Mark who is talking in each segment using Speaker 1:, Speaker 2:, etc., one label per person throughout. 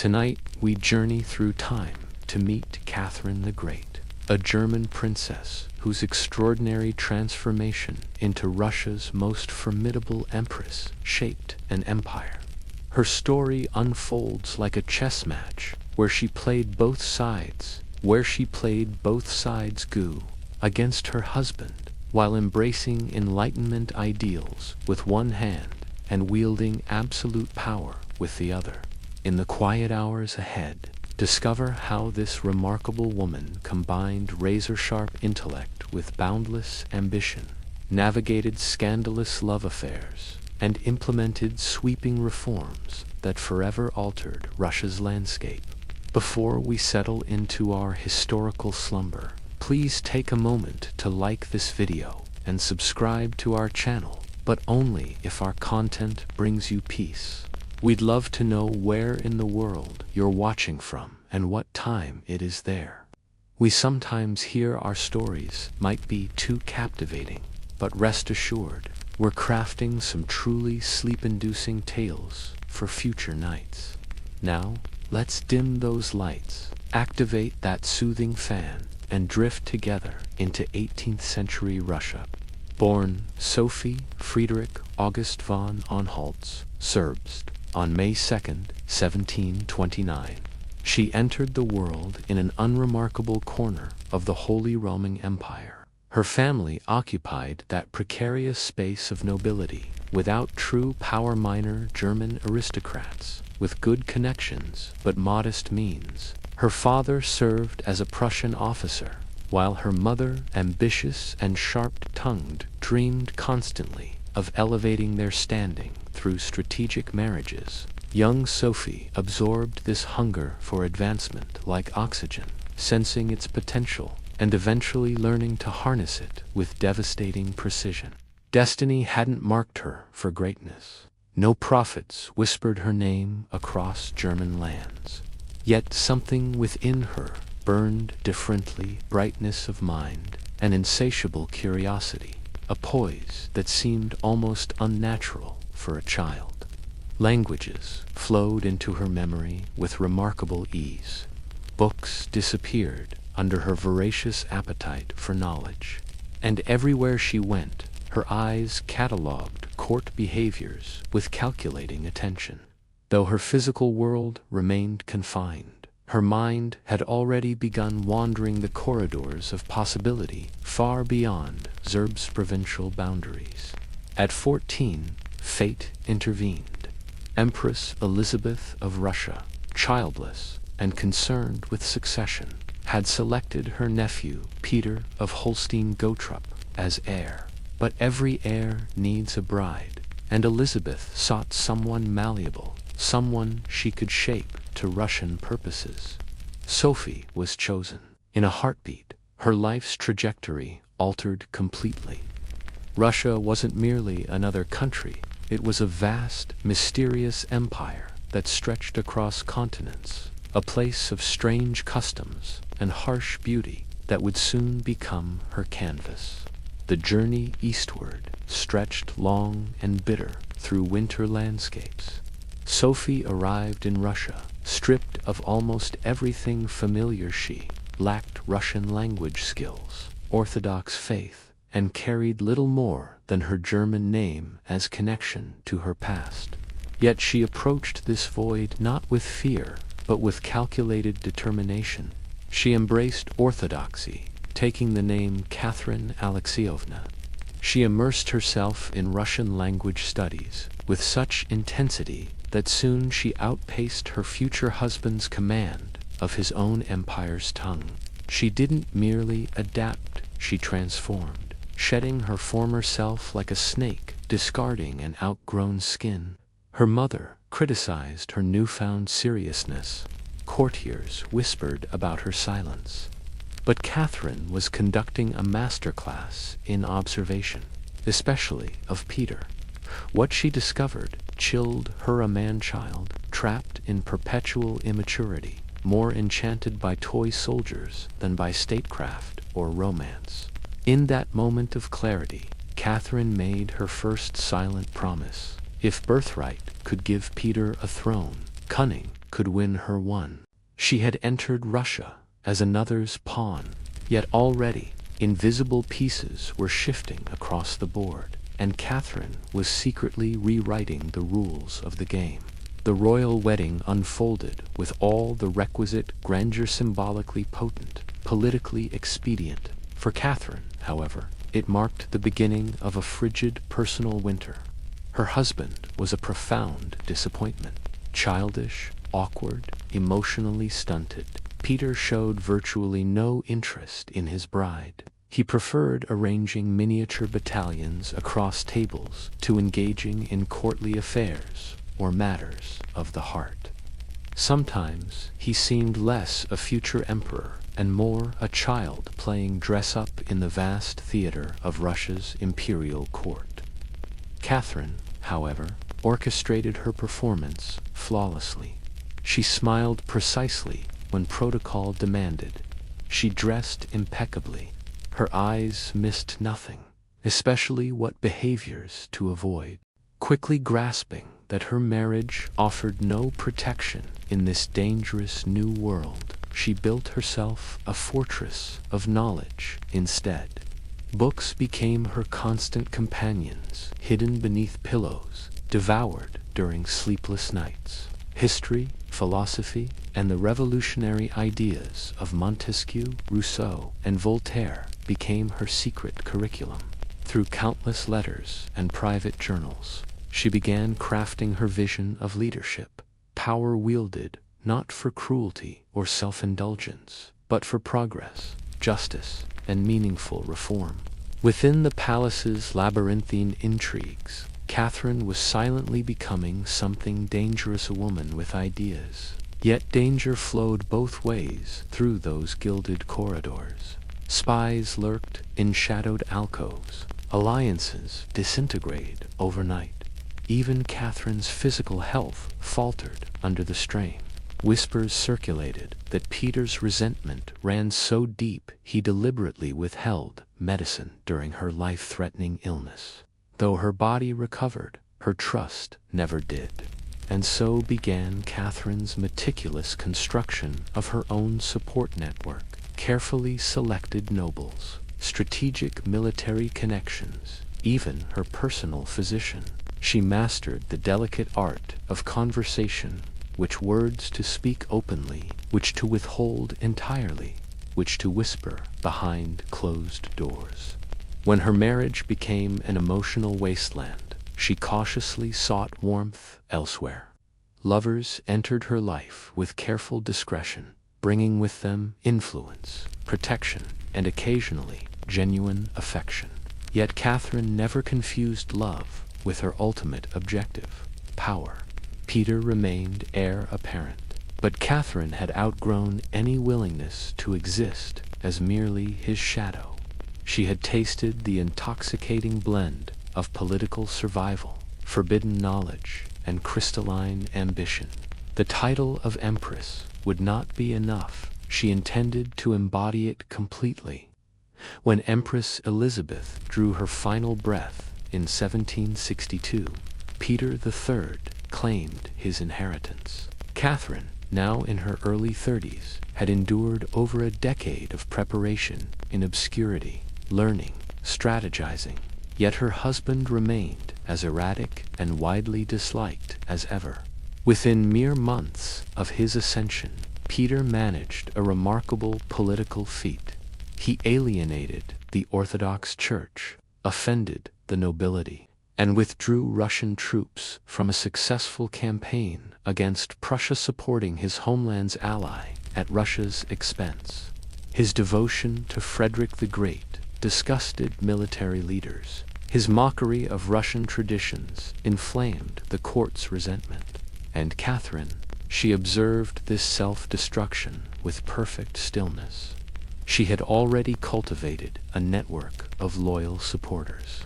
Speaker 1: Tonight, we journey through time to meet Catherine the Great, a German princess whose extraordinary transformation into Russia's most formidable empress shaped an empire. Her story unfolds like a chess match where she played both sides go against her husband while embracing Enlightenment ideals with one hand and wielding absolute power with the other. In the quiet hours ahead, discover how this remarkable woman combined razor-sharp intellect with boundless ambition, navigated scandalous love affairs, and implemented sweeping reforms that forever altered Russia's landscape. Before we settle into our historical slumber, please take a moment to like this video and subscribe to our channel, but only if our content brings you peace. We'd love to know where in the world you're watching from and what time it is there. We sometimes hear our stories might be too captivating, but rest assured, we're crafting some truly sleep-inducing tales for future nights. Now, let's dim those lights, activate that soothing fan, and drift together into 18th century Russia. Born Sophie Friedrich August von Anhaltz, Serbst, on May 2nd, 1729, she entered the world in an unremarkable corner of the Holy Roman Empire. Her family occupied that precarious space of nobility, without true power, minor German aristocrats, with good connections but modest means. Her father served as a Prussian officer, while her mother, ambitious and sharp-tongued, dreamed constantly of elevating their standing through strategic marriages. Young Sophie absorbed this hunger for advancement like oxygen, sensing its potential and eventually learning to harness it with devastating precision. Destiny hadn't marked her for greatness. No prophets whispered her name across German lands. Yet something within her burned differently: brightness of mind, an insatiable curiosity, a poise that seemed almost unnatural for a child. Languages flowed into her memory with remarkable ease. Books disappeared under her voracious appetite for knowledge. And everywhere she went, her eyes catalogued court behaviors with calculating attention. Though her physical world remained confined, her mind had already begun wandering the corridors of possibility far beyond Serb's provincial boundaries. At 14, fate intervened. Empress Elizabeth of Russia, childless and concerned with succession, had selected her nephew Peter of Holstein-Gottorp as heir. But every heir needs a bride, and Elizabeth sought someone malleable, someone she could shape to Russian purposes. Sophie was chosen. In a heartbeat, her life's trajectory altered completely. Russia wasn't merely another country, it was a vast, mysterious empire that stretched across continents, a place of strange customs and harsh beauty that would soon become her canvas. The journey eastward stretched long and bitter through winter landscapes. Sophie arrived in Russia, stripped of almost everything familiar. She lacked Russian language skills, Orthodox faith, and carried little more than her German name as connection to her past. Yet she approached this void not with fear, but with calculated determination. She embraced orthodoxy, taking the name Catherine Alexeyevna. She immersed herself in Russian language studies with such intensity that soon she outpaced her future husband's command of his own empire's tongue. She didn't merely adapt, she transformed, shedding her former self like a snake, discarding an outgrown skin. Her mother criticized her newfound seriousness. Courtiers whispered about her silence. But Catherine was conducting a masterclass in observation, especially of Peter. What she discovered chilled her, a man-child, trapped in perpetual immaturity, more enchanted by toy soldiers than by statecraft or romance. In that moment of clarity, Catherine made her first silent promise. If birthright could give Peter a throne, cunning could win her one. She had entered Russia as another's pawn, yet already invisible pieces were shifting across the board, and Catherine was secretly rewriting the rules of the game. The royal wedding unfolded with all the requisite grandeur, symbolically potent, politically expedient. For Catherine, however, it marked the beginning of a frigid personal winter. Her husband was a profound disappointment. Childish, awkward, emotionally stunted, Peter showed virtually no interest in his bride. He preferred arranging miniature battalions across tables to engaging in courtly affairs or matters of the heart. Sometimes he seemed less a future emperor and more a child playing dress-up in the vast theater of Russia's imperial court. Catherine, however, orchestrated her performance flawlessly. She smiled precisely when protocol demanded. She dressed impeccably. Her eyes missed nothing, especially what behaviors to avoid. Quickly grasping that her marriage offered no protection in this dangerous new world, she built herself a fortress of knowledge instead. Books became her constant companions, hidden beneath pillows, devoured during sleepless nights. History, philosophy, and the revolutionary ideas of Montesquieu, Rousseau, and Voltaire became her secret curriculum. Through countless letters and private journals, she began crafting her vision of leadership, power wielded not for cruelty or self-indulgence, but for progress, justice, and meaningful reform. Within the palace's labyrinthine intrigues, Catherine was silently becoming something dangerous, a woman with ideas. Yet danger flowed both ways through those gilded corridors. Spies lurked in shadowed alcoves. Alliances disintegrated overnight. Even Catherine's physical health faltered under the strain. Whispers circulated that Peter's resentment ran so deep he deliberately withheld medicine during her life-threatening illness. Though her body recovered, her trust never did. And so began Catherine's meticulous construction of her own support network. Carefully selected nobles, strategic military connections, even her personal physician. She mastered the delicate art of conversation, which words to speak openly, which to withhold entirely, which to whisper behind closed doors. When her marriage became an emotional wasteland, she cautiously sought warmth elsewhere. Lovers entered her life with careful discretion, bringing with them influence, protection, and occasionally genuine affection. Yet Catherine never confused love with her ultimate objective, power. Peter remained heir apparent, but Catherine had outgrown any willingness to exist as merely his shadow. She had tasted the intoxicating blend of political survival, forbidden knowledge, and crystalline ambition. The title of empress would not be enough. She intended to embody it completely. When Empress Elizabeth drew her final breath in 1762, Peter III claimed his inheritance. Catherine, now in her early 30s, had endured over a decade of preparation in obscurity, learning, strategizing, yet her husband remained as erratic and widely disliked as ever. Within mere months of his ascension, Peter managed a remarkable political feat. He alienated the Orthodox Church, offended the nobility, and withdrew Russian troops from a successful campaign against Prussia, supporting his homeland's ally at Russia's expense. His devotion to Frederick the Great disgusted military leaders. His mockery of Russian traditions inflamed the court's resentment. And Catherine, she observed this self-destruction with perfect stillness. She had already cultivated a network of loyal supporters.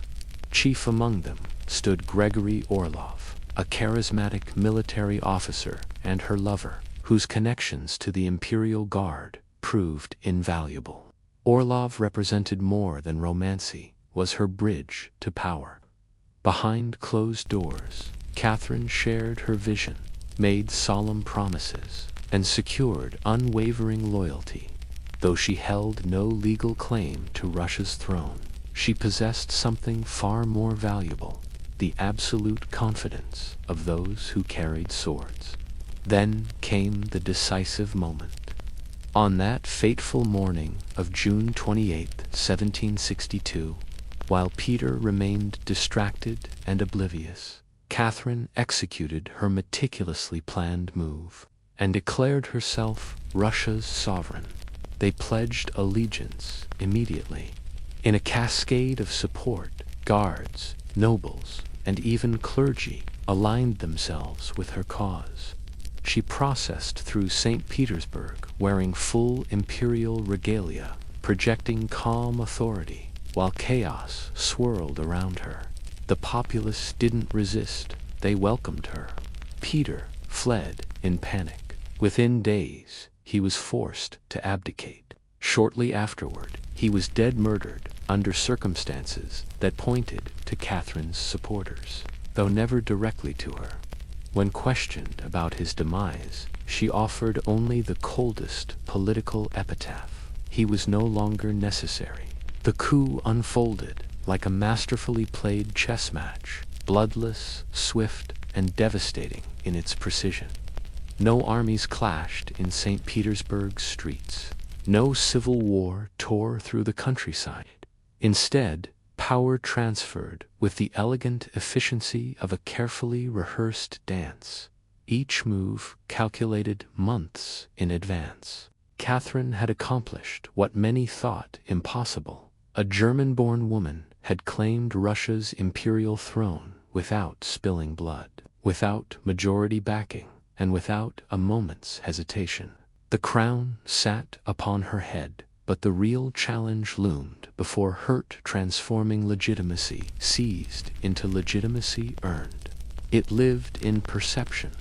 Speaker 1: Chief among them stood Gregory Orlov, a charismatic military officer, and her lover, whose connections to the Imperial Guard proved invaluable. Orlov represented more than romancy, was her bridge to power. Behind closed doors, Catherine shared her vision, made solemn promises, and secured unwavering loyalty. Though she held no legal claim to Russia's throne, she possessed something far more valuable: the absolute confidence of those who carried swords. Then came the decisive moment. On that fateful morning of June 28, 1762, while Peter remained distracted and oblivious, Catherine executed her meticulously planned move, and declared herself Russia's sovereign. They pledged allegiance immediately. In a cascade of support, guards, nobles, and even clergy aligned themselves with her cause. She processed through St. Petersburg wearing full imperial regalia, projecting calm authority, while chaos swirled around her. The populace didn't resist, they welcomed her. Peter fled in panic. Within days, he was forced to abdicate. Shortly afterward, he was murdered under circumstances that pointed to Catherine's supporters, though never directly to her. When questioned about his demise, she offered only the coldest political epitaph: he was no longer necessary. The coup unfolded like a masterfully played chess match, bloodless, swift, and devastating in its precision. No armies clashed in St. Petersburg's streets. No civil war tore through the countryside. Instead, power transferred with the elegant efficiency of a carefully rehearsed dance, each move calculated months in advance. Catherine had accomplished what many thought impossible. A German-born woman had claimed Russia's imperial throne without spilling blood, without majority backing, and without a moment's hesitation. The crown sat upon her head, but the real challenge loomed before hurt transforming legitimacy seized into legitimacy earned. It lived in perception.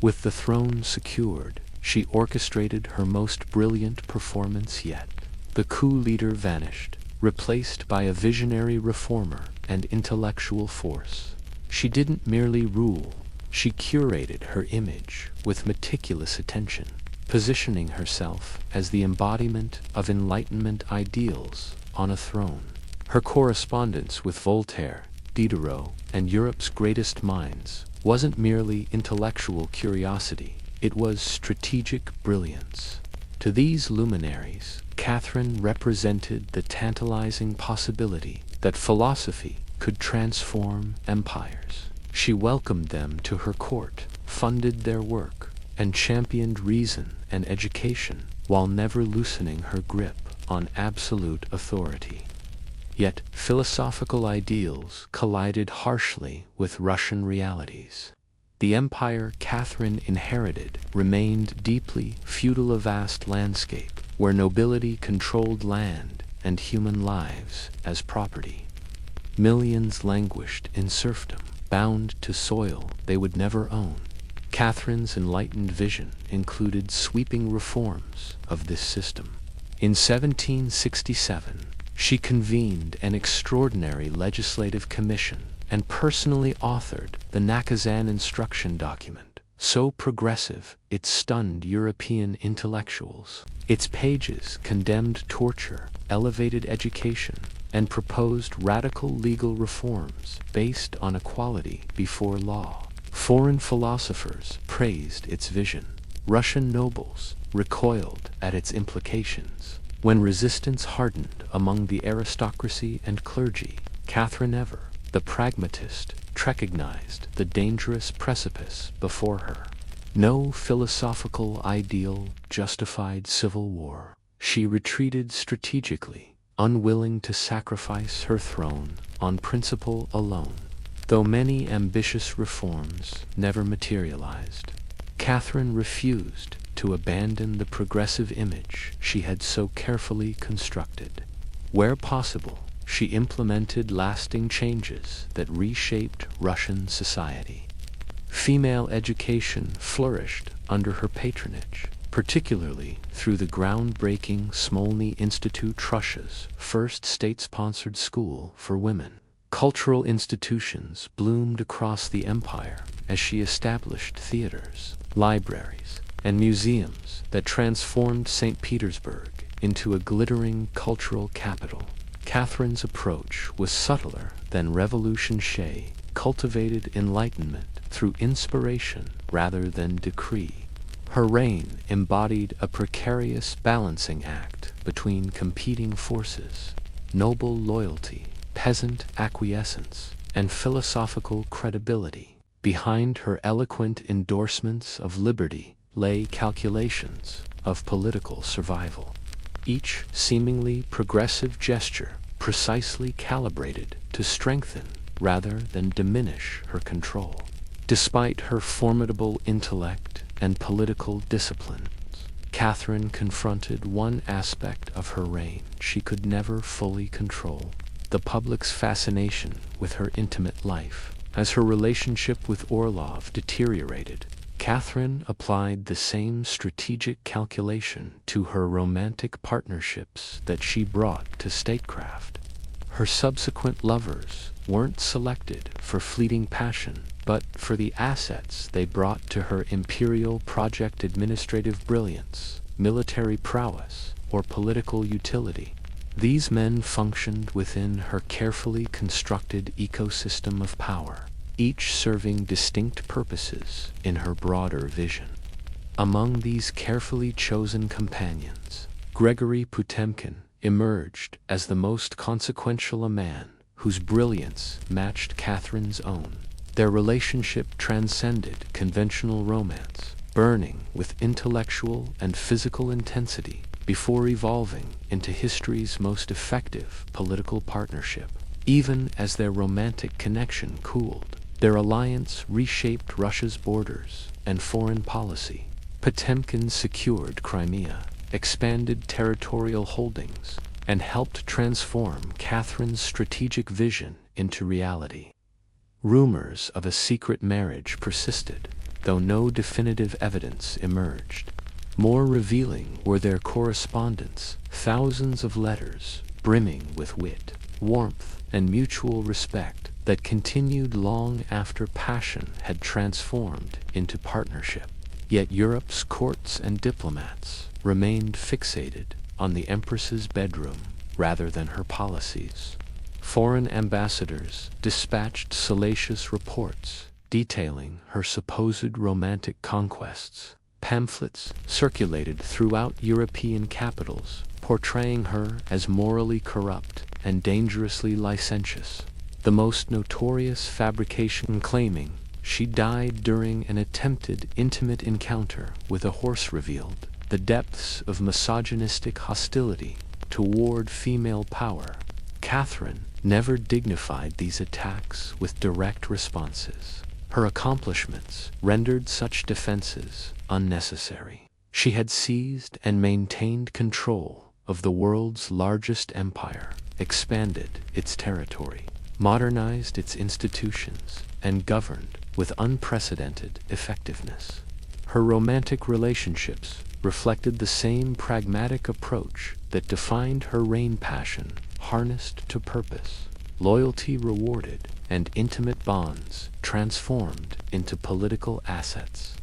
Speaker 1: With the throne secured, she orchestrated her most brilliant performance yet. The coup leader vanished, replaced by a visionary reformer and intellectual force. She didn't merely rule, she curated her image with meticulous attention, positioning herself as the embodiment of Enlightenment ideals on a throne. Her correspondence with Voltaire, Diderot, and Europe's greatest minds wasn't merely intellectual curiosity, it was strategic brilliance. To these luminaries, Catherine represented the tantalizing possibility that philosophy could transform empires. She welcomed them to her court, funded their work, and championed reason and education while never loosening her grip on absolute authority. Yet philosophical ideals collided harshly with Russian realities. The empire Catherine inherited remained deeply feudal, a vast landscape where nobility controlled land and human lives as property. Millions languished in serfdom, bound to soil they would never own. Catherine's enlightened vision included sweeping reforms of this system. In 1767, she convened an extraordinary legislative commission and personally authored the Nakazan instruction document, so progressive it stunned European intellectuals. Its pages condemned torture, elevated education, and proposed radical legal reforms based on equality before law. Foreign philosophers praised its vision. Russian nobles recoiled at its implications. When resistance hardened among the aristocracy and clergy, Catherine Ever, the pragmatist, recognized the dangerous precipice before her. No philosophical ideal justified civil war. She retreated strategically, unwilling to sacrifice her throne on principle alone. Though many ambitious reforms never materialized, Catherine refused to abandon the progressive image she had so carefully constructed. Where possible, she implemented lasting changes that reshaped Russian society. Female education flourished under her patronage, particularly through the groundbreaking Smolny Institute, Russia's first state-sponsored school for women. Cultural institutions bloomed across the empire, as she established theaters, libraries, and museums that transformed St. Petersburg into a glittering cultural capital. Catherine's approach was subtler than Revolution Shea, cultivated enlightenment through inspiration rather than decree. Her reign embodied a precarious balancing act between competing forces, noble loyalty, peasant acquiescence, and philosophical credibility. Behind her eloquent endorsements of liberty lay calculations of political survival, each seemingly progressive gesture precisely calibrated to strengthen rather than diminish her control. Despite her formidable intellect and political disciplines, Catherine confronted one aspect of her reign she could never fully control: the public's fascination with her intimate life. As her relationship with Orlov deteriorated, Catherine applied the same strategic calculation to her romantic partnerships that she brought to statecraft. Her subsequent lovers weren't selected for fleeting passion, but for the assets they brought to her imperial project: administrative brilliance, military prowess, or political utility. These men functioned within her carefully constructed ecosystem of power, each serving distinct purposes in her broader vision. Among these carefully chosen companions, Gregory Potemkin emerged as the most consequential, a man whose brilliance matched Catherine's own. Their relationship transcended conventional romance, burning with intellectual and physical intensity before evolving into history's most effective political partnership. Even as their romantic connection cooled, their alliance reshaped Russia's borders and foreign policy. Potemkin secured Crimea, expanded territorial holdings, and helped transform Catherine's strategic vision into reality. Rumors of a secret marriage persisted, though no definitive evidence emerged. More revealing were their correspondence, thousands of letters brimming with wit, warmth, and mutual respect that continued long after passion had transformed into partnership. Yet Europe's courts and diplomats remained fixated on the empress's bedroom rather than her policies. Foreign ambassadors dispatched salacious reports detailing her supposed romantic conquests. Pamphlets circulated throughout European capitals, portraying her as morally corrupt and dangerously licentious. The most notorious fabrication claiming she died during an attempted intimate encounter with a horse revealed the depths of misogynistic hostility toward female power. Catherine never dignified these attacks with direct responses. Her accomplishments rendered such defenses unnecessary. She had seized and maintained control of the world's largest empire, expanded its territory, modernized its institutions, and governed with unprecedented effectiveness. Her romantic relationships reflected the same pragmatic approach that defined her reign: passion harnessed to purpose, loyalty rewarded, and intimate bonds transformed into political assets.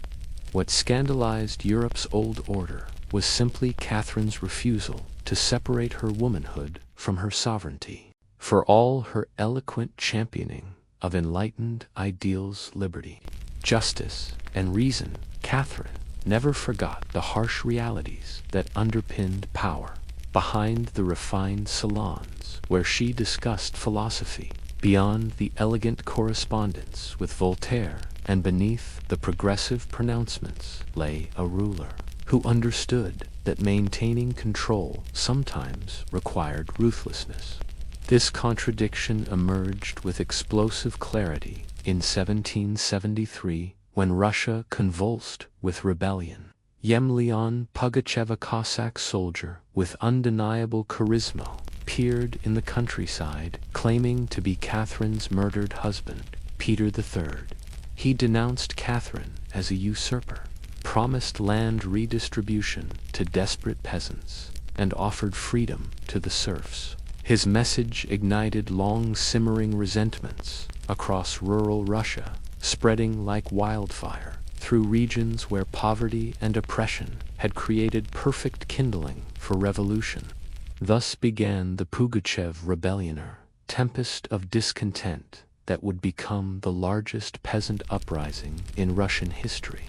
Speaker 1: What scandalized Europe's old order was simply Catherine's refusal to separate her womanhood from her sovereignty. For all her eloquent championing of enlightened ideals, liberty, justice, and reason, Catherine never forgot the harsh realities that underpinned power. Behind the refined salons where she discussed philosophy, beyond the elegant correspondence with Voltaire, and beneath the progressive pronouncements lay a ruler who understood that maintaining control sometimes required ruthlessness. This contradiction emerged with explosive clarity in 1773 when Russia convulsed with rebellion. Yemlian Pugachev, a Cossack soldier with undeniable charisma, appeared in the countryside claiming to be Catherine's murdered husband, Peter III. He denounced Catherine as a usurper, promised land redistribution to desperate peasants, and offered freedom to the serfs. His message ignited long-simmering resentments across rural Russia spreading like wildfire through regions where poverty and oppression had created perfect kindling for revolution. Thus began the Pugachev Rebellion, tempest of discontent that would become the largest peasant uprising in Russian history.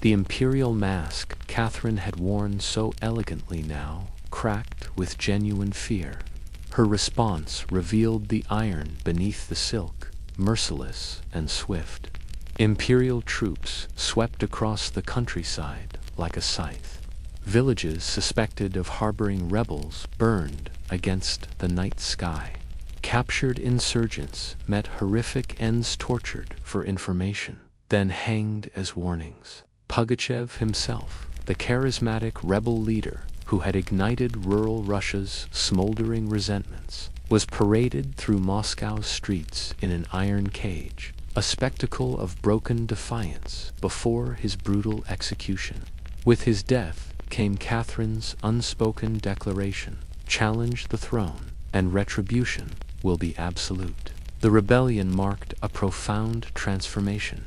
Speaker 1: The imperial mask Catherine had worn so elegantly now cracked with genuine fear. Her response revealed the iron beneath the silk, merciless and swift. Imperial troops swept across the countryside like a scythe. Villages suspected of harboring rebels burned against the night sky. Captured insurgents met horrific ends, tortured for information, then hanged as warnings. Pugachev himself, the charismatic rebel leader who had ignited rural Russia's smoldering resentments, was paraded through Moscow's streets in an iron cage, a spectacle of broken defiance before his brutal execution. With his death came Catherine's unspoken declaration: challenge the throne, and retribution will be absolute. The rebellion marked a profound transformation.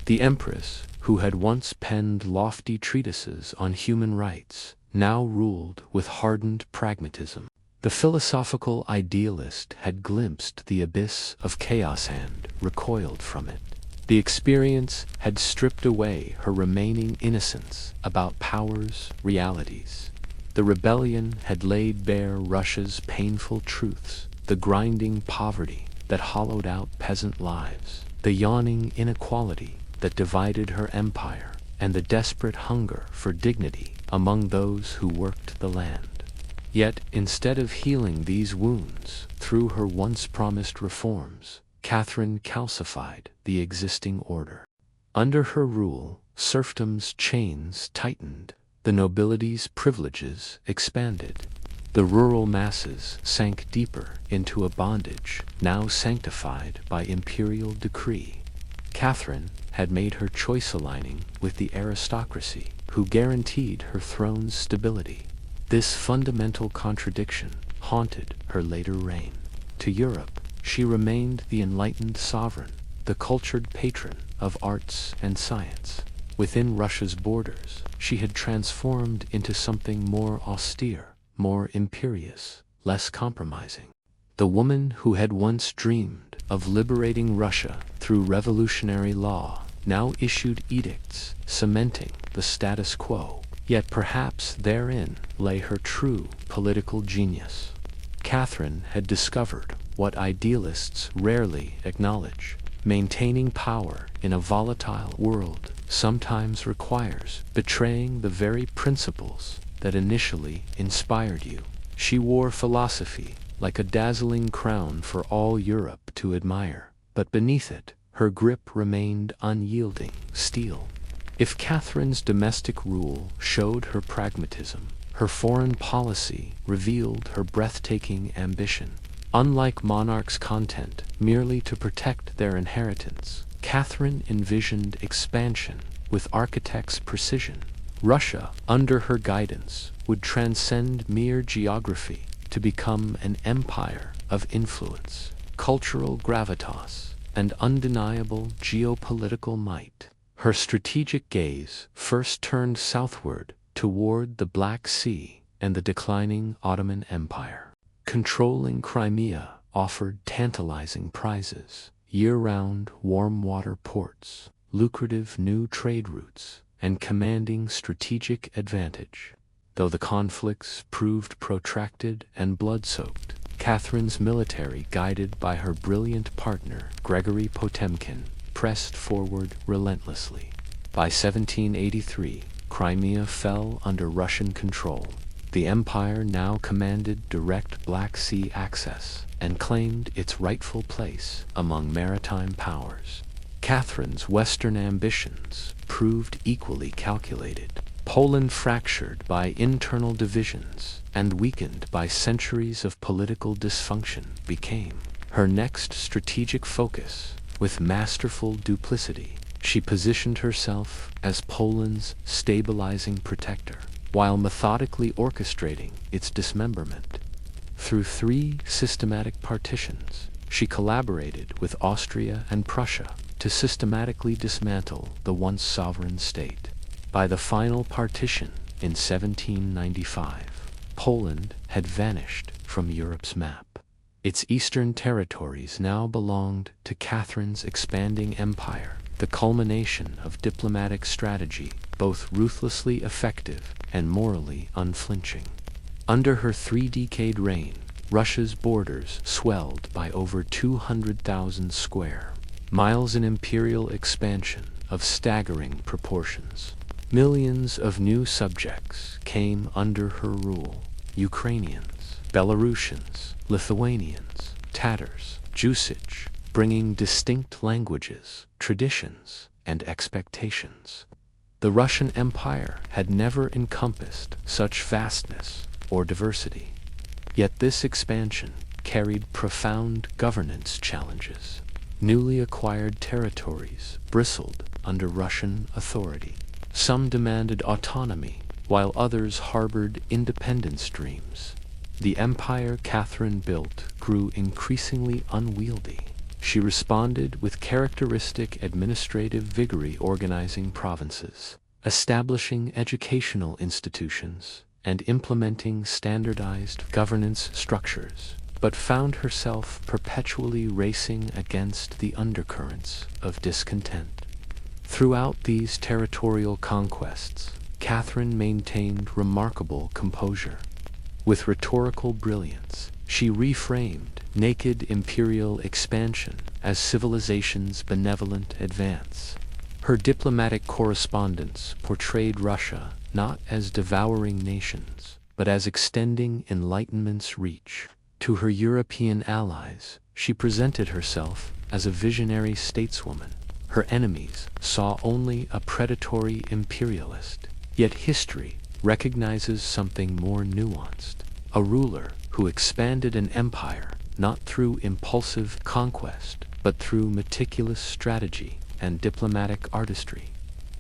Speaker 1: The empress, who had once penned lofty treatises on human rights, now ruled with hardened pragmatism. The philosophical idealist had glimpsed the abyss of chaos and recoiled from it. The experience had stripped away her remaining innocence about power's realities. The rebellion had laid bare Russia's painful truths, the grinding poverty that hollowed out peasant lives, the yawning inequality that divided her empire, and the desperate hunger for dignity among those who worked the land. Yet, instead of healing these wounds through her once promised reforms, Catherine calcified the existing order. Under her rule, serfdom's chains tightened, the nobility's privileges expanded. The rural masses sank deeper into a bondage now sanctified by imperial decree. Catherine had made her choice aligning with the aristocracy, who guaranteed her throne's stability. This fundamental contradiction haunted her later reign. To Europe, she remained the enlightened sovereign, the cultured patron of arts and science. Within Russia's borders, she had transformed into something more austere, more imperious, less compromising. The woman who had once dreamed of liberating Russia through revolutionary law now issued edicts cementing the status quo. Yet perhaps therein lay her true political genius. Catherine had discovered what idealists rarely acknowledge. Maintaining power in a volatile world sometimes requires betraying the very principles that initially inspired you. She wore philosophy like a dazzling crown for all Europe to admire, but beneath it, her grip remained unyielding steel. If Catherine's domestic rule showed her pragmatism, her foreign policy revealed her breathtaking ambition. Unlike monarchs content merely to protect their inheritance, Catherine envisioned expansion with architect's precision. Russia, under her guidance, would transcend mere geography to become an empire of influence, cultural gravitas, and undeniable geopolitical might. Her strategic gaze first turned southward toward the Black Sea and the declining Ottoman Empire. Controlling Crimea offered tantalizing prizes: year-round warm-water ports, lucrative new trade routes, and commanding strategic advantage. Though the conflicts proved protracted and blood-soaked, Catherine's military, guided by her brilliant partner Gregory Potemkin, pressed forward relentlessly. By 1783, Crimea fell under Russian control. The empire now commanded direct Black Sea access and claimed its rightful place among maritime powers. Catherine's western ambitions proved equally calculated. Poland, fractured by internal divisions and weakened by centuries of political dysfunction, became her next strategic focus. With masterful duplicity, she positioned herself as Poland's stabilizing protector, while methodically orchestrating its dismemberment. Through 3 systematic partitions, she collaborated with Austria and Prussia, to systematically dismantle the once sovereign state. By the final partition in 1795, Poland had vanished from Europe's map. Its eastern territories now belonged to Catherine's expanding empire, the culmination of diplomatic strategy, both ruthlessly effective and morally unflinching. Under her three-decade reign, Russia's borders swelled by over 200,000 square miles, an imperial expansion of staggering proportions. Millions of new subjects came under her rule: Ukrainians, Belarusians, Lithuanians, Tatars, Jusich, bringing distinct languages, traditions, and expectations. The Russian Empire had never encompassed such vastness or diversity. Yet this expansion carried profound governance challenges. Newly acquired territories bristled under Russian authority. Some demanded autonomy, while others harbored independence dreams. The empire Catherine built grew increasingly unwieldy. She responded with characteristic administrative vigor, organizing provinces, establishing educational institutions, and implementing standardized governance structures, but found herself perpetually racing against the undercurrents of discontent. Throughout these territorial conquests, Catherine maintained remarkable composure. With rhetorical brilliance, she reframed naked imperial expansion as civilization's benevolent advance. Her diplomatic correspondence portrayed Russia not as devouring nations, but as extending Enlightenment's reach. To her European allies, she presented herself as a visionary stateswoman. Her enemies saw only a predatory imperialist. Yet history recognizes something more nuanced: a ruler who expanded an empire not through impulsive conquest, but through meticulous strategy and diplomatic artistry.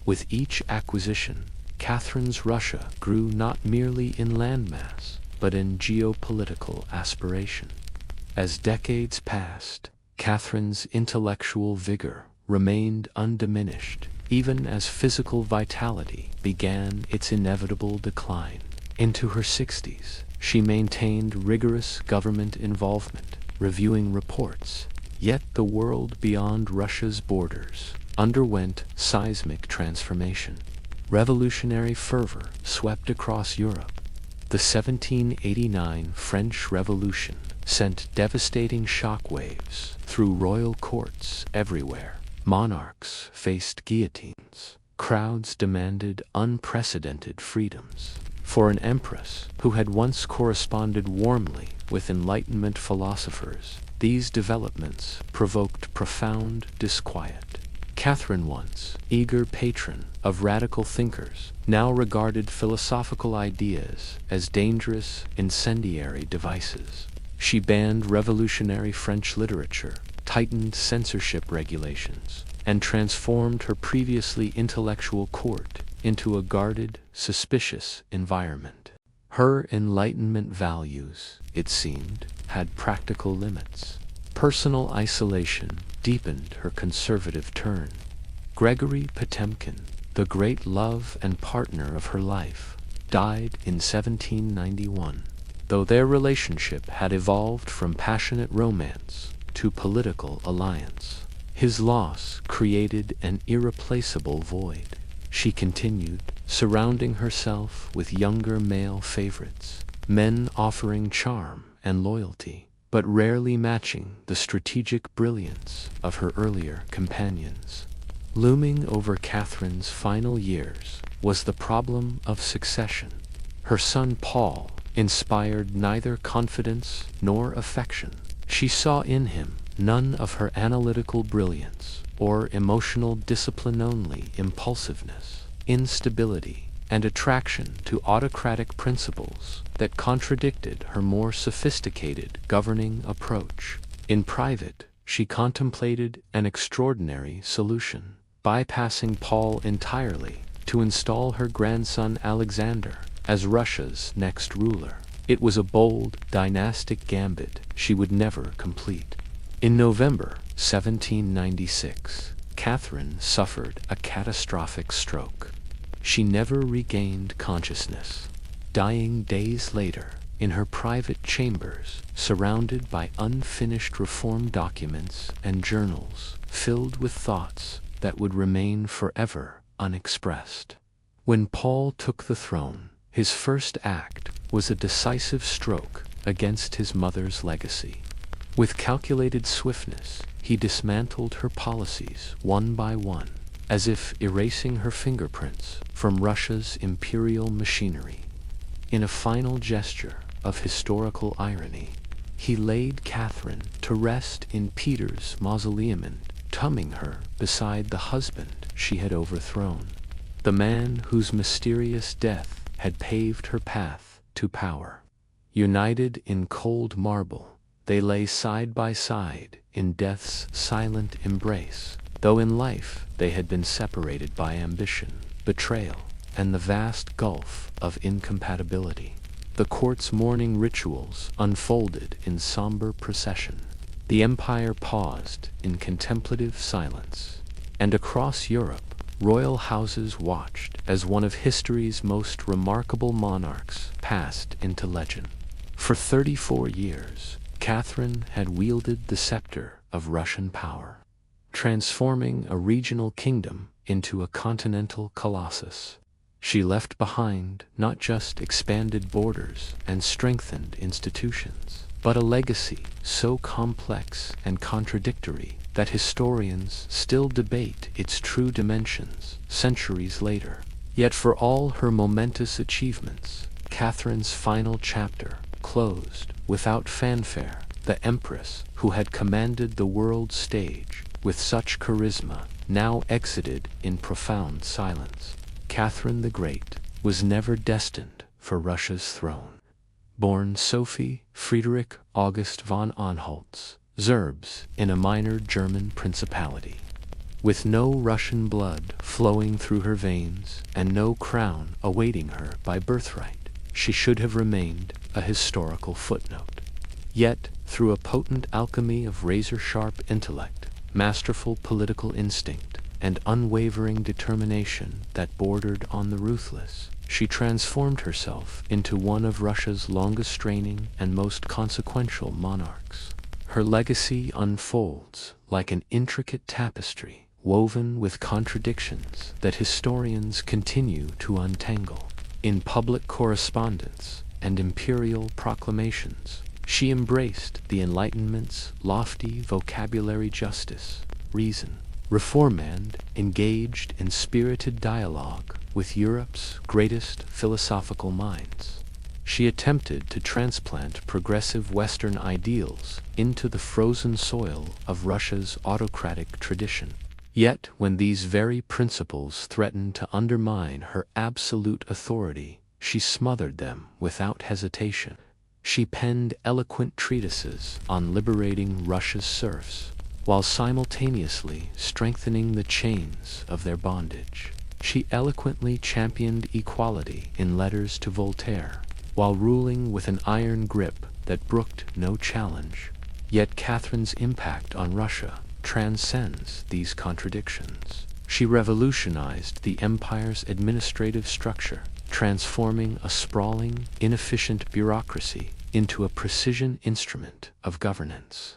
Speaker 1: With each acquisition, Catherine's Russia grew not merely in landmass, but in geopolitical aspiration. As decades passed, Catherine's intellectual vigor remained undiminished, even as physical vitality began its inevitable decline. Into her 60s, she maintained rigorous government involvement, reviewing reports. Yet the world beyond Russia's borders underwent seismic transformation. Revolutionary fervor swept across Europe. The 1789 French Revolution sent devastating shockwaves through royal courts everywhere. Monarchs faced guillotines. Crowds demanded unprecedented freedoms. For an empress who had once corresponded warmly with Enlightenment philosophers, these developments provoked profound disquiet. Catherine, once eager patron of radical thinkers, now regarded philosophical ideas as dangerous, incendiary devices. She banned revolutionary French literature, tightened censorship regulations, and transformed her previously intellectual court into a guarded, suspicious environment. Her Enlightenment values, it seemed, had practical limits. Personal isolation deepened her conservative turn. Gregory Potemkin, the great love and partner of her life, died in 1791. Though their relationship had evolved from passionate romance to political alliance, his loss created an irreplaceable void. She continued, surrounding herself with younger male favorites, men offering charm and loyalty, but rarely matching the strategic brilliance of her earlier companions. Looming over Catherine's final years was the problem of succession. Her son Paul inspired neither confidence nor affection. She saw in him none of her analytical brilliance or emotional discipline, only impulsiveness, instability, and attraction to autocratic principles that contradicted her more sophisticated governing approach. In private, she contemplated an extraordinary solution: bypassing Paul entirely to install her grandson Alexander as Russia's next ruler. It was a bold, dynastic gambit she would never complete. In November 1796, Catherine suffered a catastrophic stroke. She never regained consciousness, dying days later in her private chambers, surrounded by unfinished reform documents and journals filled with thoughts that would remain forever unexpressed. When Paul took the throne, his first act was a decisive stroke against his mother's legacy. With calculated swiftness, he dismantled her policies one by one, as if erasing her fingerprints from Russia's imperial machinery. In a final gesture of historical irony, he laid Catherine to rest in Peter's mausoleum, entombing her beside the husband she had overthrown, the man whose mysterious death had paved her path to power. United in cold marble, they lay side by side in death's silent embrace, though in life they had been separated by ambition, betrayal, and the vast gulf of incompatibility. The court's mourning rituals unfolded in somber procession. The empire paused in contemplative silence, and across Europe, royal houses watched as one of history's most remarkable monarchs passed into legend. For 34 years, Catherine had wielded the scepter of Russian power, transforming a regional kingdom into a continental colossus. She left behind not just expanded borders and strengthened institutions, but a legacy so complex and contradictory that historians still debate its true dimensions centuries later. Yet for all her momentous achievements, Catherine's final chapter closed without fanfare. The empress, who had commanded the world stage with such charisma, now exited in profound silence. Catherine the Great was never destined for Russia's throne. Born Sophie Friedrich August von Anhaltz, Zerbs, in a minor German principality, with no Russian blood flowing through her veins and no crown awaiting her by birthright, she should have remained a historical footnote. Yet, through a potent alchemy of razor-sharp intellect, masterful political instinct, and unwavering determination that bordered on the ruthless, she transformed herself into one of Russia's longest-reigning and most consequential monarchs. Her legacy unfolds like an intricate tapestry, woven with contradictions that historians continue to untangle. In public correspondence and imperial proclamations, she embraced the Enlightenment's lofty vocabulary: justice, reason, reform, and engaged in spirited dialogue with Europe's greatest philosophical minds. She attempted to transplant progressive Western ideals into the frozen soil of Russia's autocratic tradition. Yet, when these very principles threatened to undermine her absolute authority, she smothered them without hesitation. She penned eloquent treatises on liberating Russia's serfs, while simultaneously strengthening the chains of their bondage. She eloquently championed equality in letters to Voltaire, while ruling with an iron grip that brooked no challenge. Yet Catherine's impact on Russia transcends these contradictions. She revolutionized the empire's administrative structure, transforming a sprawling, inefficient bureaucracy into a precision instrument of governance.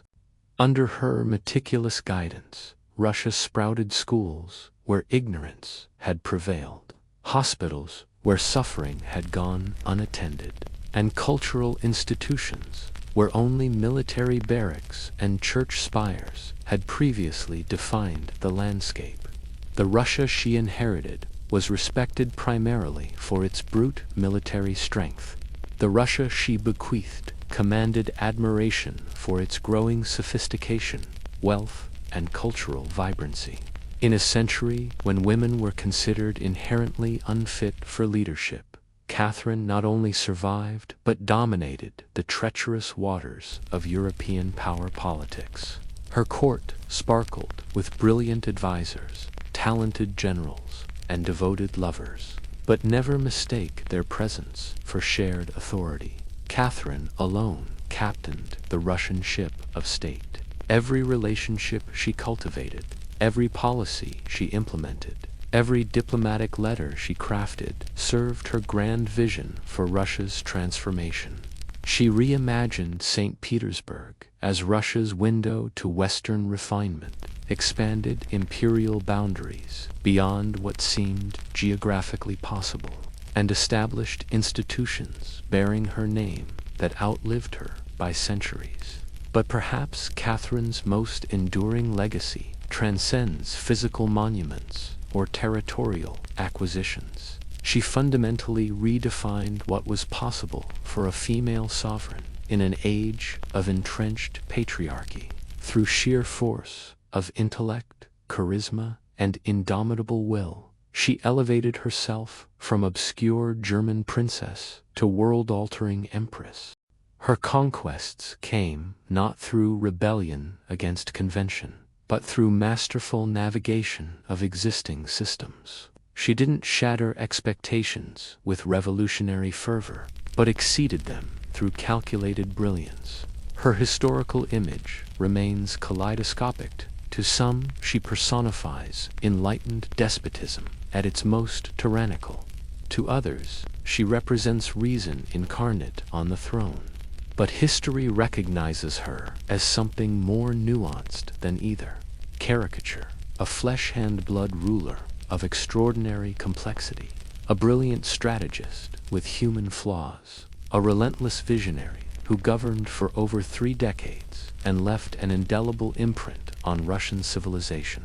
Speaker 1: Under her meticulous guidance, Russia sprouted schools where ignorance had prevailed, hospitals where suffering had gone unattended, and cultural institutions where only military barracks and church spires had previously defined the landscape. The Russia she inherited was respected primarily for its brute military strength. The Russia she bequeathed commanded admiration for its growing sophistication, wealth, and cultural vibrancy. In a century when women were considered inherently unfit for leadership, Catherine not only survived but dominated the treacherous waters of European power politics. Her court sparkled with brilliant advisors, talented generals, and devoted lovers, but never mistake their presence for shared authority. Catherine alone captained the Russian ship of state. Every relationship she cultivated, Every policy she implemented, every diplomatic letter she crafted, served her grand vision for Russia's transformation. She reimagined St. Petersburg as Russia's window to Western refinement, expanded imperial boundaries beyond what seemed geographically possible, and established institutions bearing her name that outlived her by centuries. But perhaps Catherine's most enduring legacy transcends physical monuments or territorial acquisitions. She fundamentally redefined what was possible for a female sovereign in an age of entrenched patriarchy. Through sheer force of intellect, charisma, and indomitable will, she elevated herself from obscure German princess to world-altering empress. Her conquests came not through rebellion against convention, but through masterful navigation of existing systems. She didn't shatter expectations with revolutionary fervor, but exceeded them through calculated brilliance. Her historical image remains kaleidoscopic. To some, she personifies enlightened despotism at its most tyrannical. To others, she represents reason incarnate on the throne. But history recognizes her as something more nuanced than either. Caricature, a flesh-hand-blood ruler of extraordinary complexity, a brilliant strategist with human flaws, a relentless visionary who governed for over 3 decades and left an indelible imprint on Russian civilization.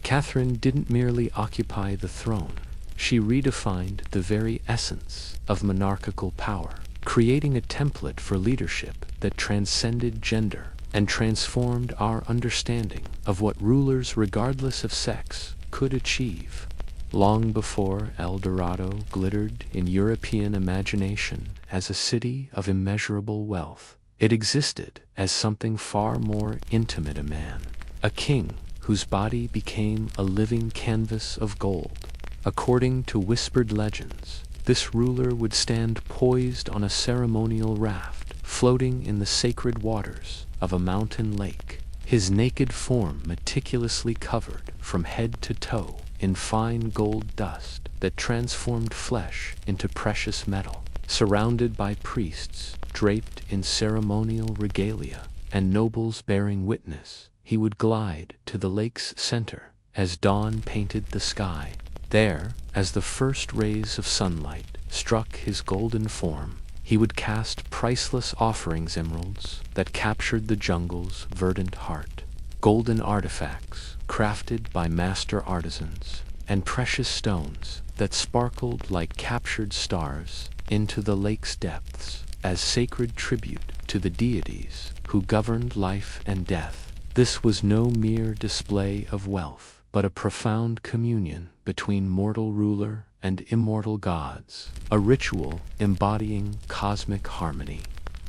Speaker 1: Catherine didn't merely occupy the throne, she redefined the very essence of monarchical power, creating a template for leadership that transcended gender and transformed our understanding of what rulers, regardless of sex, could achieve. Long before El Dorado glittered in European imagination as a city of immeasurable wealth, it existed as something far more intimate: a man, a king whose body became a living canvas of gold. According to whispered legends, this ruler would stand poised on a ceremonial raft, floating in the sacred waters of a mountain lake, his naked form meticulously covered from head to toe in fine gold dust that transformed flesh into precious metal. Surrounded by priests draped in ceremonial regalia and nobles bearing witness, he would glide to the lake's center as dawn painted the sky. There, as the first rays of sunlight struck his golden form, he would cast priceless offerings, emeralds that captured the jungle's verdant heart, golden artifacts crafted by master artisans, and precious stones that sparkled like captured stars into the lake's depths as sacred tribute to the deities who governed life and death. This was no mere display of wealth, but a profound communion between mortal ruler and immortal gods, a ritual embodying cosmic harmony.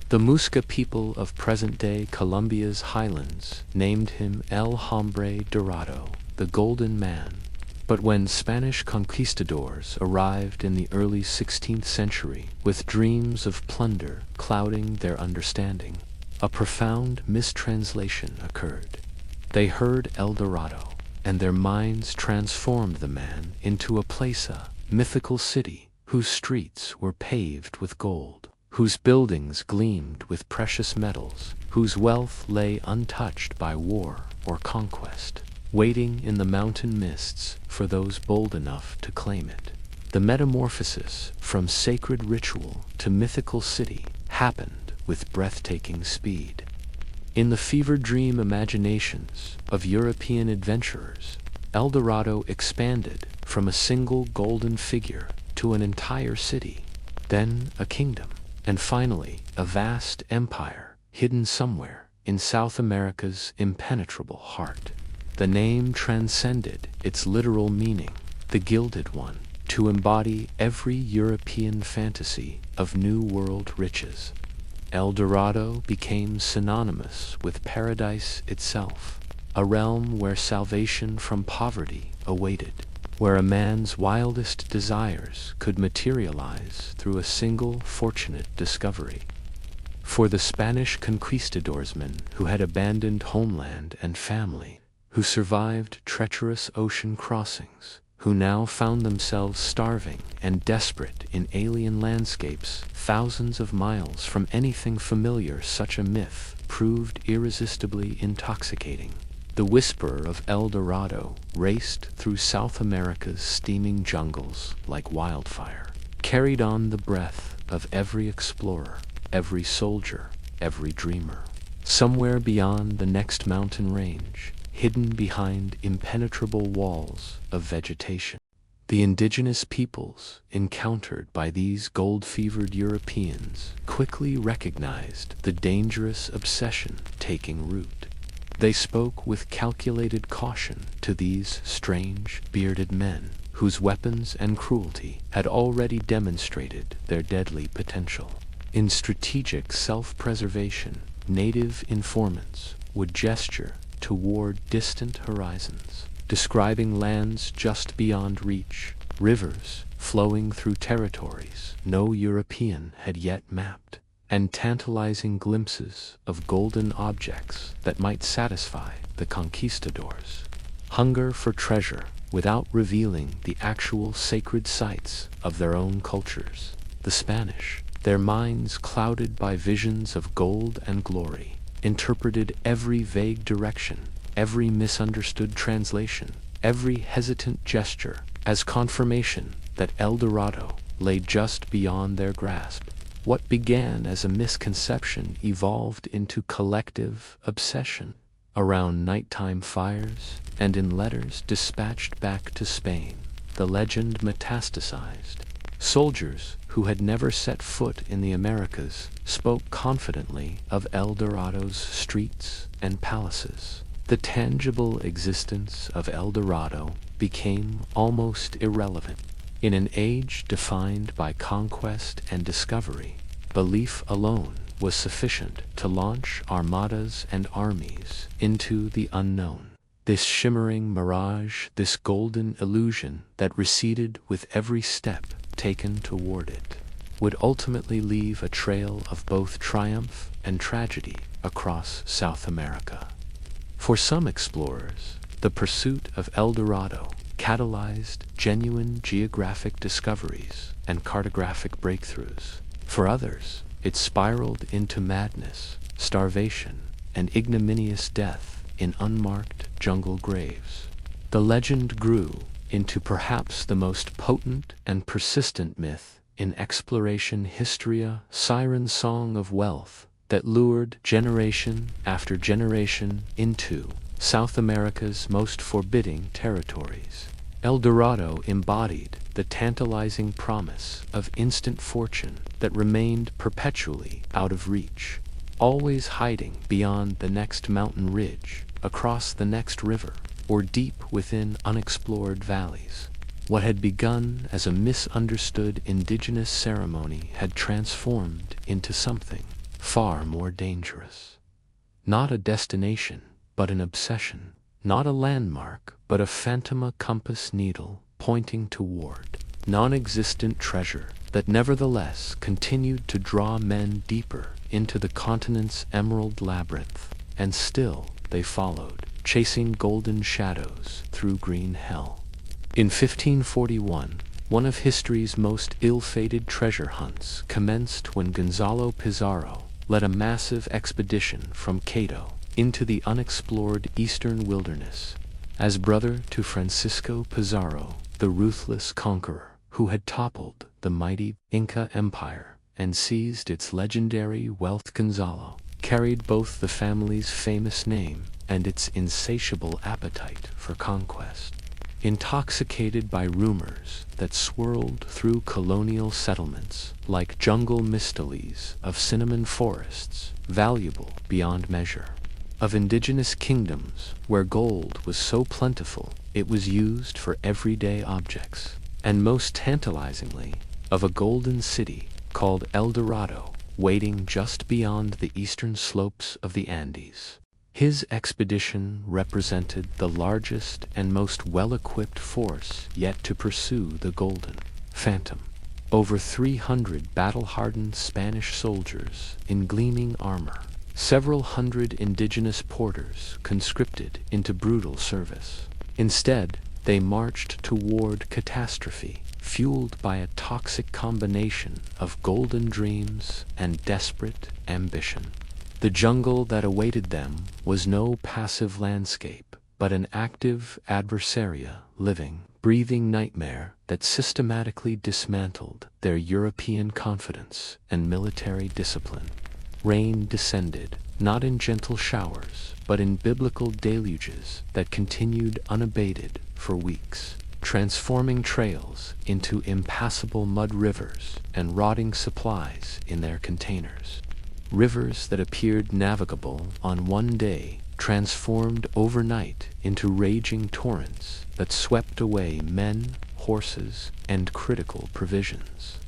Speaker 1: The Muisca people of present-day Colombia's highlands named him El Hombre Dorado, the Golden Man. But when Spanish conquistadors arrived in the early 16th century with dreams of plunder clouding their understanding, a profound mistranslation occurred. They heard El Dorado, and their minds transformed the man into a plaza, mythical city whose streets were paved with gold, whose buildings gleamed with precious metals, whose wealth lay untouched by war or conquest, waiting in the mountain mists for those bold enough to claim it. The metamorphosis from sacred ritual to mythical city happened with breathtaking speed. In the fever-dream imaginations of European adventurers, El Dorado expanded from a single golden figure to an entire city, then a kingdom, and finally a vast empire hidden somewhere in South America's impenetrable heart. The name transcended its literal meaning, the Gilded One, to embody every European fantasy of New World riches. El Dorado became synonymous with paradise itself, a realm where salvation from poverty awaited, where a man's wildest desires could materialize through a single fortunate discovery. For the Spanish conquistadorsmen who had abandoned homeland and family, who survived treacherous ocean crossings, who now found themselves starving and desperate in alien landscapes thousands of miles from anything familiar. Such a myth proved irresistibly intoxicating. The whisper of El Dorado raced through South America's steaming jungles like wildfire, carried on the breath of every explorer, every soldier, every dreamer. Somewhere beyond the next mountain range, hidden behind impenetrable walls of vegetation, the indigenous peoples encountered by these gold-fevered Europeans quickly recognized the dangerous obsession taking root. They spoke with calculated caution to these strange, bearded men, whose weapons and cruelty had already demonstrated their deadly potential. In strategic self-preservation, native informants would gesture toward distant horizons, describing lands just beyond reach, rivers flowing through territories no European had yet mapped, and tantalizing glimpses of golden objects that might satisfy the conquistadors' hunger for treasure without revealing the actual sacred sites of their own cultures. The Spanish, their minds clouded by visions of gold and glory, interpreted every vague direction, every misunderstood translation, every hesitant gesture as confirmation that El Dorado lay just beyond their grasp. What began as a misconception evolved into collective obsession. Around nighttime fires and in letters dispatched back to Spain, the legend metastasized. Soldiers who had never set foot in the Americas spoke confidently of El Dorado's streets and palaces. The tangible existence of El Dorado became almost irrelevant. In an age defined by conquest and discovery, belief alone was sufficient to launch armadas and armies into the unknown. This shimmering mirage, this golden illusion that receded with every step taken toward it, would ultimately leave a trail of both triumph and tragedy across South America. For some explorers, the pursuit of El Dorado catalyzed genuine geographic discoveries and cartographic breakthroughs. For others, it spiraled into madness, starvation, and ignominious death in unmarked jungle graves. The legend grew into perhaps the most potent and persistent myth in exploration history, a siren song of wealth that lured generation after generation into South America's most forbidding territories. El Dorado embodied the tantalizing promise of instant fortune that remained perpetually out of reach, always hiding beyond the next mountain ridge, across the next river, or deep within unexplored valleys. What had begun as a misunderstood indigenous ceremony had transformed into something far more dangerous. Not a destination, but an obsession. Not a landmark, but a phantom compass needle pointing toward non-existent treasure that nevertheless continued to draw men deeper into the continent's emerald labyrinth. And still they followed, chasing golden shadows through green hell. In 1541, one of history's most ill-fated treasure hunts commenced when Gonzalo Pizarro led a massive expedition from Quito into the unexplored eastern wilderness. As brother to Francisco Pizarro, the ruthless conqueror who had toppled the mighty Inca Empire and seized its legendary wealth, Gonzalo carried both the family's famous name and its insatiable appetite for conquest. Intoxicated by rumors that swirled through colonial settlements like jungle mistles of cinnamon forests, valuable beyond measure, of indigenous kingdoms where gold was so plentiful it was used for everyday objects, and most tantalizingly, of a golden city called El Dorado waiting just beyond the eastern slopes of the Andes. His expedition represented the largest and most well-equipped force yet to pursue the golden phantom. Over 300 battle-hardened Spanish soldiers in gleaming armor, several hundred indigenous porters conscripted into brutal service. Instead, they marched toward catastrophe, fueled by a toxic combination of golden dreams and desperate ambition. The jungle that awaited them was no passive landscape, but an active adversaria, living, breathing nightmare that systematically dismantled their European confidence and military discipline. Rain descended, not in gentle showers, but in biblical deluges that continued unabated for weeks, transforming trails into impassable mud rivers and rotting supplies in their containers. Rivers that appeared navigable on one day transformed overnight into raging torrents that swept away men, horses, and critical provisions.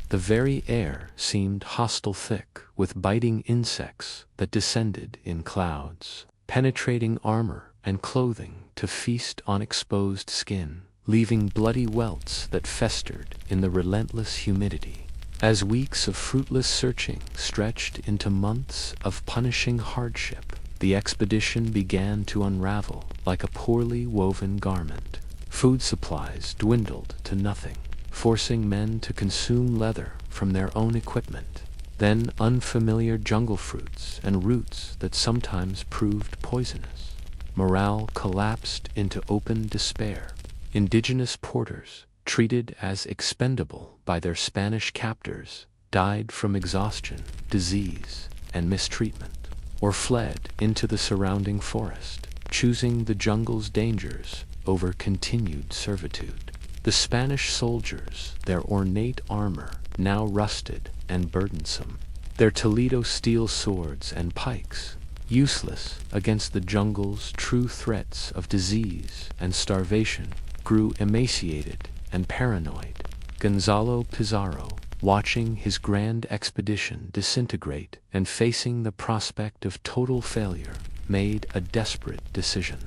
Speaker 1: The very air seemed hostile thick with biting insects that descended in clouds, penetrating armor and clothing to feast on exposed skin, leaving bloody welts that festered in the relentless humidity. As weeks of fruitless searching stretched into months of punishing hardship, the expedition began to unravel like a poorly woven garment. Food supplies dwindled to nothing, forcing men to consume leather from their own equipment. Then unfamiliar jungle fruits and roots that sometimes proved poisonous. Morale collapsed into open despair. Indigenous porters, treated as expendable by their Spanish captors, died from exhaustion, disease, and mistreatment, or fled into the surrounding forest, choosing the jungle's dangers over continued servitude. The Spanish soldiers, their ornate armor now rusted and burdensome, their Toledo steel swords and pikes, useless against the jungle's true threats of disease and starvation, grew emaciated and paranoid. Gonzalo Pizarro, watching his grand expedition disintegrate and facing the prospect of total failure, made a desperate decision.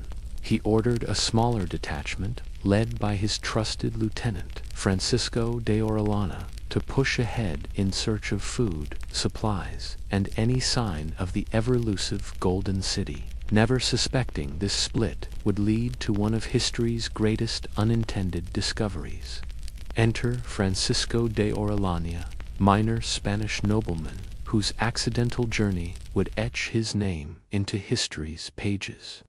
Speaker 1: He ordered a smaller detachment, led by his trusted lieutenant, Francisco de Orellana, to push ahead in search of food, supplies, and any sign of the ever-elusive Golden City, never suspecting this split would lead to one of history's greatest unintended discoveries. Enter Francisco de Orellana, minor Spanish nobleman whose accidental journey would etch his name into history's pages.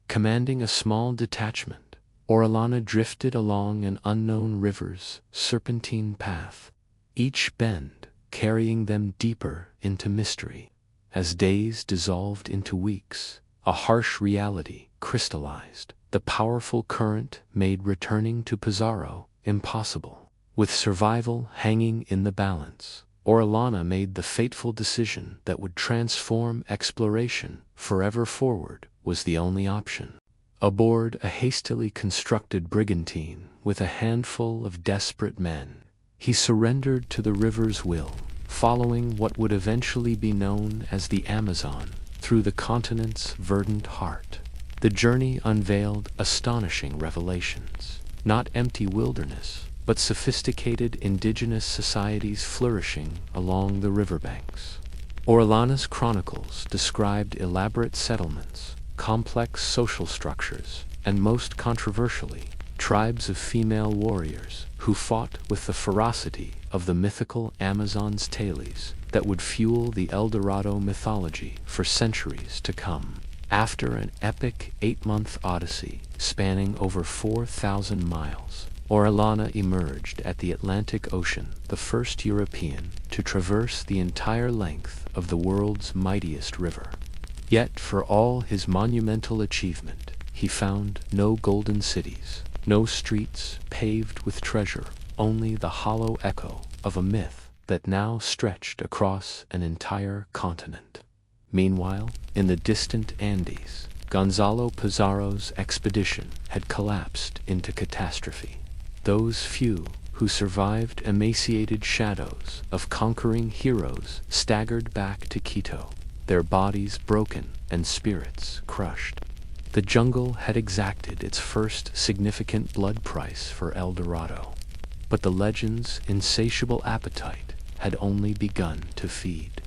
Speaker 1: Commanding a small detachment, Orellana drifted along an unknown river's serpentine path, each bend carrying them deeper into mystery. As days dissolved into weeks, a harsh reality crystallized. The powerful current made returning to Pizarro impossible. With survival hanging in the balance, Orellana made the fateful decision that would transform exploration forever. Forward was the only option. Aboard a hastily constructed brigantine with a handful of desperate men, he surrendered to the river's will, following what would eventually be known as the Amazon through the continent's verdant heart. The journey unveiled astonishing revelations. Not empty wilderness, but sophisticated indigenous societies flourishing along the riverbanks. Orellana's chronicles described elaborate settlements, complex social structures, and most controversially, tribes of female warriors who fought with the ferocity of the mythical Amazon's tales that would fuel the El Dorado mythology for centuries to come. After an epic 8-month odyssey spanning over 4,000 miles, Orellana emerged at the Atlantic Ocean, the first European to traverse the entire length of the world's mightiest river. Yet for all his monumental achievement, he found no golden cities, no streets paved with treasure, only the hollow echo of a myth that now stretched across an entire continent. Meanwhile, in the distant Andes, Gonzalo Pizarro's expedition had collapsed into catastrophe. Those few who survived emaciated shadows of conquering heroes staggered back to Quito, their bodies broken and spirits crushed. The jungle had exacted its first significant blood price for El Dorado, but the legend's insatiable appetite had only begun to feed.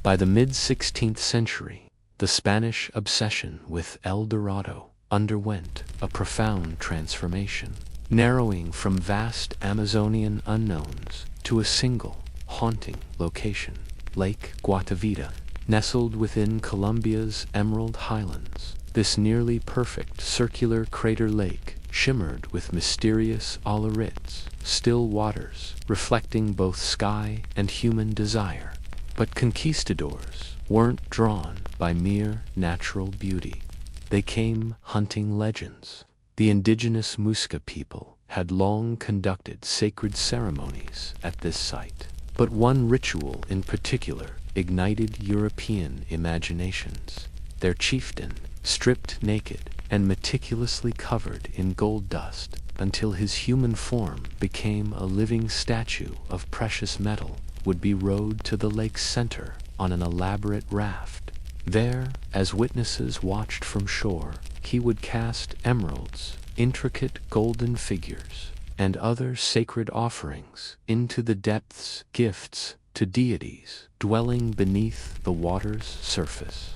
Speaker 1: By the mid-16th century, the Spanish obsession with El Dorado underwent a profound transformation, narrowing from vast Amazonian unknowns to a single, haunting location, Lake Guatavita, nestled within Colombia's Emerald Highlands. This nearly perfect circular crater lake shimmered with mysterious olorites, still waters reflecting both sky and human desire. But conquistadors weren't drawn by mere natural beauty. They came hunting legends. The indigenous Muisca people had long conducted sacred ceremonies at this site, but one ritual in particular ignited European imaginations. Their chieftain, stripped naked and meticulously covered in gold dust until his human form became a living statue of precious metal, would be rowed to the lake's center on an elaborate raft. There, as witnesses watched from shore, he would cast emeralds, intricate golden figures, and other sacred offerings into the depths, gifts to deities dwelling beneath the water's surface.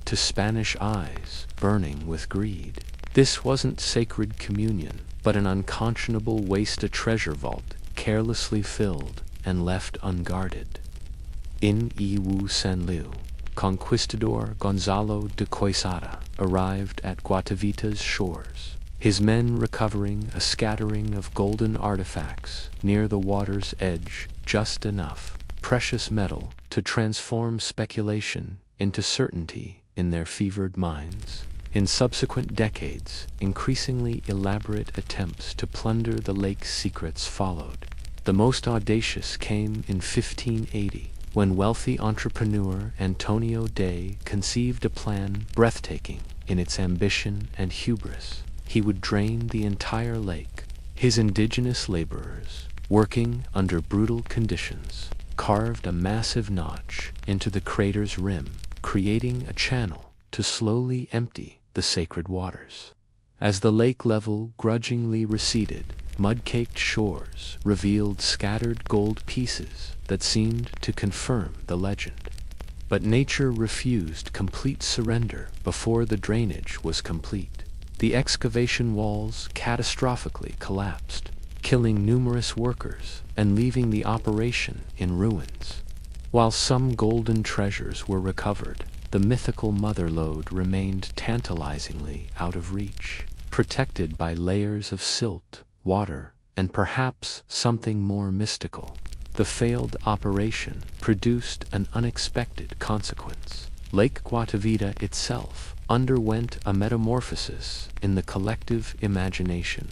Speaker 1: To Spanish eyes burning with greed, this wasn't sacred communion, but an unconscionable waste, a treasure vault carelessly filled and left unguarded. In Iwu San Liu, conquistador Gonzalo de Quesada arrived at Guatavita's shores, his men recovering a scattering of golden artifacts near the water's edge, just enough precious metal to transform speculation into certainty in their fevered minds. In subsequent decades, increasingly elaborate attempts to plunder the lake's secrets followed. The most audacious came in 1580, when wealthy entrepreneur Antonio Day conceived a plan breathtaking in its ambition and hubris. He would drain the entire lake. His indigenous laborers, working under brutal conditions, carved a massive notch into the crater's rim, creating a channel to slowly empty the sacred waters. As the lake level grudgingly receded, mud-caked shores revealed scattered gold pieces that seemed to confirm the legend. But nature refused complete surrender before the drainage was complete. The excavation walls catastrophically collapsed, killing numerous workers and leaving the operation in ruins. While some golden treasures were recovered, the mythical mother lode remained tantalizingly out of reach, protected by layers of silt, water, and perhaps something more mystical. The failed operation produced an unexpected consequence. Lake Guatavita itself underwent a metamorphosis in the collective imagination.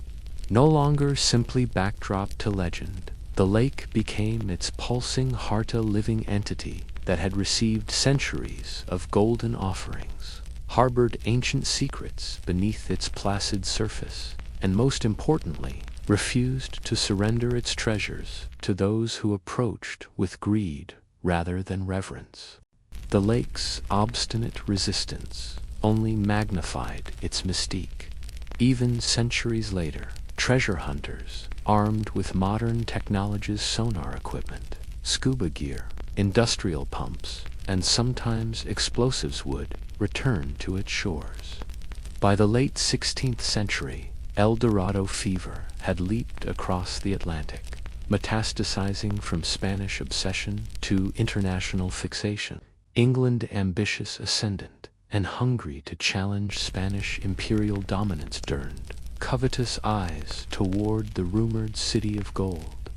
Speaker 1: No longer simply backdrop to legend, the lake became its pulsing heart, a living entity that had received centuries of golden offerings, harbored ancient secrets beneath its placid surface, and most importantly, refused to surrender its treasures to those who approached with greed rather than reverence. The lake's obstinate resistance only magnified its mystique. Even centuries later, treasure hunters, armed with modern technology's sonar equipment, scuba gear, industrial pumps, and sometimes explosives, would return to its shores. By the late 16th century, El Dorado fever had leaped across the Atlantic, metastasizing from Spanish obsession to international fixation. England, ambitious ascendant and hungry to challenge Spanish imperial dominance, turned covetous eyes toward the rumored city of gold.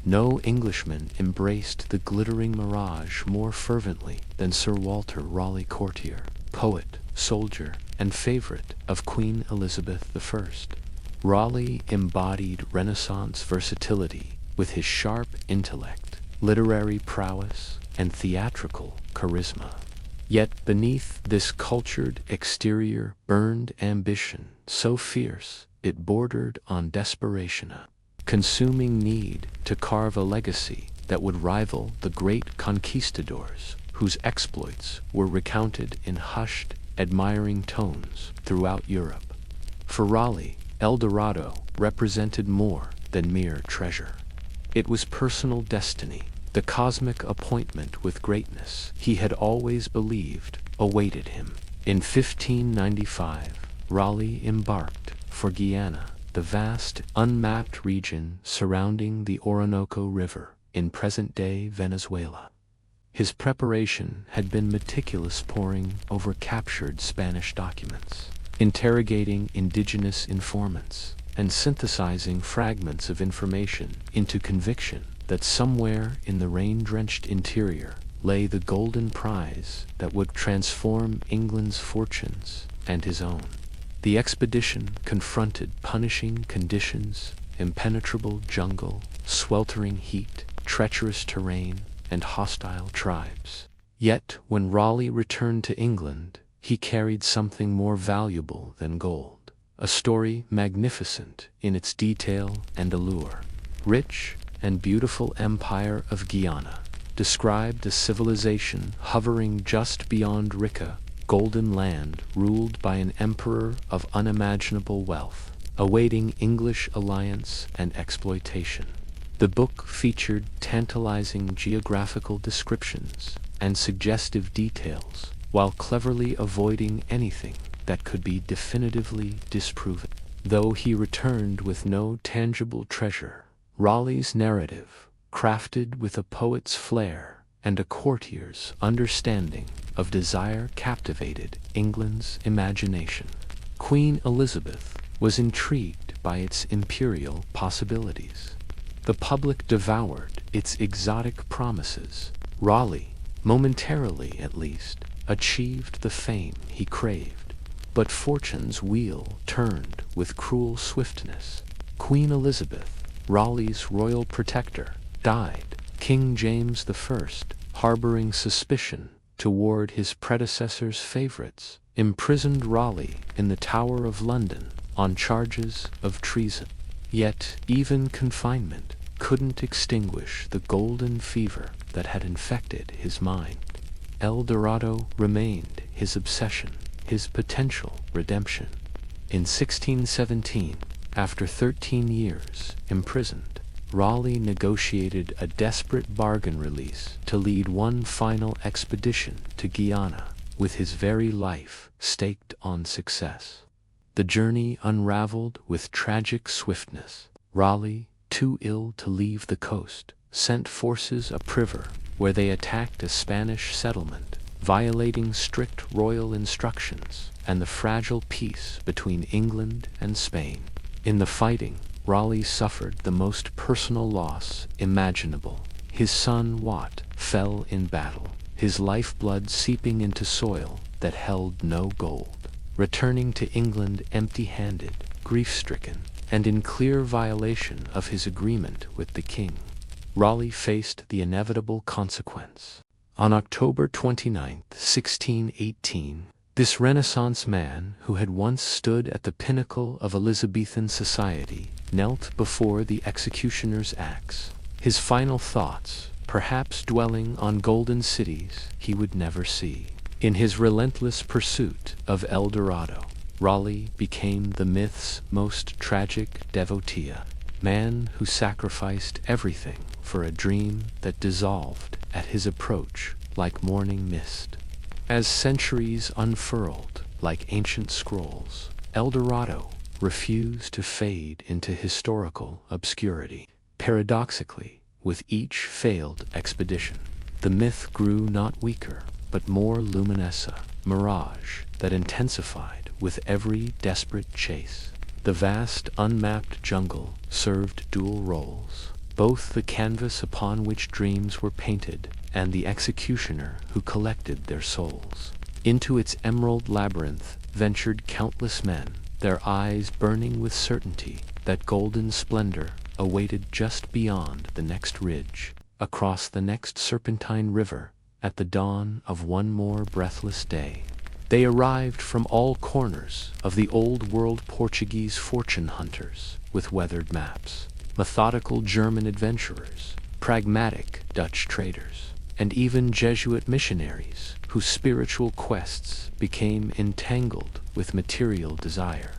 Speaker 1: No Englishman embraced the glittering mirage more fervently than Sir Walter Raleigh, courtier, poet, soldier, and favorite of Queen Elizabeth I. Raleigh embodied Renaissance versatility with his sharp intellect, literary prowess, and theatrical charisma. Yet beneath this cultured exterior burned ambition so fierce it bordered on desperation, a consuming need to carve a legacy that would rival the great conquistadors whose exploits were recounted in hushed, admiring tones throughout Europe. For Raleigh, El Dorado represented more than mere treasure. It was personal destiny, The cosmic appointment with greatness he had always believed awaited him. In 1595, Raleigh embarked for Guyana, the vast, unmapped region surrounding the Orinoco River in present-day Venezuela. His preparation had been meticulous, poring over captured Spanish documents, interrogating indigenous informants, and synthesizing fragments of information into conviction that somewhere in the rain-drenched interior lay the golden prize that would transform England's fortunes and his own. The expedition confronted punishing conditions, impenetrable jungle, sweltering heat, treacherous terrain, and hostile tribes. Yet, when Raleigh returned to England, he carried something more valuable than gold, a story magnificent in its detail and allure. Rich and beautiful empire of Guyana described a civilization hovering just beyond Rika, golden land ruled by an emperor of unimaginable wealth, awaiting English alliance and exploitation. The book featured tantalizing geographical descriptions and suggestive details, while cleverly avoiding anything that could be definitively disproven. Though he returned with no tangible treasure, Raleigh's narrative, crafted with a poet's flair and a courtier's understanding of desire, captivated England's imagination. Queen Elizabeth was intrigued by its imperial possibilities. The public devoured its exotic promises. Raleigh, momentarily at least, achieved the fame he craved. But fortune's wheel turned with cruel swiftness. Queen Elizabeth, Raleigh's royal protector, died. King James I, harboring suspicion toward his predecessor's favorites, imprisoned Raleigh in the Tower of London on charges of treason. Yet even confinement couldn't extinguish the golden fever that had infected his mind. El Dorado remained his obsession, his potential redemption. In 1617, after 13 years imprisoned, Raleigh negotiated a desperate bargain release to lead one final expedition to Guyana, with his very life staked on success. The journey unraveled with tragic swiftness. Raleigh, too ill to leave the coast, sent forces upriver, where they attacked a Spanish settlement, violating strict royal instructions and the fragile peace between England and Spain. In the fighting, Raleigh suffered the most personal loss imaginable. His son Wat fell in battle, his lifeblood seeping into soil that held no gold. Returning to England empty-handed, grief-stricken, and in clear violation of his agreement with the king, Raleigh faced the inevitable consequence. On October 29, 1618, this Renaissance man, who had once stood at the pinnacle of Elizabethan society, knelt before the executioner's axe, his final thoughts perhaps dwelling on golden cities he would never see. In his relentless pursuit of El Dorado, Raleigh became the myth's most tragic devotee, man who sacrificed everything for a dream that dissolved at his approach like morning mist. As centuries unfurled like ancient scrolls, El Dorado refused to fade into historical obscurity. Paradoxically, with each failed expedition, the myth grew not weaker, but more luminous, a mirage that intensified with every desperate chase. The vast unmapped jungle served dual roles, both the canvas upon which dreams were painted and the executioner who collected their souls. Into its emerald labyrinth ventured countless men, their eyes burning with certainty that golden splendor awaited just beyond the next ridge, across the next serpentine river, at the dawn of one more breathless day. They arrived from all corners of the old world: Portuguese fortune hunters with weathered maps, methodical German adventurers, pragmatic Dutch traders, and even Jesuit missionaries whose spiritual quests became entangled with material desire.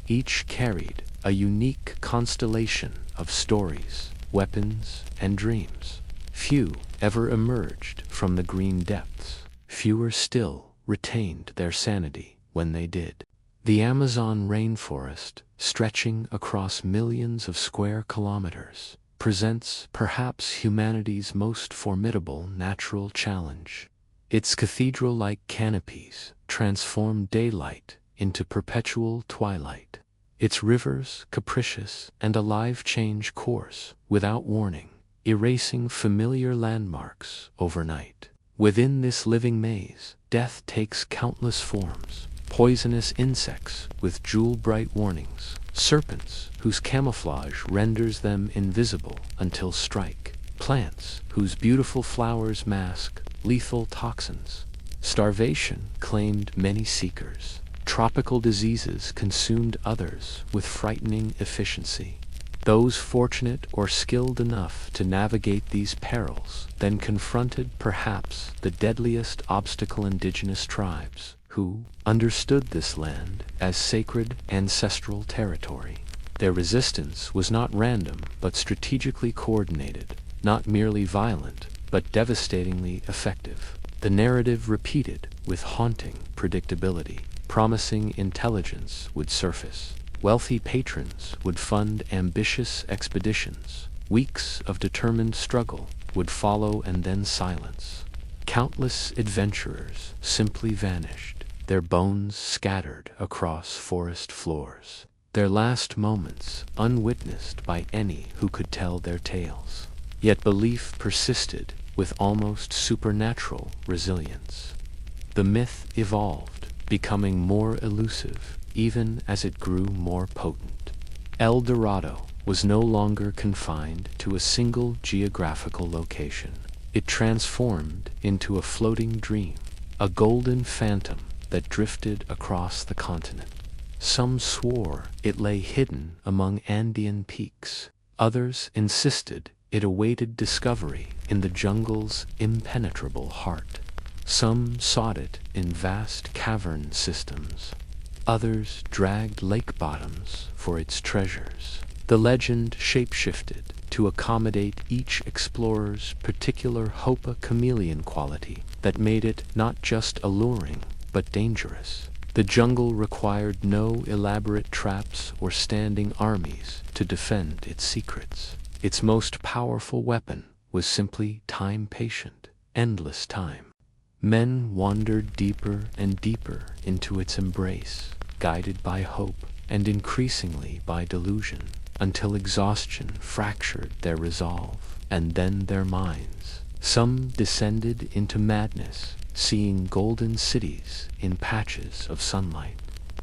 Speaker 1: Each carried a unique constellation of stories, weapons, and dreams. Few ever emerged from the green depths. Fewer still retained their sanity when they did. The Amazon rainforest, stretching across millions of square kilometers, presents perhaps humanity's most formidable natural challenge. Its cathedral-like canopies transform daylight into perpetual twilight. Its rivers, capricious and alive, change course without warning, erasing familiar landmarks overnight. Within this living maze, death takes countless forms. Poisonous insects with jewel-bright warnings, serpents whose camouflage renders them invisible until strike, plants whose beautiful flowers mask lethal toxins. Starvation claimed many seekers. Tropical diseases consumed others with frightening efficiency. Those fortunate or skilled enough to navigate these perils then confronted perhaps the deadliest obstacle: indigenous tribes, who understood this land as sacred ancestral territory. Their resistance was not random but strategically coordinated, not merely violent but devastatingly effective. The narrative repeated with haunting predictability. Promising intelligence would surface. Wealthy patrons would fund ambitious expeditions. Weeks of determined struggle would follow, and then silence. Countless adventurers simply vanished, their bones scattered across forest floors, their last moments unwitnessed by any who could tell their tales. Yet belief persisted with almost supernatural resilience. The myth evolved, becoming more elusive even as it grew more potent. El Dorado was no longer confined to a single geographical location. It transformed into a floating dream, a golden phantom that drifted across the continent. Some swore it lay hidden among Andean peaks. Others insisted it awaited discovery in the jungle's impenetrable heart. Some sought it in vast cavern systems. Others dragged lake bottoms for its treasures. The legend shapeshifted to accommodate each explorer's particular hopa chameleon quality that made it not just alluring but dangerous. The jungle required no elaborate traps or standing armies to defend its secrets. Its most powerful weapon was simply time, patient, endless time. Men wandered deeper and deeper into its embrace, guided by hope and increasingly by delusion, until exhaustion fractured their resolve and then their minds. Some descended into madness, seeing golden cities in patches of sunlight.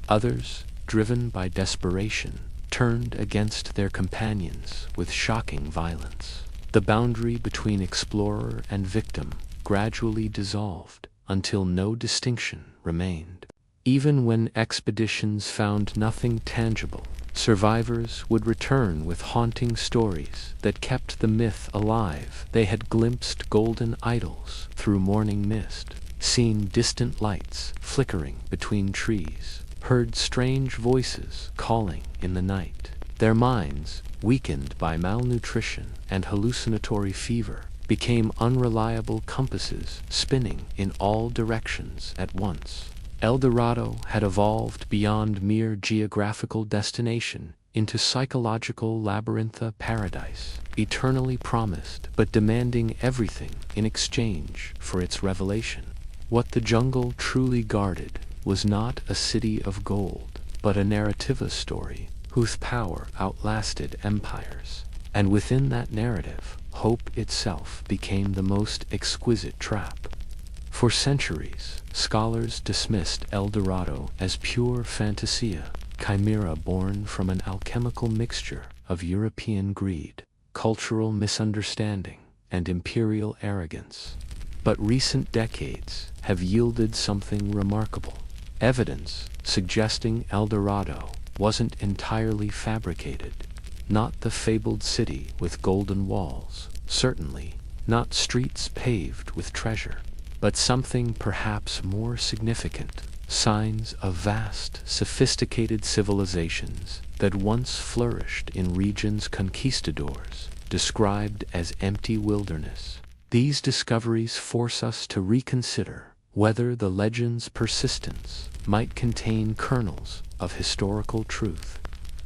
Speaker 1: Others, driven by desperation, turned against their companions with shocking violence. The boundary between explorer and victim gradually dissolved until no distinction remained. Even when expeditions found nothing tangible, survivors would return with haunting stories that kept the myth alive. They had glimpsed golden idols through morning mist, seen distant lights flickering between trees, heard strange voices calling in the night. Their minds, weakened by malnutrition and hallucinatory fever, became unreliable compasses spinning in all directions at once. El Dorado had evolved beyond mere geographical destination into psychological labyrintha paradise, eternally promised but demanding everything in exchange for its revelation. What the jungle truly guarded was not a city of gold, but a narrativa story whose power outlasted empires. And within that narrative, hope itself became the most exquisite trap. For centuries, scholars dismissed El Dorado as pure fantasia, chimera born from an alchemical mixture of European greed, cultural misunderstanding, and imperial arrogance. But recent decades have yielded something remarkable. Evidence suggesting El Dorado wasn't entirely fabricated. Not the fabled city with golden walls, certainly not streets paved with treasure, but something perhaps more significant: signs of vast, sophisticated civilizations that once flourished in regions conquistadors described as empty wilderness. These discoveries force us to reconsider whether the legend's persistence might contain kernels of historical truth.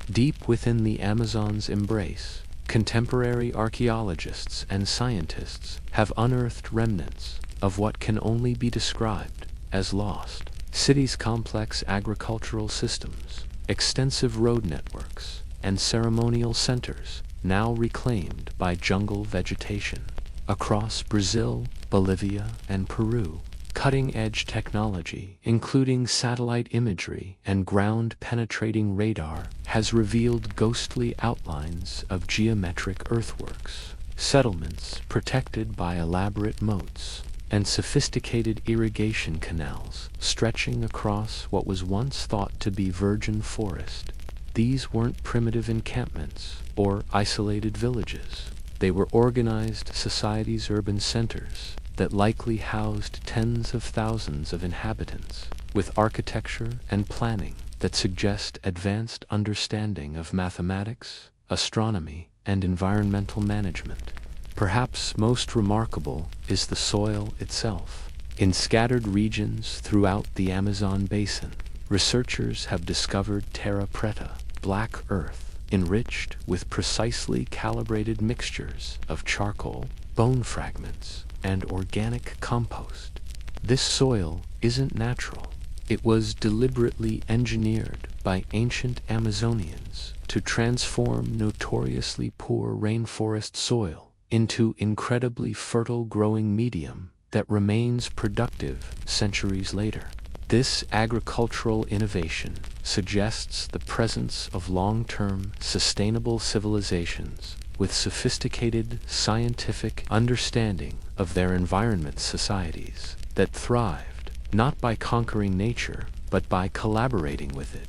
Speaker 1: Deep within the Amazon's embrace, contemporary archaeologists and scientists have unearthed remnants of what can only be described as lost. Cities' complex agricultural systems, extensive road networks, and ceremonial centers now reclaimed by jungle vegetation. Across Brazil, Bolivia, and Peru, cutting-edge technology, including satellite imagery and ground-penetrating radar, has revealed ghostly outlines of geometric earthworks, settlements protected by elaborate moats, and sophisticated irrigation canals stretching across what was once thought to be virgin forest. These weren't primitive encampments or isolated villages. They were organized societies, urban centers that likely housed tens of thousands of inhabitants, with architecture and planning that suggest advanced understanding of mathematics, astronomy, and environmental management. Perhaps most remarkable is the soil itself. In scattered regions throughout the Amazon basin, researchers have discovered terra preta, black earth, enriched with precisely calibrated mixtures of charcoal, bone fragments, and organic compost. This soil isn't natural. It was deliberately engineered by ancient Amazonians to transform notoriously poor rainforest soil into incredibly fertile growing medium that remains productive centuries later. This agricultural innovation suggests the presence of long-term, sustainable civilizations with sophisticated scientific understanding of their environment, societies that thrived not by conquering nature but by collaborating with it.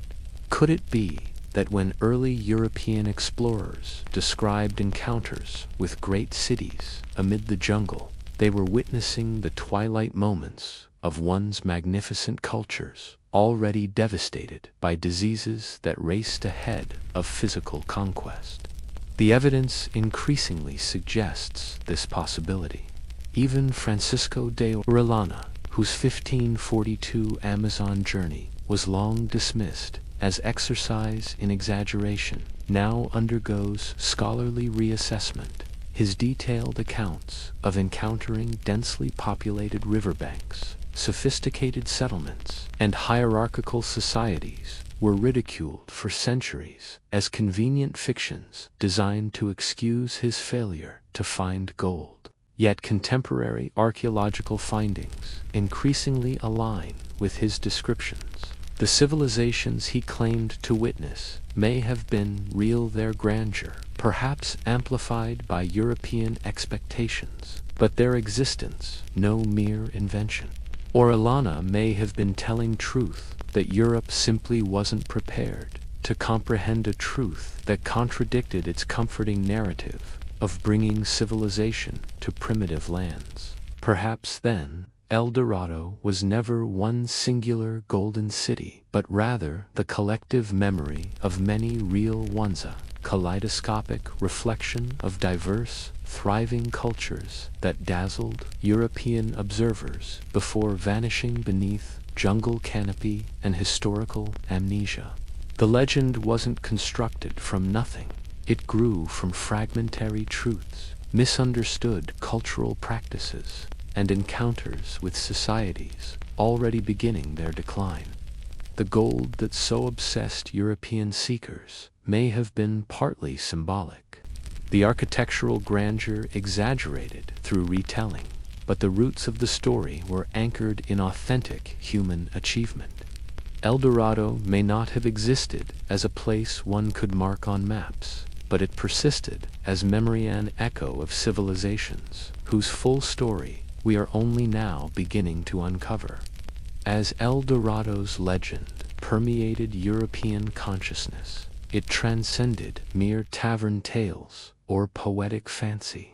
Speaker 1: Could it be that when early European explorers described encounters with great cities amid the jungle, they were witnessing the twilight moments of one's magnificent cultures, already devastated by diseases that raced ahead of physical conquest? The evidence increasingly suggests this possibility. Even Francisco de Orellana, whose 1542 Amazon journey was long dismissed as exercise in exaggeration, now undergoes scholarly reassessment. His detailed accounts of encountering densely populated riverbanks, sophisticated settlements, and hierarchical societies were ridiculed for centuries as convenient fictions designed to excuse his failure to find gold. Yet contemporary archaeological findings increasingly align with his descriptions. The civilizations he claimed to witness may have been real, their grandeur perhaps amplified by European expectations, but their existence no mere invention. Orellana may have been telling truth that Europe simply wasn't prepared to comprehend a truth that contradicted its comforting narrative of bringing civilization to primitive lands. Perhaps then, El Dorado was never one singular golden city, but rather the collective memory of many real ones, a kaleidoscopic reflection of diverse, thriving cultures that dazzled European observers before vanishing beneath jungle canopy and historical amnesia. The legend wasn't constructed from nothing. It grew from fragmentary truths, misunderstood cultural practices, and encounters with societies already beginning their decline. The gold that so obsessed European seekers may have been partly symbolic, the architectural grandeur exaggerated through retelling, but the roots of the story were anchored in authentic human achievement. El Dorado may not have existed as a place one could mark on maps, but it persisted as memory, an echo of civilizations whose full story we are only now beginning to uncover. As El Dorado's legend permeated European consciousness, it transcended mere tavern tales or poetic fancy.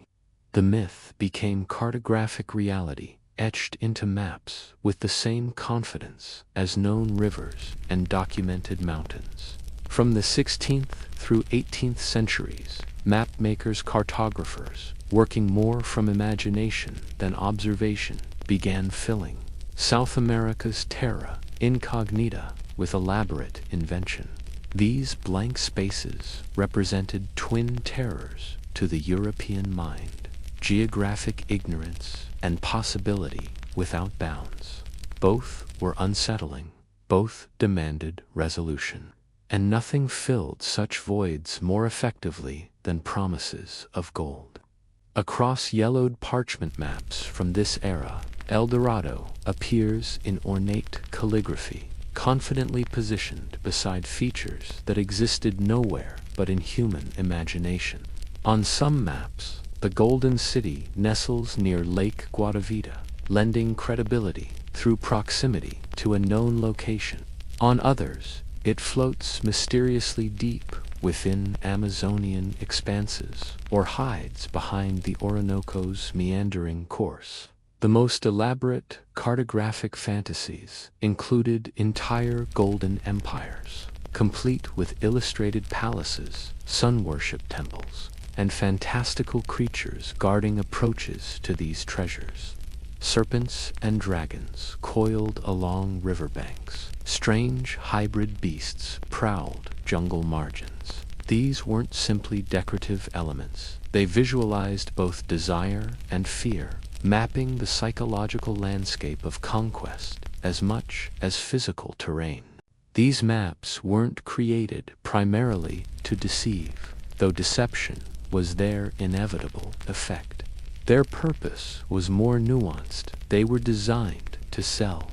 Speaker 1: The myth became cartographic reality, etched into maps with the same confidence as known rivers and documented mountains. From the 16th through 18th centuries, Mapmakers, cartographers, working more from imagination than observation, began filling South America's terra incognita with elaborate invention. These blank spaces represented twin terrors to the European mind: geographic ignorance and possibility without bounds. Both were unsettling, both demanded resolution, and nothing filled such voids more effectively than promises of gold. Across yellowed parchment maps from this era, El Dorado appears in ornate calligraphy, confidently positioned beside features that existed nowhere but in human imagination. On some maps, the Golden City nestles near Lake Guadavita, lending credibility through proximity to a known location. On others, it floats mysteriously deep within Amazonian expanses or hides behind the Orinoco's meandering course. The most elaborate cartographic fantasies included entire golden empires, complete with illustrated palaces, sun-worship temples, and fantastical creatures guarding approaches to these treasures. Serpents and dragons coiled along riverbanks. Strange hybrid beasts prowled jungle margins. These weren't simply decorative elements. They visualized both desire and fear, mapping the psychological landscape of conquest as much as physical terrain. These maps weren't created primarily to deceive, though deception was their inevitable effect. Their purpose was more nuanced. They were designed to sell.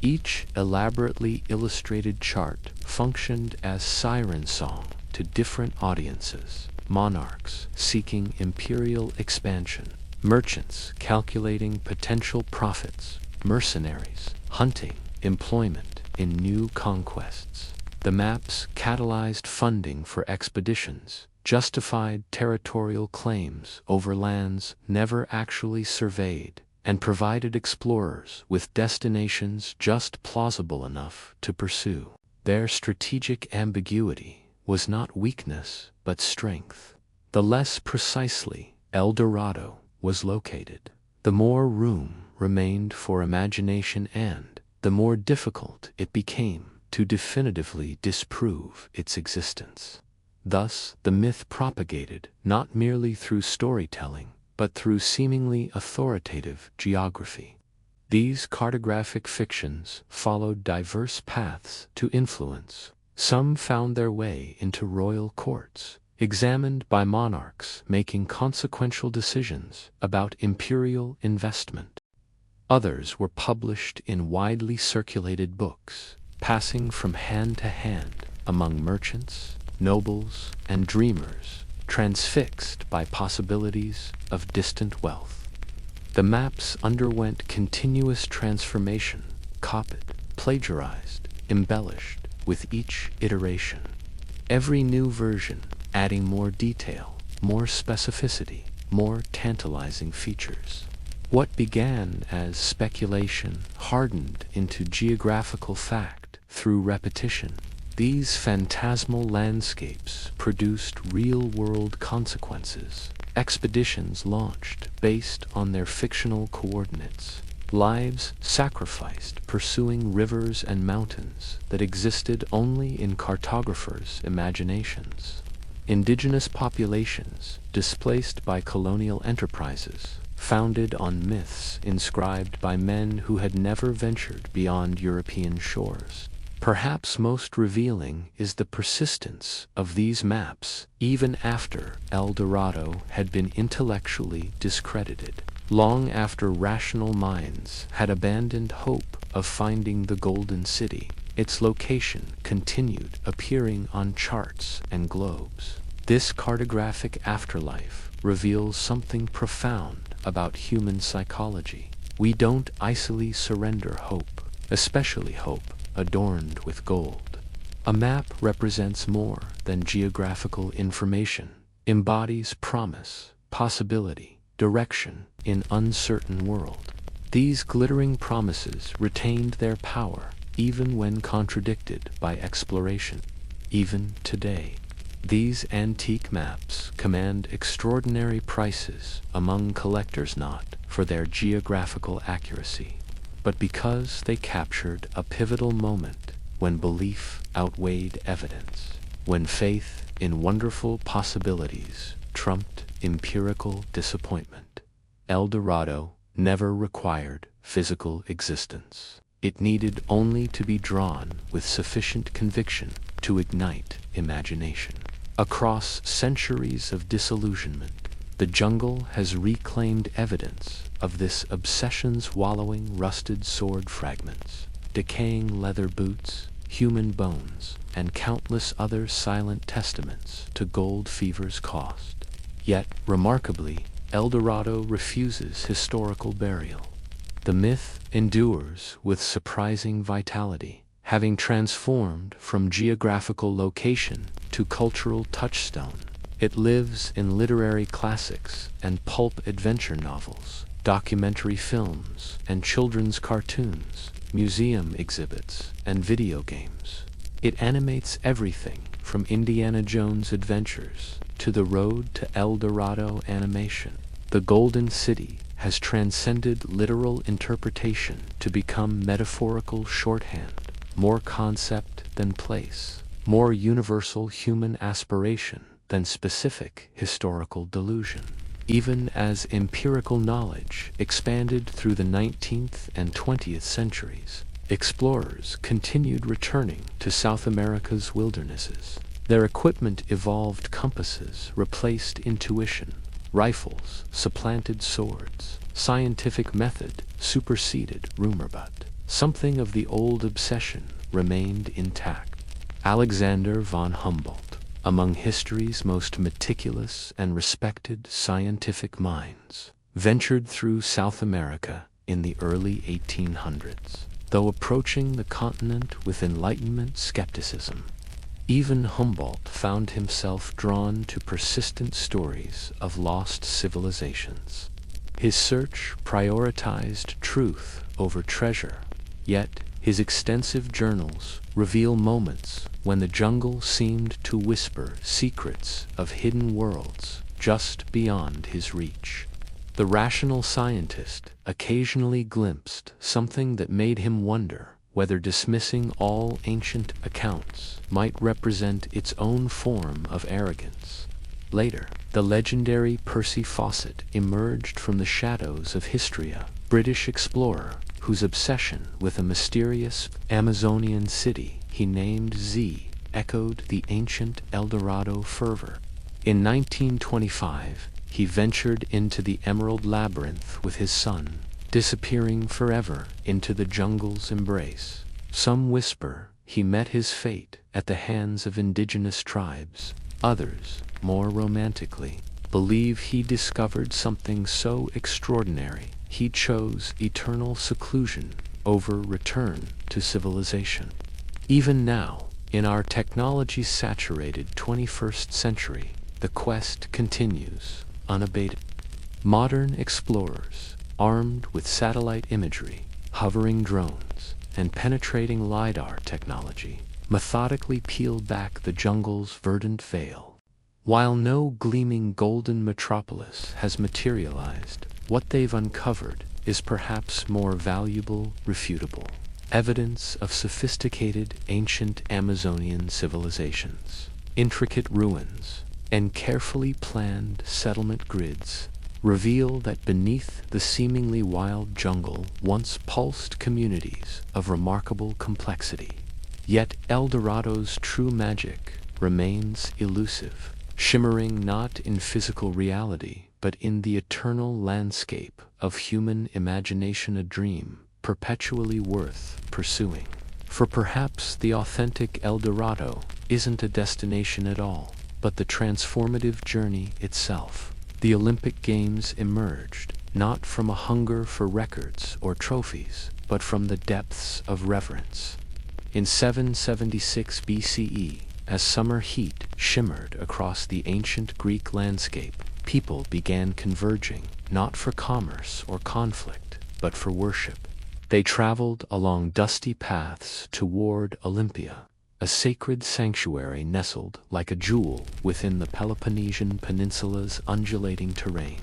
Speaker 1: Each elaborately illustrated chart functioned as siren song to different audiences: monarchs seeking imperial expansion, merchants calculating potential profits, mercenaries hunting employment in new conquests. The maps catalyzed funding for expeditions, justified territorial claims over lands never actually surveyed, and provided explorers with destinations just plausible enough to pursue. Their strategic ambiguity was not weakness but strength. The less precisely El Dorado was located, the more room remained for imagination, and the more difficult it became to definitively disprove its existence. Thus, the myth propagated not merely through storytelling, but through seemingly authoritative geography. These cartographic fictions followed diverse paths to influence. Some found their way into royal courts, examined by monarchs making consequential decisions about imperial investment. Others were published in widely circulated books, passing from hand to hand among merchants, nobles, and dreamers, transfixed by possibilities of distant wealth. The maps underwent continuous transformation, copied, plagiarized, embellished with each iteration. Every new version adding more detail, more specificity, more tantalizing features. What began as speculation hardened into geographical fact through repetition. These phantasmal landscapes produced real-world consequences. Expeditions launched based on their fictional coordinates. Lives sacrificed pursuing rivers and mountains that existed only in cartographers' imaginations. Indigenous populations displaced by colonial enterprises, founded on myths inscribed by men who had never ventured beyond European shores. Perhaps most revealing is the persistence of these maps even after El Dorado had been intellectually discredited. Long after rational minds had abandoned hope of finding the Golden City, its location continued appearing on charts and globes. This cartographic afterlife reveals something profound about human psychology. We don't easily surrender hope, especially hope adorned with gold. A map represents more than geographical information, embodies promise, possibility, direction in uncertain world. These glittering promises retained their power even when contradicted by exploration. Even today, These antique maps command extraordinary prices among collectors, not for their geographical accuracy, but because they captured a pivotal moment when belief outweighed evidence, when faith in wonderful possibilities trumped empirical disappointment. El Dorado never required physical existence. It needed only to be drawn with sufficient conviction to ignite imagination. Across centuries of disillusionment, the jungle has reclaimed evidence of this obsession, swallowing rusted sword fragments, decaying leather boots, human bones, and countless other silent testaments to gold fever's cost. Yet, remarkably, El Dorado refuses historical burial. The myth endures with surprising vitality, having transformed from geographical location to cultural touchstone. It lives in literary classics and pulp adventure novels, documentary films and children's cartoons, museum exhibits and video games. It animates everything from Indiana Jones adventures to the Road to El Dorado animation. The Golden City has transcended literal interpretation to become metaphorical shorthand, more concept than place, more universal human aspiration than specific historical delusion. Even as empirical knowledge expanded through the 19th and 20th centuries, explorers continued returning to South America's wildernesses. Their equipment evolved, compasses replaced intuition, rifles supplanted swords, scientific method superseded rumor, but something of the old obsession remained intact. Alexander von Humboldt, among history's most meticulous and respected scientific minds, ventured through South America in the early 1800s, though approaching the continent with Enlightenment skepticism. Even Humboldt found himself drawn to persistent stories of lost civilizations. His search prioritized truth over treasure, yet his extensive journals reveal moments when the jungle seemed to whisper secrets of hidden worlds just beyond his reach. The rational scientist occasionally glimpsed something that made him wonder whether dismissing all ancient accounts might represent its own form of arrogance. Later, the legendary Percy Fawcett emerged from the shadows of history, a British explorer whose obsession with a mysterious Amazonian city he named Z echoed the ancient El Dorado fervor. In 1925, he ventured into the Emerald Labyrinth with his son, disappearing forever into the jungle's embrace. Some whisper he met his fate at the hands of indigenous tribes. Others, more romantically, believe he discovered something so extraordinary he chose eternal seclusion over return to civilization. Even now, in our technology-saturated 21st century, the quest continues, unabated. Modern explorers, armed with satellite imagery, hovering drones, and penetrating LiDAR technology, methodically peel back the jungle's verdant veil. While no gleaming golden metropolis has materialized, what they've uncovered is perhaps more valuable, refutable evidence of sophisticated ancient Amazonian civilizations. Intricate ruins and carefully planned settlement grids reveal that beneath the seemingly wild jungle once pulsed communities of remarkable complexity. Yet El Dorado's true magic remains elusive, shimmering not in physical reality, but in the eternal landscape of human imagination, a dream perpetually worth pursuing. For perhaps the authentic El Dorado isn't a destination at all, but the transformative journey itself. The Olympic Games emerged not from a hunger for records or trophies, but from the depths of reverence. In 776 BCE, as summer heat shimmered across the ancient Greek landscape, people began converging, not for commerce or conflict, but for worship. They traveled along dusty paths toward Olympia, a sacred sanctuary nestled like a jewel within the Peloponnesian Peninsula's undulating terrain.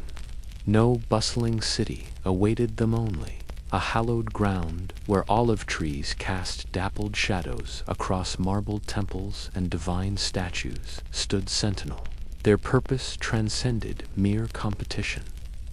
Speaker 1: No bustling city awaited them only. A hallowed ground where olive trees cast dappled shadows across marble temples and divine statues stood sentinel. Their purpose transcended mere competition.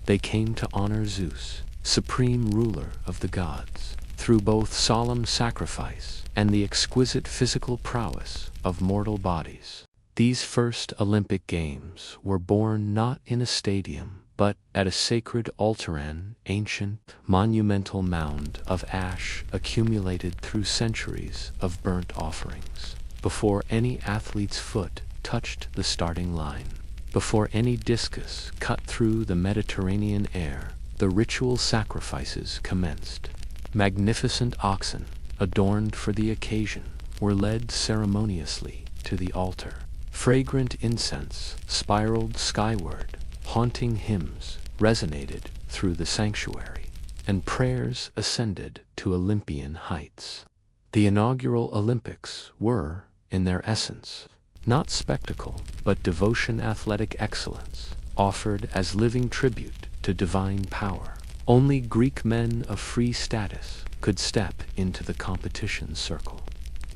Speaker 1: They came to honor Zeus, supreme ruler of the gods, through both solemn sacrifice and the exquisite physical prowess of mortal bodies. These first Olympic Games were born not in a stadium, but at a sacred altar, an ancient, monumental mound of ash accumulated through centuries of burnt offerings. Before any athlete's foot touched the starting line, before any discus cut through the Mediterranean air, the ritual sacrifices commenced. Magnificent oxen, adorned for the occasion, were led ceremoniously to the altar. Fragrant incense spiraled skyward, haunting hymns resonated through the sanctuary, and prayers ascended to Olympian heights. The inaugural Olympics were, in their essence, not spectacle, but devotion, athletic excellence, offered as living tribute to divine power. Only Greek men of free status could step into the competition circle.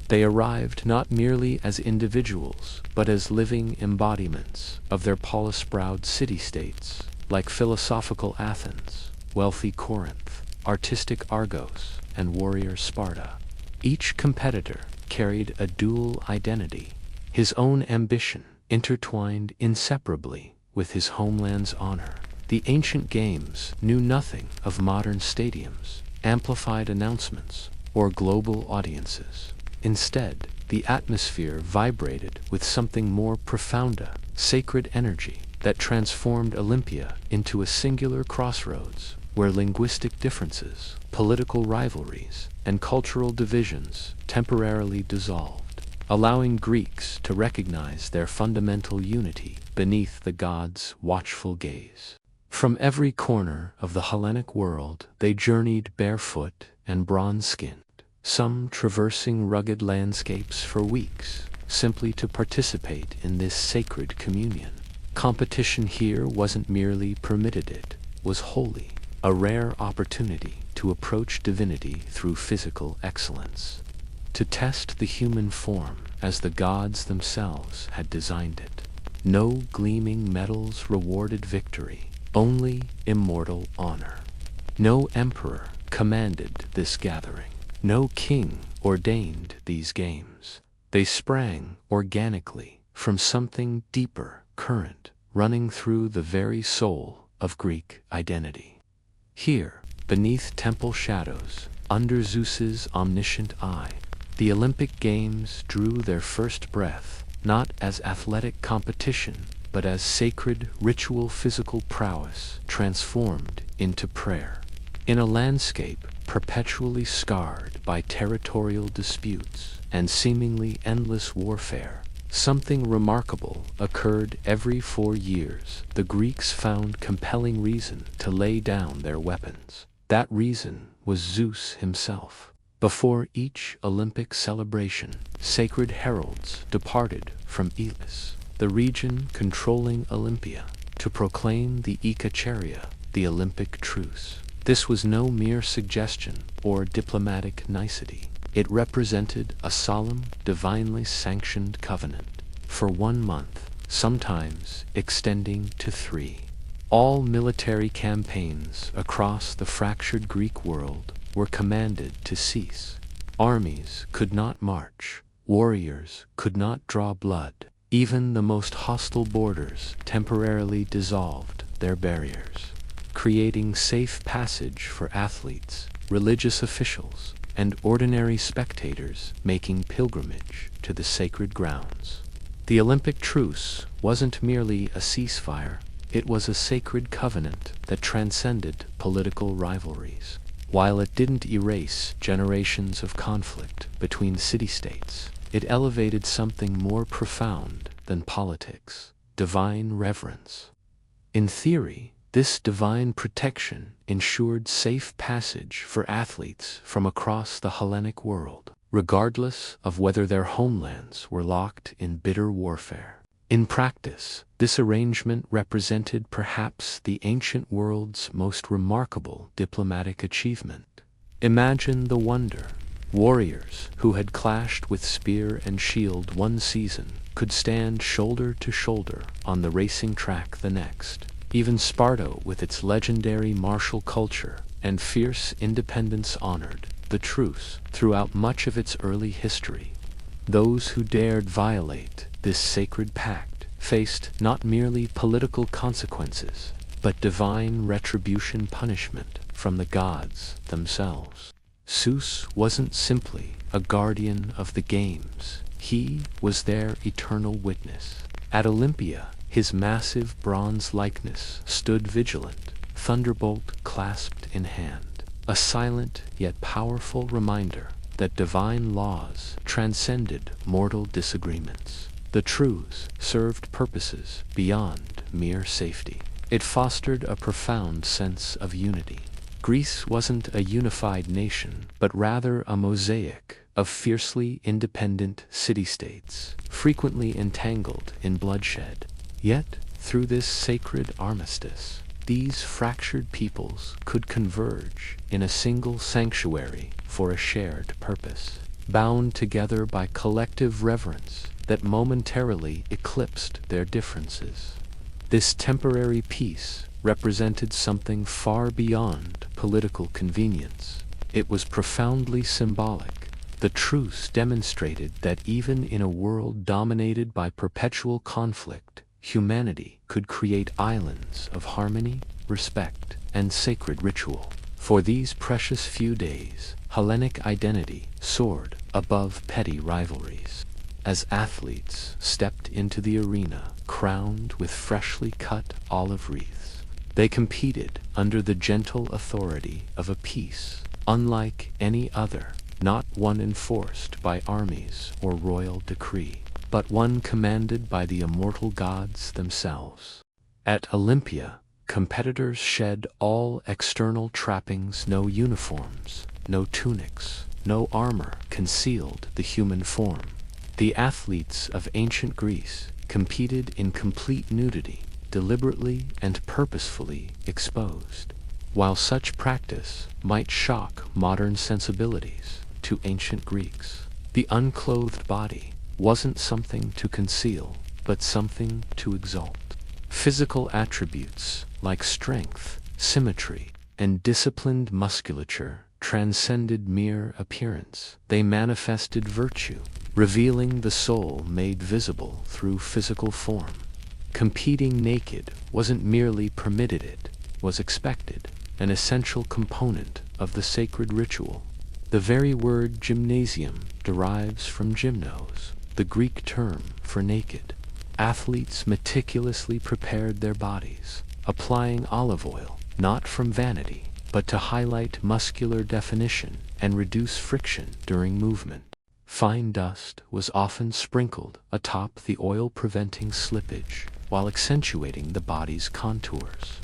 Speaker 1: They arrived not merely as individuals, but as living embodiments of their polis-browed city-states, like philosophical Athens, wealthy Corinth, artistic Argos, and warrior Sparta. Each competitor carried a dual identity, his own ambition intertwined inseparably with his homeland's honor. The ancient games knew nothing of modern stadiums, amplified announcements, or global audiences. Instead, the atmosphere vibrated with something more profound, a sacred energy that transformed Olympia into a singular crossroads where linguistic differences, political rivalries, and cultural divisions temporarily dissolved, allowing Greeks to recognize their fundamental unity beneath the gods' watchful gaze. From every corner of the Hellenic world they journeyed barefoot and bronze-skinned, some traversing rugged landscapes for weeks, simply to participate in this sacred communion. Competition here wasn't merely permitted, it was holy, a rare opportunity to approach divinity through physical excellence, to test the human form as the gods themselves had designed it. No gleaming medals rewarded victory, only immortal honor. No emperor commanded this gathering. No king ordained these games. They sprang organically from something deeper, current, running through the very soul of Greek identity. Here, beneath temple shadows, under Zeus's omniscient eye, the Olympic Games drew their first breath, not as athletic competition, but as sacred ritual physical prowess transformed into prayer. In a landscape perpetually scarred by territorial disputes and seemingly endless warfare, something remarkable occurred every 4 years. The Greeks found compelling reason to lay down their weapons. That reason was Zeus himself. Before each Olympic celebration, sacred heralds departed from Elis, the region controlling Olympia, to proclaim the Ekacheria, the Olympic truce. This was no mere suggestion or diplomatic nicety. It represented a solemn, divinely sanctioned covenant. For 1 month, sometimes extending to 3, all military campaigns across the fractured Greek world were commanded to cease. Armies could not march, warriors could not draw blood. Even the most hostile borders temporarily dissolved their barriers, creating safe passage for athletes, religious officials, and ordinary spectators making pilgrimage to the sacred grounds. The Olympic truce wasn't merely a ceasefire, it was a sacred covenant that transcended political rivalries. While it didn't erase generations of conflict between city-states, it elevated something more profound than politics: divine reverence. In theory, this divine protection ensured safe passage for athletes from across the Hellenic world. regardless of whether their homelands were locked in bitter warfare. In practice, this arrangement represented perhaps the ancient world's most remarkable diplomatic achievement. Imagine the wonder. Warriors who had clashed with spear and shield one season could stand shoulder to shoulder on the racing track the next. Even Sparta, with its legendary martial culture and fierce independence, honored the truce throughout much of its early history. Those who dared violate this sacred pact faced not merely political consequences, but divine retribution, punishment from the gods themselves. Zeus wasn't simply a guardian of the games, he was their eternal witness. At Olympia, his massive bronze likeness stood vigilant, thunderbolt clasped in hand, a silent yet powerful reminder that divine laws transcended mortal disagreements. The truths served purposes beyond mere safety. It fostered a profound sense of unity. Greece wasn't a unified nation, but rather a mosaic of fiercely independent city-states, frequently entangled in bloodshed. Yet, through this sacred armistice, these fractured peoples could converge in a single sanctuary for a shared purpose, bound together by collective reverence that momentarily eclipsed their differences. This temporary peace represented something far beyond political convenience. It was profoundly symbolic. The truce demonstrated that even in a world dominated by perpetual conflict, humanity could create islands of harmony, respect, and sacred ritual. For these precious few days, Hellenic identity soared above petty rivalries. As athletes stepped into the arena, crowned with freshly cut olive wreaths, they competed under the gentle authority of a peace unlike any other, not one enforced by armies or royal decree, but one commanded by the immortal gods themselves. At Olympia, competitors shed all external trappings. No uniforms, no tunics, no armor concealed the human form. The athletes of ancient Greece competed in complete nudity, deliberately and purposefully exposed. While such practice might shock modern sensibilities, to ancient Greeks, the unclothed body wasn't something to conceal, but something to exalt. Physical attributes like strength, symmetry, and disciplined musculature transcended mere appearance. They manifested virtue, revealing the soul made visible through physical form. Competing naked wasn't merely permitted, it was expected, an essential component of the sacred ritual. The very word gymnasium derives from gymnos, the Greek term for naked. Athletes meticulously prepared their bodies, applying olive oil, not from vanity, but to highlight muscular definition and reduce friction during movement. Fine dust was often sprinkled atop the oil, preventing slippage, while accentuating the body's contours.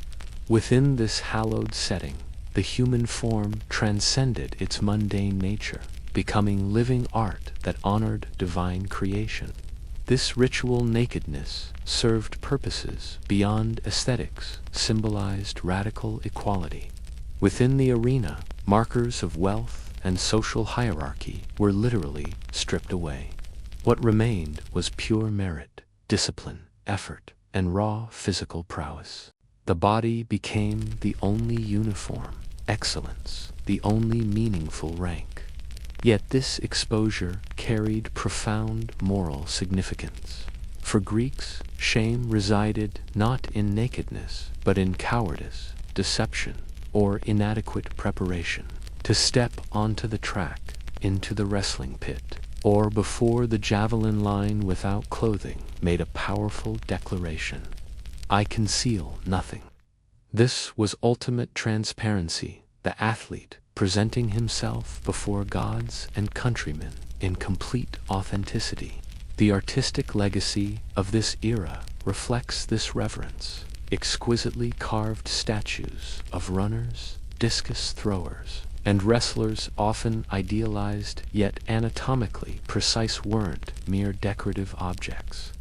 Speaker 1: Within this hallowed setting, the human form transcended its mundane nature, becoming living art that honored divine creation. This ritual nakedness served purposes beyond aesthetics, symbolized radical equality. Within the arena, markers of wealth and social hierarchy were literally stripped away. What remained was pure merit, discipline, effort, and raw physical prowess. The body became the only uniform, excellence, the only meaningful rank. Yet this exposure carried profound moral significance. For Greeks, shame resided not in nakedness, but in cowardice, deception, or inadequate preparation. To step onto the track, into the wrestling pit, or before the javelin line without clothing made a powerful declaration: I conceal nothing. This was ultimate transparency, the athlete presenting himself before gods and countrymen in complete authenticity. The artistic legacy of this era reflects this reverence. Exquisitely carved statues of runners, discus throwers, And wrestlers, often idealized yet anatomically precise, weren't mere decorative objects.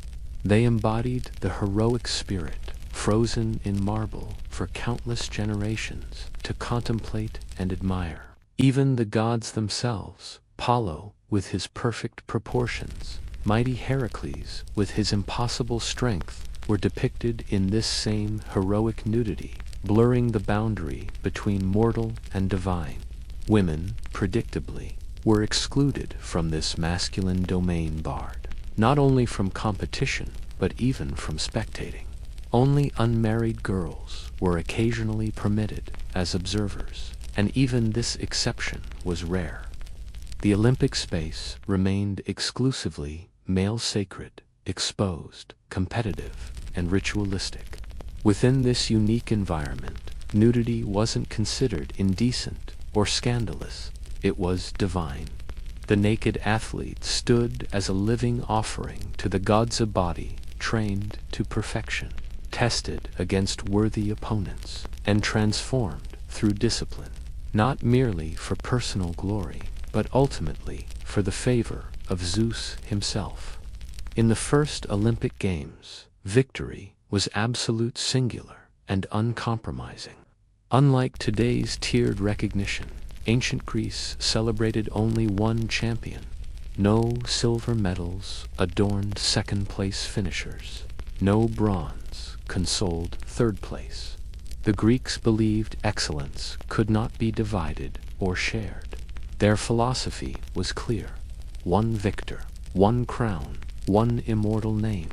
Speaker 1: They embodied the heroic spirit, frozen in marble for countless generations to contemplate and admire. Even the gods themselves, Apollo with his perfect proportions, mighty Heracles with his impossible strength, were depicted in this same heroic nudity, blurring the boundary between mortal and divine. Women, predictably, were excluded from this masculine domain, barred not only from competition but even from spectating. Only unmarried girls were occasionally permitted as observers, and even this exception was rare. The Olympic space remained exclusively male, sacred, exposed, competitive, and ritualistic. Within this unique environment, nudity wasn't considered indecent or scandalous, it was divine. The naked athlete stood as a living offering to the gods, a body trained to perfection, tested against worthy opponents, and transformed through discipline, not merely for personal glory, but ultimately for the favor of Zeus himself. In the first Olympic Games, victory was absolute, singular, and uncompromising. Unlike today's tiered recognition, ancient Greece celebrated only one champion. No silver medals adorned second-place finishers. No bronze consoled third place. The Greeks believed excellence could not be divided or shared. Their philosophy was clear: one victor, one crown, one immortal name.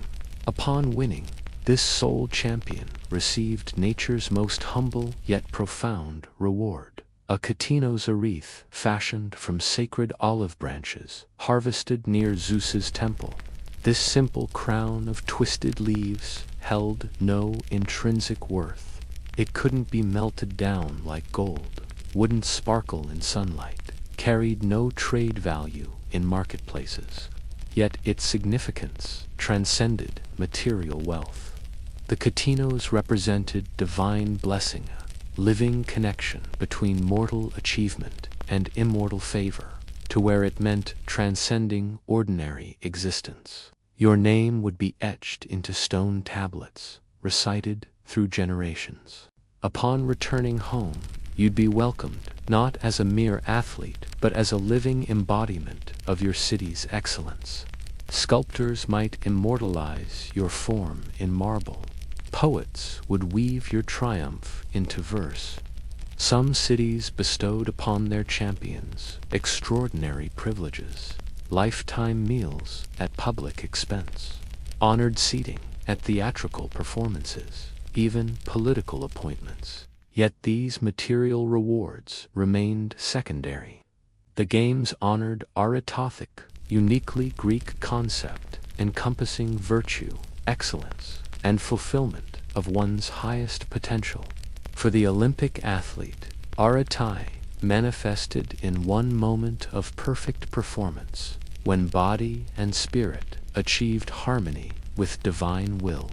Speaker 1: Upon winning, this sole champion received nature's most humble yet profound reward: a Katinos, a wreath fashioned from sacred olive branches harvested near Zeus's temple. This simple crown of twisted leaves held no intrinsic worth. It couldn't be melted down like gold, wouldn't sparkle in sunlight, carried no trade value in marketplaces. Yet its significance transcended material wealth. The Katinos represented divine blessing, a living connection between mortal achievement and immortal favor, to where it meant transcending ordinary existence. Your name would be etched into stone tablets, recited through generations. Upon returning home, you'd be welcomed not as a mere athlete, but as a living embodiment of your city's excellence. Sculptors might immortalize your form in marble. Poets would weave your triumph into verse. Some cities bestowed upon their champions extraordinary privileges: lifetime meals at public expense, honored seating at theatrical performances, even political appointments. Yet these material rewards remained secondary. The games honored aritothic, uniquely Greek concept encompassing virtue, excellence, and fulfillment of one's highest potential. For the Olympic athlete, arete manifested in one moment of perfect performance, when body and spirit achieved harmony with divine will.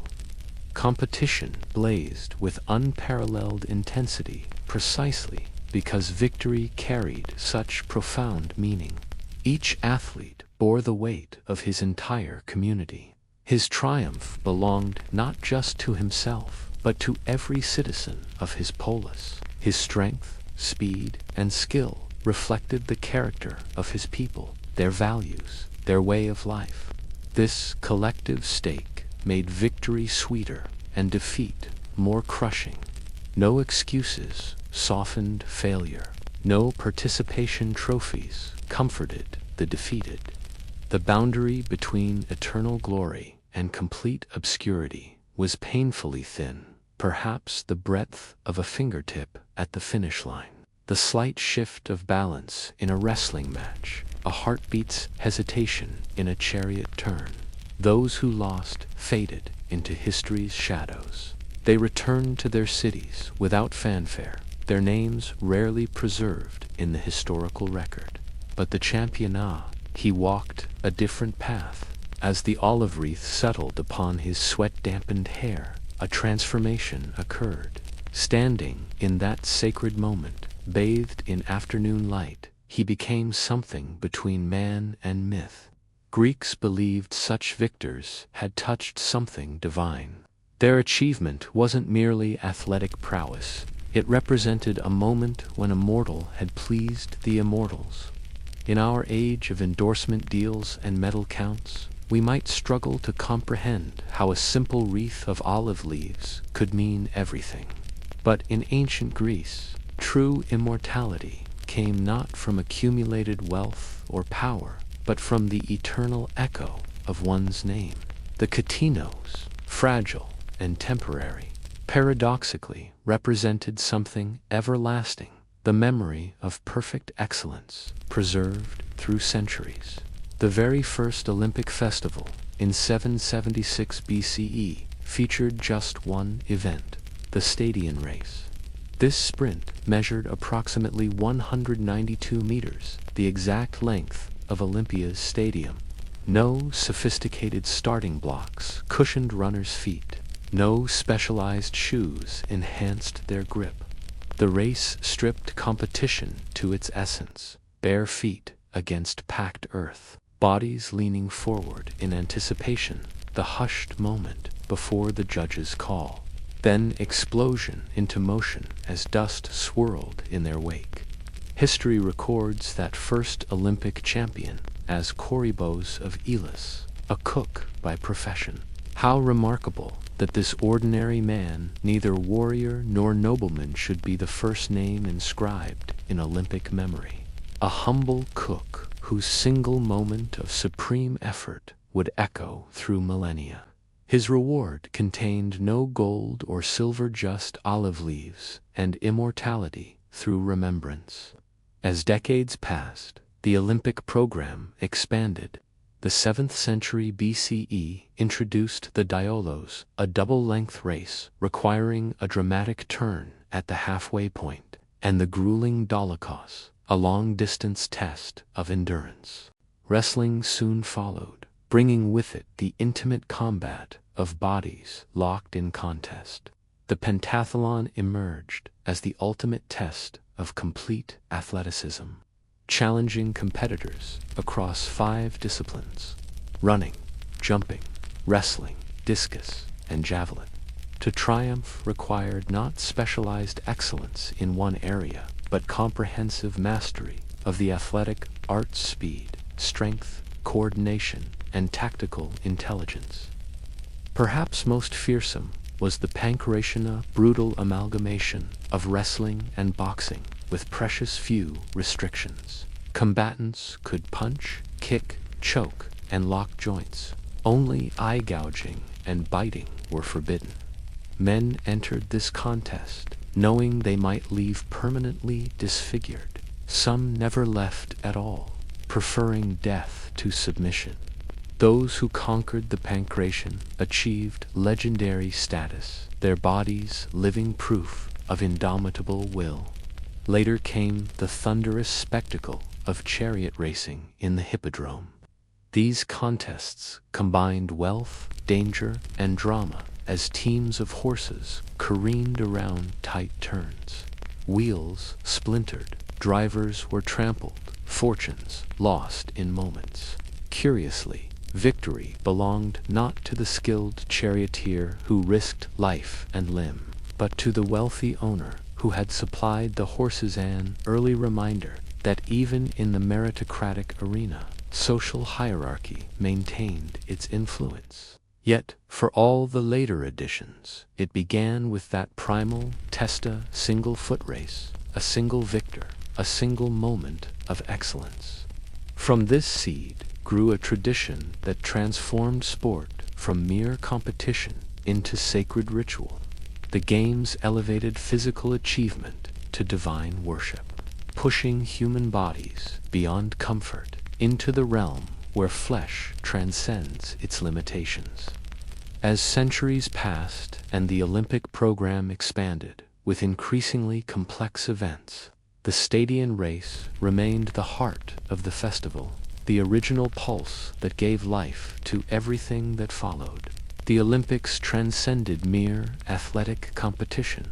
Speaker 1: Competition blazed with unparalleled intensity precisely because victory carried such profound meaning. Each athlete bore the weight of his entire community. His triumph belonged not just to himself, but to every citizen of his polis. His strength, speed, and skill reflected the character of his people, their values, their way of life. This collective stake made victory sweeter and defeat more crushing. No excuses softened failure. No participation trophies comforted the defeated. The boundary between eternal glory and complete obscurity was painfully thin, perhaps the breadth of a fingertip at the finish line. The slight shift of balance in a wrestling match, a heartbeat's hesitation in a chariot turn. Those who lost faded into history's shadows. They returned to their cities without fanfare, their names rarely preserved in the historical record. But the champion, he walked a different path. As the olive wreath settled upon his sweat-dampened hair, a transformation occurred. Standing in that sacred moment, bathed in afternoon light, he became something between man and myth. Greeks believed such victors had touched something divine. Their achievement wasn't merely athletic prowess, it represented a moment when a mortal had pleased the immortals. In our age of endorsement deals and medal counts, we might struggle to comprehend how a simple wreath of olive leaves could mean everything. But in ancient Greece, true immortality came not from accumulated wealth or power, but from the eternal echo of one's name. The katinos, fragile and temporary, paradoxically represented something everlasting, the memory of perfect excellence preserved through centuries. The very first Olympic festival, in 776 BCE, featured just one event, the Stadion race. This sprint measured approximately 192 meters, the exact length of Olympia's stadium. No sophisticated starting blocks cushioned runners' feet. No specialized shoes enhanced their grip. The race stripped competition to its essence, bare feet against packed earth, bodies leaning forward in anticipation, the hushed moment before the judge's call. Then explosion into motion as dust swirled in their wake. History records that first Olympic champion as Corybos of Elis, a cook by profession. How remarkable that this ordinary man, neither warrior nor nobleman, should be the first name inscribed in Olympic memory. A humble cook whose single moment of supreme effort would echo through millennia. His reward contained no gold or silver, just olive leaves and immortality through remembrance. As decades passed, the Olympic program expanded. The 7th century BCE introduced the diolos, a double-length race requiring a dramatic turn at the halfway point, and the grueling dolichos, a long-distance test of endurance. Wrestling soon followed, bringing with it the intimate combat of bodies locked in contest. The pentathlon emerged as the ultimate test of complete athleticism, challenging competitors across 5 disciplines: running, jumping, wrestling, discus, and javelin. To triumph required not specialized excellence in one area, but comprehensive mastery of the athletic art's speed, strength, coordination, and tactical intelligence. Perhaps most fearsome was the Pancration, brutal amalgamation of wrestling and boxing with precious few restrictions. Combatants could punch, kick, choke, and lock joints. Only eye gouging and biting were forbidden. Men entered this contest knowing they might leave permanently disfigured. Some never left at all, preferring death to submission. Those who conquered the Pancration achieved legendary status, their bodies living proof of indomitable will. Later came the thunderous spectacle of chariot racing in the hippodrome. These contests combined wealth, danger, and drama as teams of horses careened around tight turns. Wheels splintered, drivers were trampled, fortunes lost in moments. Curiously, victory belonged not to the skilled charioteer who risked life and limb, but to the wealthy owner who had supplied the horses, an early reminder that even in the meritocratic arena, social hierarchy maintained its influence. Yet, for all the later editions, it began with that primal testa single foot race, a single victor, a single moment of excellence. From this seed grew a tradition that transformed sport from mere competition into sacred ritual. The games elevated physical achievement to divine worship, pushing human bodies beyond comfort into the realm where flesh transcends its limitations. As centuries passed and the Olympic program expanded with increasingly complex events, the Stadion race remained the heart of the festival, the original pulse that gave life to everything that followed. The Olympics transcended mere athletic competition.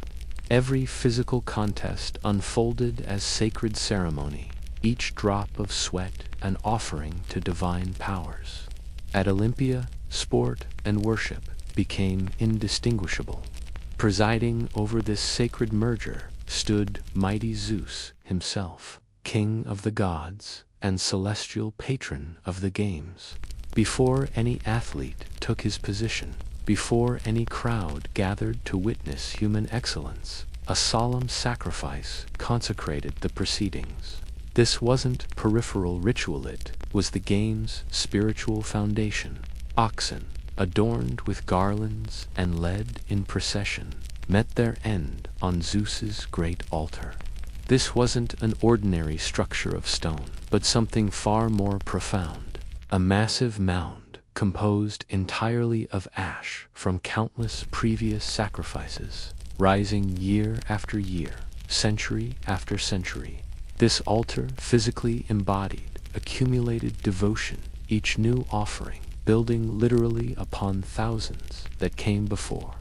Speaker 1: Every physical contest unfolded as sacred ceremony, each drop of sweat an offering to divine powers. At Olympia, sport and worship became indistinguishable. Presiding over this sacred merger stood mighty Zeus himself, king of the gods and celestial patron of the games. Before any athlete took his position, before any crowd gathered to witness human excellence, a solemn sacrifice consecrated the proceedings. This wasn't peripheral ritual, it was the game's spiritual foundation. Oxen, adorned with garlands and led in procession, met their end on Zeus's great altar. This wasn't an ordinary structure of stone, but something far more profound. A massive mound composed entirely of ash from countless previous sacrifices, rising year after year, century after century. This altar physically embodied accumulated devotion, each new offering building literally upon thousands that came before.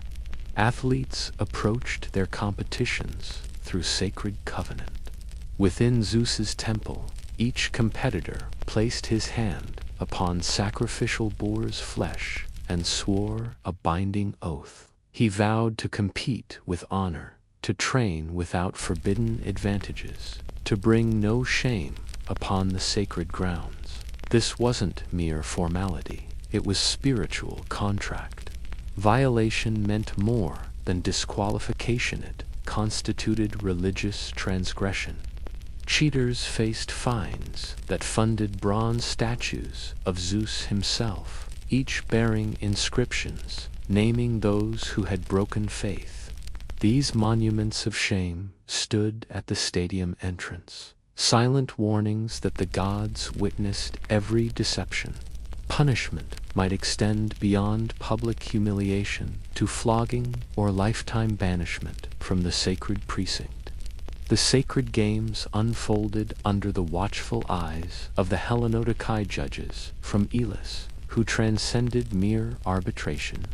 Speaker 1: Athletes approached their competitions through sacred covenant. Within Zeus's temple, each competitor placed his hand upon sacrificial boar's flesh and swore a binding oath. He vowed to compete with honor, to train without forbidden advantages, to bring no shame upon the sacred grounds. This wasn't mere formality, it was spiritual contract. Violation meant more than disqualification, it constituted religious transgression. Cheaters faced fines that funded bronze statues of Zeus himself, each bearing inscriptions naming those who had broken faith. These monuments of shame stood at the stadium entrance, silent warnings that the gods witnessed every deception. Punishment might extend beyond public humiliation to flogging or lifetime banishment from the sacred precinct. The sacred games unfolded under the watchful eyes of the Hellenodikai judges from Elis, who transcended mere arbitration.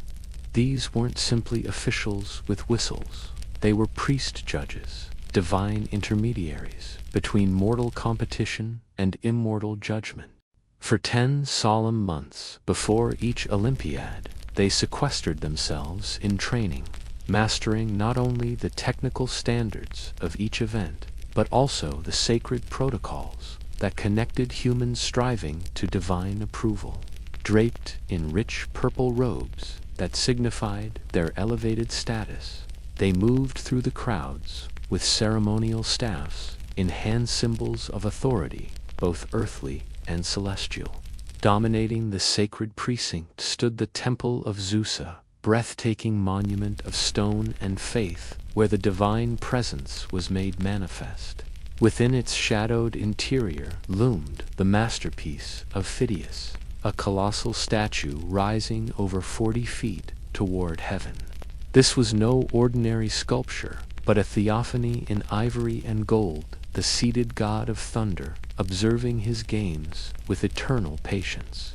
Speaker 1: These weren't simply officials with whistles. They were priest judges, divine intermediaries between mortal competition and immortal judgment. For 10 solemn months before each Olympiad, they sequestered themselves in training, mastering not only the technical standards of each event, but also the sacred protocols that connected human striving to divine approval. Draped in rich purple robes that signified their elevated status, they moved through the crowds with ceremonial staffs in hand, symbols of authority, both earthly and celestial. Dominating the sacred precinct stood the Temple of Zeus, a breathtaking monument of stone and faith where the divine presence was made manifest. Within its shadowed interior loomed the masterpiece of Phidias, a colossal statue rising over 40 feet toward heaven. This was no ordinary sculpture, but a theophany in ivory and gold, the seated god of thunder, observing his games with eternal patience.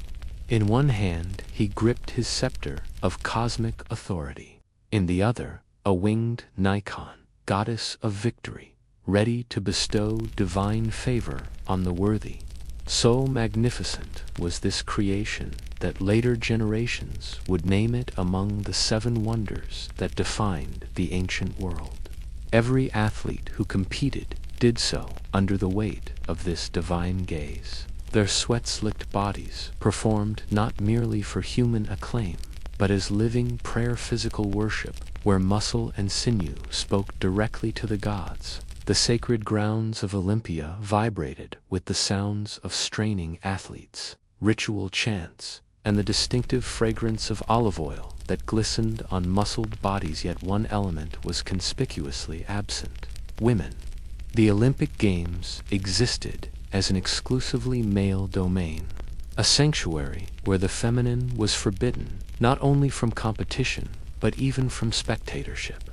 Speaker 1: In one hand he gripped his scepter of cosmic authority. In the other, a winged Nikon, goddess of victory, ready to bestow divine favor on the worthy. So magnificent was this creation that later generations would name it among the 7 wonders that defined the ancient world. Every athlete who competed did so under the weight of this divine gaze. Their sweat-slicked bodies performed not merely for human acclaim, but as living prayer, physical worship, where muscle and sinew spoke directly to the gods. The sacred grounds of Olympia vibrated with the sounds of straining athletes, ritual chants, and the distinctive fragrance of olive oil that glistened on muscled bodies. Yet one element was conspicuously absent: women. The Olympic Games existed as an exclusively male domain, a sanctuary where the feminine was forbidden, not only from competition, but even from spectatorship.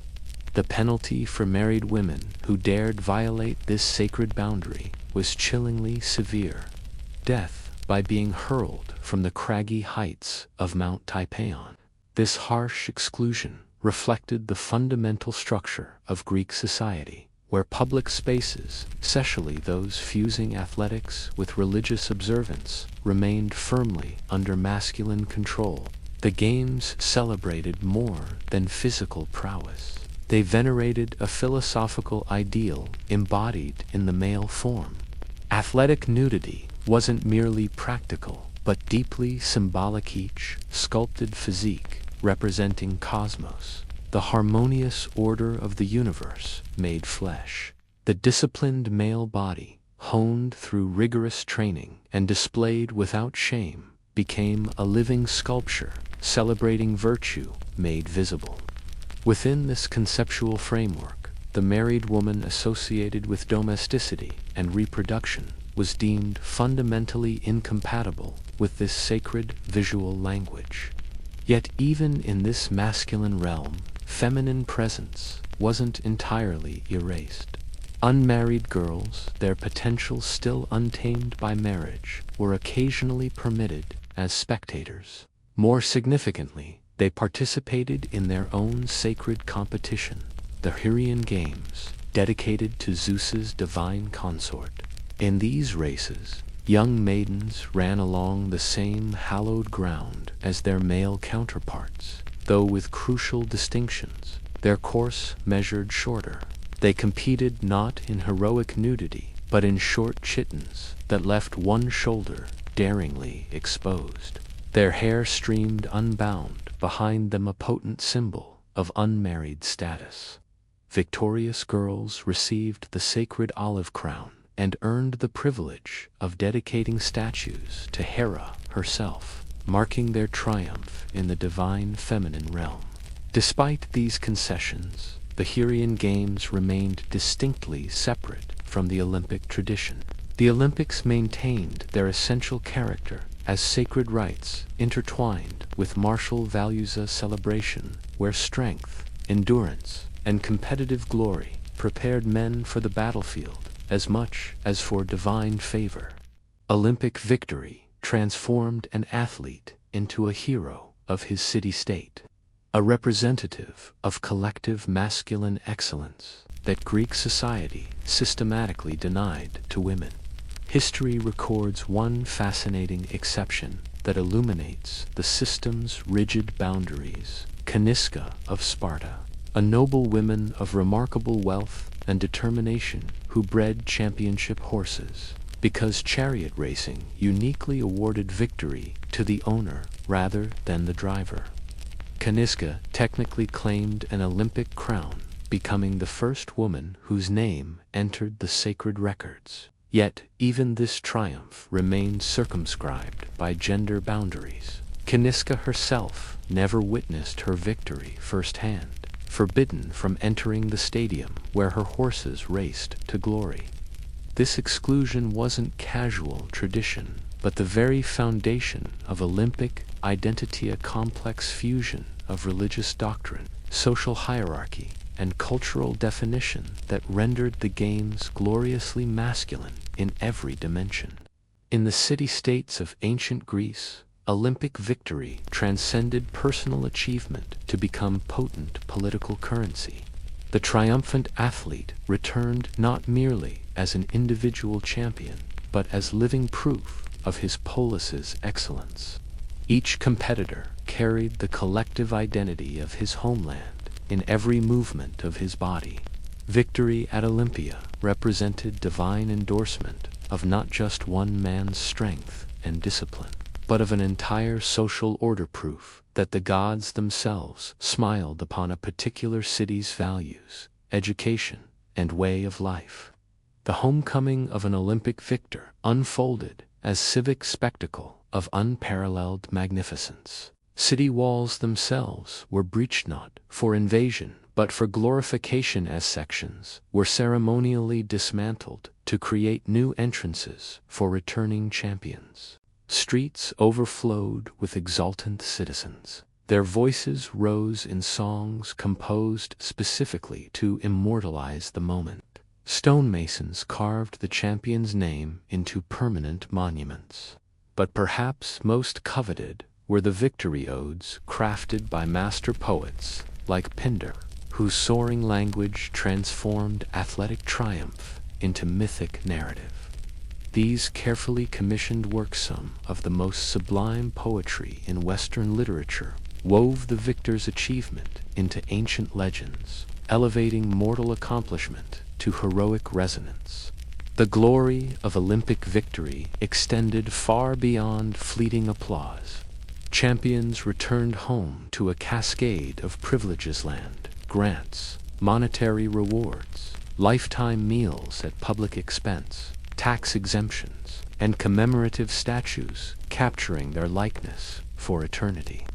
Speaker 1: The penalty for married women who dared violate this sacred boundary was chillingly severe: death by being hurled from the craggy heights of Mount Typeon. This harsh exclusion reflected the fundamental structure of Greek society, where public spaces, especially those fusing athletics with religious observance, remained firmly under masculine control. The games celebrated more than physical prowess. They venerated a philosophical ideal embodied in the male form. Athletic nudity wasn't merely practical, but deeply symbolic. Each sculpted physique representing cosmos, the harmonious order of the universe made flesh. The disciplined male body, honed through rigorous training and displayed without shame, became a living sculpture celebrating virtue made visible. Within this conceptual framework, the married woman associated with domesticity and reproduction was deemed fundamentally incompatible with this sacred visual language. Yet even in this masculine realm, feminine presence wasn't entirely erased. Unmarried girls, their potential still untamed by marriage, were occasionally permitted as spectators. More significantly, they participated in their own sacred competition, the Hyriean Games, dedicated to Zeus's divine consort. In these races, young maidens ran along the same hallowed ground as their male counterparts, though with crucial distinctions. Their course measured shorter. They competed not in heroic nudity, but in short chitons that left one shoulder daringly exposed. Their hair streamed unbound, behind them a potent symbol of unmarried status. Victorious girls received the sacred olive crown and earned the privilege of dedicating statues to Hera herself, marking their triumph in the divine feminine realm. Despite these concessions, the Hyriean Games remained distinctly separate from the Olympic tradition. The Olympics maintained their essential character as sacred rites intertwined with martial values, a celebration where strength, endurance, and competitive glory prepared men for the battlefield as much as for divine favor. Olympic victory transformed an athlete into a hero of his city-state, a representative of collective masculine excellence that Greek society systematically denied to women. History records one fascinating exception that illuminates the system's rigid boundaries: Caniska of Sparta, a noble woman of remarkable wealth and determination who bred championship horses, because chariot racing uniquely awarded victory to the owner rather than the driver. Caniska technically claimed an Olympic crown, becoming the first woman whose name entered the sacred records. Yet even this triumph remained circumscribed by gender boundaries. Caniska herself never witnessed her victory firsthand, forbidden from entering the stadium where her horses raced to glory. This exclusion wasn't casual tradition, but the very foundation of Olympic identity, a complex fusion of religious doctrine, social hierarchy, and cultural definition that rendered the games gloriously masculine in every dimension. In the city-states of ancient Greece, Olympic victory transcended personal achievement to become potent political currency. The triumphant athlete returned not merely as an individual champion, but as living proof of his polis's excellence. Each competitor carried the collective identity of his homeland in every movement of his body. Victory at Olympia represented divine endorsement of not just one man's strength and discipline, but of an entire social order, proof that the gods themselves smiled upon a particular city's values, education, and way of life. The homecoming of an Olympic victor unfolded as civic spectacle of unparalleled magnificence. City walls themselves were breached not for invasion, but for glorification, as sections were ceremonially dismantled to create new entrances for returning champions. Streets overflowed with exultant citizens. Their voices rose in songs composed specifically to immortalize the moment. Stonemasons carved the champion's name into permanent monuments. But perhaps most coveted were the victory odes crafted by master poets like Pindar, whose soaring language transformed athletic triumph into mythic narrative. These carefully commissioned works, some of the most sublime poetry in Western literature, wove the victor's achievement into ancient legends, elevating mortal accomplishment to heroic resonance. The glory of Olympic victory extended far beyond fleeting applause. Champions returned home to a cascade of privileges, land grants, monetary rewards, lifetime meals at public expense, tax exemptions, and commemorative statues capturing their likeness for eternity.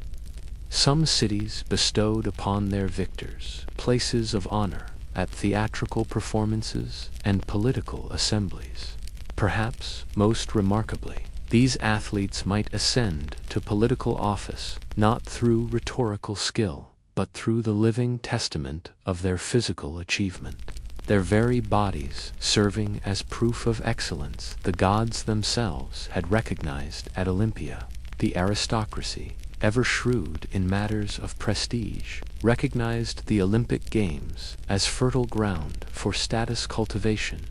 Speaker 1: Some cities bestowed upon their victors places of honor at theatrical performances and political assemblies. Perhaps most remarkably, these athletes might ascend to political office not through rhetorical skill, but through the living testament of their physical achievement. Their very bodies serving as proof of excellence the gods themselves had recognized at Olympia. The aristocracy, ever shrewd in matters of prestige, recognized the Olympic Games as fertile ground for status cultivation.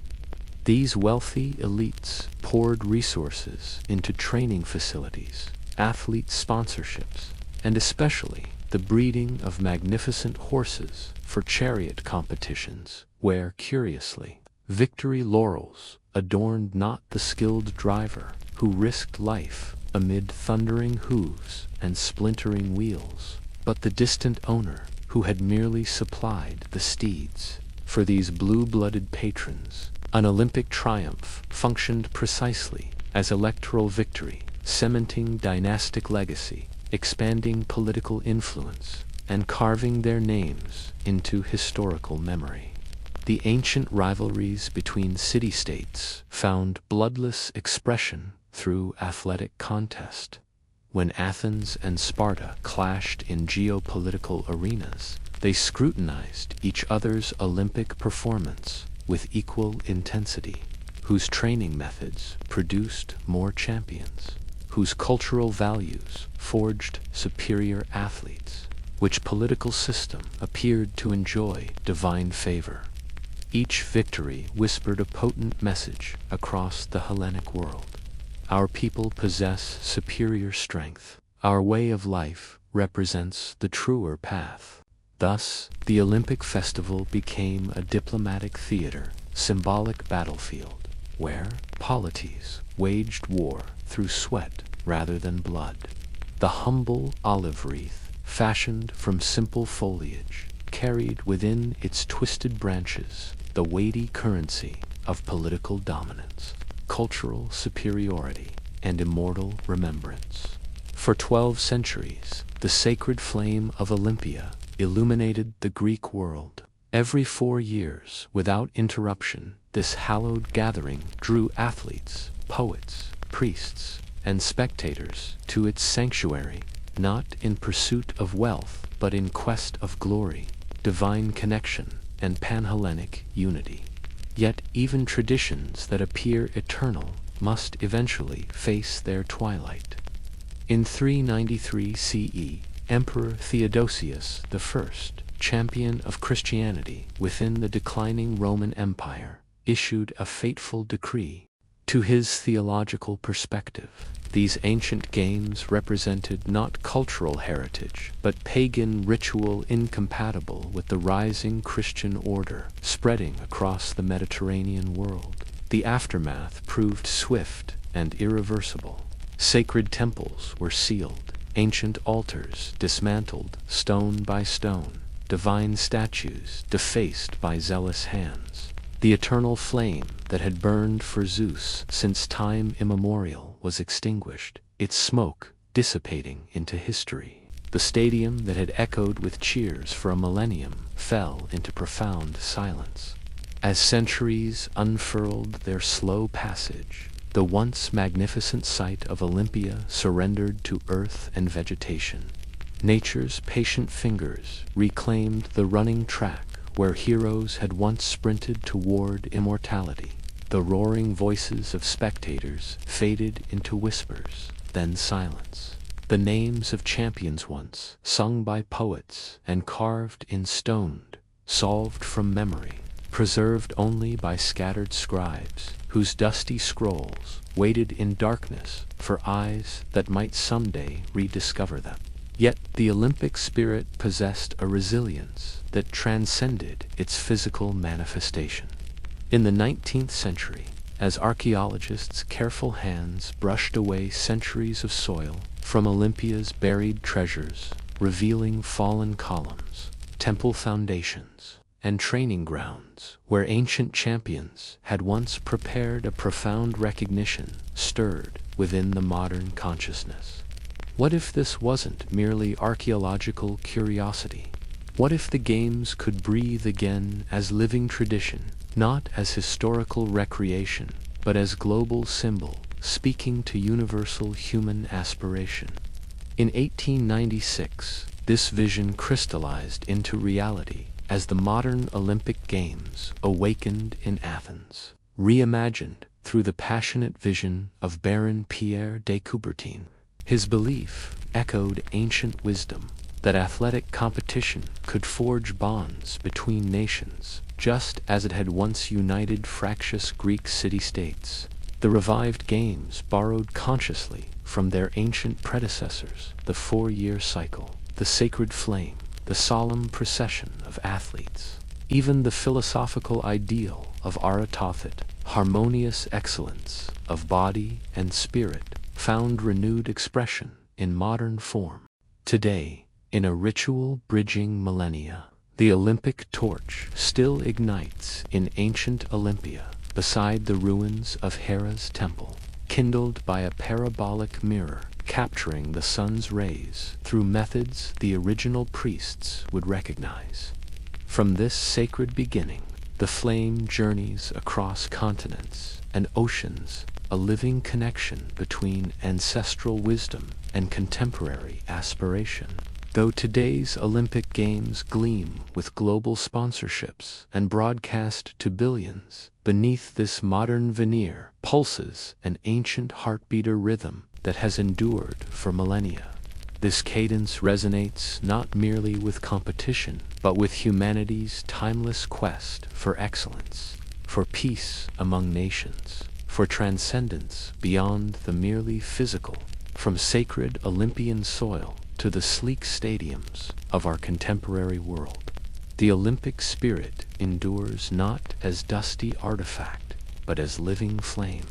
Speaker 1: These wealthy elites poured resources into training facilities, athlete sponsorships, and especially the breeding of magnificent horses for chariot competitions, where, curiously, victory laurels adorned not the skilled driver who risked life amid thundering hooves and splintering wheels, but the distant owner who had merely supplied the steeds. For these blue-blooded patrons, an Olympic triumph functioned precisely as electoral victory, cementing dynastic legacy, expanding political influence, and carving their names into historical memory. The ancient rivalries between city-states found bloodless expression through athletic contest. When Athens and Sparta clashed in geopolitical arenas, they scrutinized each other's Olympic performance with equal intensity. Whose training methods produced more champions? Whose cultural values forged superior athletes? Which political system appeared to enjoy divine favor? Each victory whispered a potent message across the Hellenic world. Our people possess superior strength. Our way of life represents the truer path. Thus, the Olympic festival became a diplomatic theater, symbolic battlefield, where polities waged war through sweat rather than blood. The humble olive wreath, fashioned from simple foliage, carried within its twisted branches the weighty currency of political dominance, cultural superiority, and immortal remembrance. For 12 centuries, the sacred flame of Olympia illuminated the Greek world. Every 4 years, without interruption, this hallowed gathering drew athletes, poets, priests, and spectators to its sanctuary, not in pursuit of wealth, but in quest of glory, divine connection, and pan-Hellenic unity. Yet even traditions that appear eternal must eventually face their twilight. In 393 CE, Emperor Theodosius I, champion of Christianity within the declining Roman Empire, issued a fateful decree. To his theological perspective, these ancient games represented not cultural heritage, but pagan ritual incompatible with the rising Christian order spreading across the Mediterranean world. The aftermath proved swift and irreversible. Sacred temples were sealed, ancient altars dismantled stone by stone, divine statues defaced by zealous hands. The eternal flame that had burned for Zeus since time immemorial was extinguished, its smoke dissipating into history. The stadium that had echoed with cheers for a millennium fell into profound silence. As centuries unfurled their slow passage, the once magnificent site of Olympia surrendered to earth and vegetation. Nature's patient fingers reclaimed the running track where heroes had once sprinted toward immortality. The roaring voices of spectators faded into whispers, then silence. The names of champions once sung by poets and carved in stone, solved from memory, preserved only by scattered scribes, whose dusty scrolls waited in darkness for eyes that might someday rediscover them. Yet the Olympic spirit possessed a resilience that transcended its physical manifestation. In the 19th century, as archaeologists' careful hands brushed away centuries of soil from Olympia's buried treasures, revealing fallen columns, temple foundations, and training grounds where ancient champions had once prepared, a profound recognition stirred within the modern consciousness. What if this wasn't merely archaeological curiosity? What if the games could breathe again as living tradition, not as historical recreation, but as global symbol, speaking to universal human aspiration? In 1896, this vision crystallized into reality as the modern Olympic Games awakened in Athens, reimagined through the passionate vision of Baron Pierre de Coubertin. His belief echoed ancient wisdom that athletic competition could forge bonds between nations, just as it had once united fractious Greek city-states. The revived games borrowed consciously from their ancient predecessors the 4-year cycle, the sacred flame, the solemn procession of athletes. Even the philosophical ideal of Aristotle, harmonious excellence of body and spirit, found renewed expression in modern form. Today, in a ritual bridging millennia, the Olympic torch still ignites in ancient Olympia beside the ruins of Hera's temple, kindled by a parabolic mirror capturing the sun's rays through methods the original priests would recognize. From this sacred beginning, the flame journeys across continents and oceans, a living connection between ancestral wisdom and contemporary aspiration. Though today's Olympic Games gleam with global sponsorships and broadcast to billions, beneath this modern veneer pulses an ancient heartbeater rhythm that has endured for millennia. This cadence resonates not merely with competition, but with humanity's timeless quest for excellence, for peace among nations, for transcendence beyond the merely physical, from sacred Olympian soil to the sleek stadiums of our contemporary world. The Olympic spirit endures not as dusty artifact, but as living flame.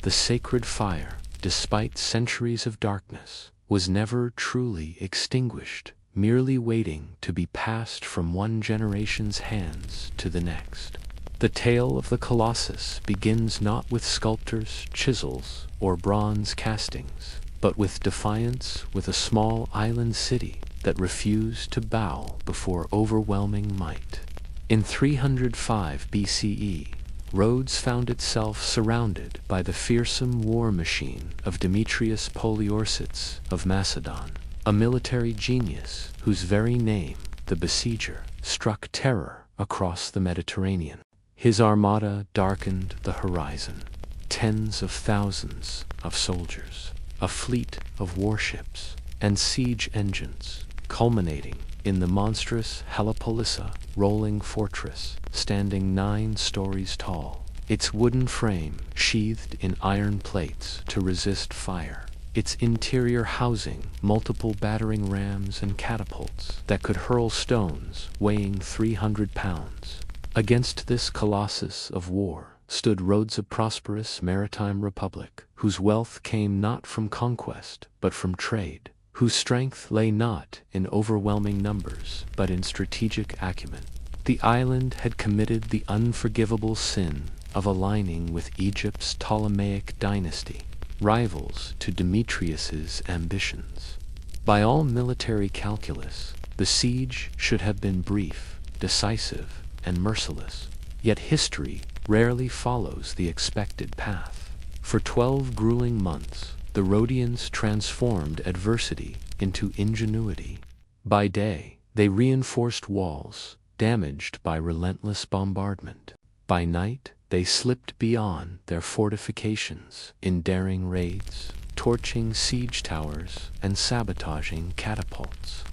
Speaker 1: The sacred fire, despite centuries of darkness, was never truly extinguished, merely waiting to be passed from one generation's hands to the next. The tale of the Colossus begins not with sculptors' chisels or bronze castings, but with defiance, with a small island city that refused to bow before overwhelming might. In 305 BCE, Rhodes found itself surrounded by the fearsome war machine of Demetrius Poliorcetes of Macedon, a military genius whose very name, the besieger, struck terror across the Mediterranean. His armada darkened the horizon, tens of thousands of soldiers, a fleet of warships, and siege engines, culminating in the monstrous Helepolysa rolling fortress, standing 9 stories tall, its wooden frame sheathed in iron plates to resist fire, its interior housing multiple battering rams and catapults that could hurl stones weighing 300 pounds. Against this colossus of war stood Rhodes, a prosperous maritime republic, whose wealth came not from conquest but from trade, whose strength lay not in overwhelming numbers but in strategic acumen. The island had committed the unforgivable sin of aligning with Egypt's Ptolemaic dynasty, rivals to Demetrius's ambitions. By all military calculus, the siege should have been brief, decisive, and merciless. Yet history rarely follows the expected path. For 12 grueling months, the Rhodians transformed adversity into ingenuity. By day, they reinforced walls, damaged by relentless bombardment. By night, they slipped beyond their fortifications in daring raids, torching siege towers and sabotaging catapults.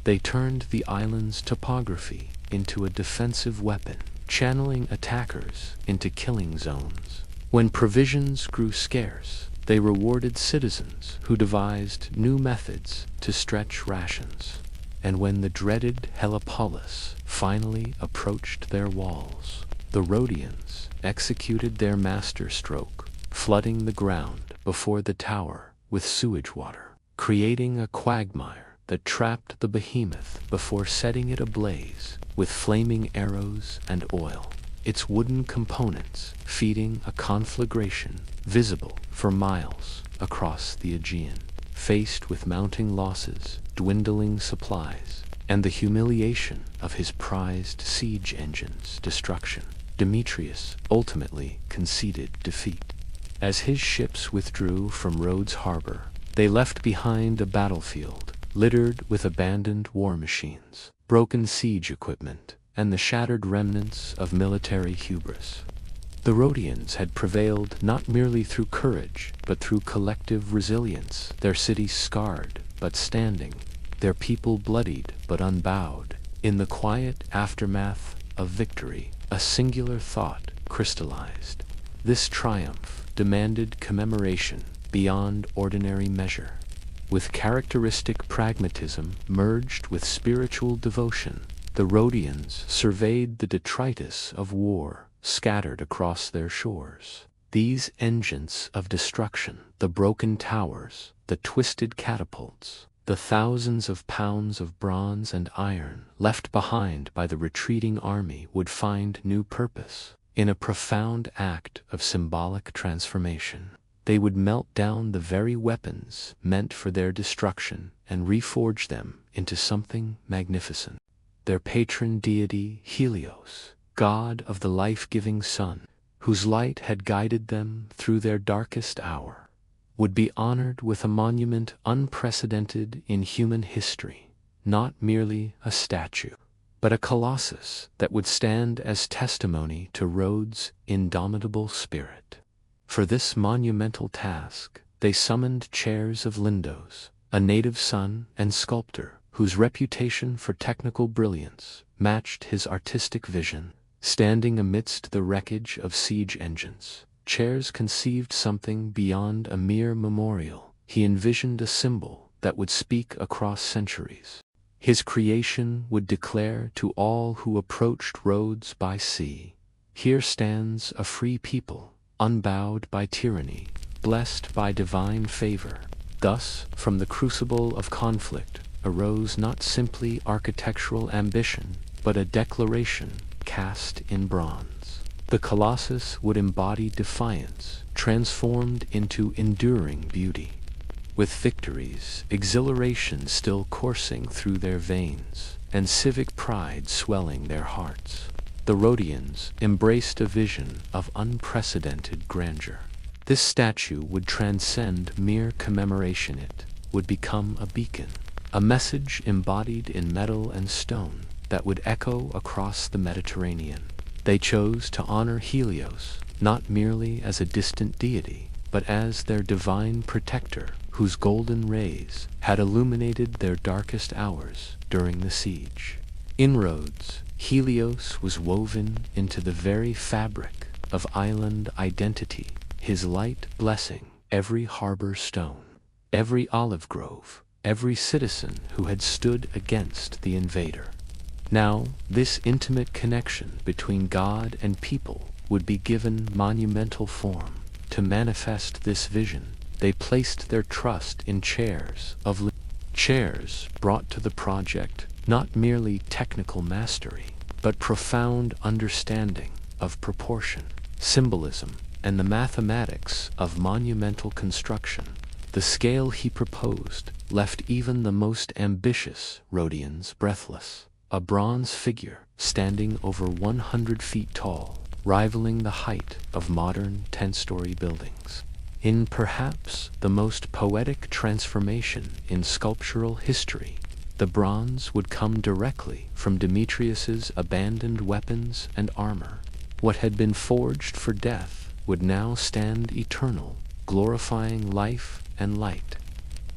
Speaker 1: They turned the island's topography into a defensive weapon, channeling attackers into killing zones. When provisions grew scarce, they rewarded citizens who devised new methods to stretch rations. And when the dreaded Heliopolis finally approached their walls, the Rhodians executed their masterstroke, flooding the ground before the tower with sewage water, creating a quagmire that trapped the behemoth before setting it ablaze with flaming arrows and oil, its wooden components feeding a conflagration visible for miles across the Aegean. Faced with mounting losses, dwindling supplies, and the humiliation of his prized siege engine's destruction, Demetrius ultimately conceded defeat. As his ships withdrew from Rhodes harbor, they left behind a battlefield littered with abandoned war machines, broken siege equipment, and the shattered remnants of military hubris. The Rhodians had prevailed not merely through courage, but through collective resilience, their cities scarred but standing, their people bloodied but unbowed. In the quiet aftermath of victory, a singular thought crystallized. This triumph demanded commemoration beyond ordinary measure. With characteristic pragmatism merged with spiritual devotion, the Rhodians surveyed the detritus of war scattered across their shores. These engines of destruction, the broken towers, the twisted catapults, the thousands of pounds of bronze and iron left behind by the retreating army would find new purpose. In a profound act of symbolic transformation, they would melt down the very weapons meant for their destruction and reforge them into something magnificent. Their patron deity, Helios, god of the life-giving sun, whose light had guided them through their darkest hour, would be honored with a monument unprecedented in human history, not merely a statue, but a colossus that would stand as testimony to Rhodes' indomitable spirit. For this monumental task, they summoned Chairs of Lindos, a native son and sculptor whose reputation for technical brilliance matched his artistic vision. Standing amidst the wreckage of siege engines, Chairs conceived something beyond a mere memorial. He envisioned a symbol that would speak across centuries. His creation would declare to all who approached Rhodes by sea, "Here stands a free people, unbowed by tyranny, blessed by divine favor." Thus, from the crucible of conflict arose not simply architectural ambition, but a declaration cast in bronze. The colossus would embody defiance, transformed into enduring beauty. With victories, exhilaration still coursing through their veins, and civic pride swelling their hearts, the Rhodians embraced a vision of unprecedented grandeur. This statue would transcend mere commemoration. It would become a beacon, a message embodied in metal and stone that would echo across the Mediterranean. They chose to honor Helios not merely as a distant deity, but as their divine protector, whose golden rays had illuminated their darkest hours during the siege. In Rhodes, Helios was woven into the very fabric of island identity, his light blessing every harbor stone, every olive grove, every citizen who had stood against the invader. Now, this intimate connection between God and people would be given monumental form. To manifest this vision, they placed their trust in Chairs of Lindos. Chairs brought to the project not merely technical mastery, but profound understanding of proportion, symbolism, and the mathematics of monumental construction. The scale he proposed left even the most ambitious Rhodians breathless. A bronze figure standing over 100 feet tall, rivaling the height of modern 10-story buildings. In perhaps the most poetic transformation in sculptural history, the bronze would come directly from Demetrius's abandoned weapons and armor. What had been forged for death would now stand eternal, glorifying life and light.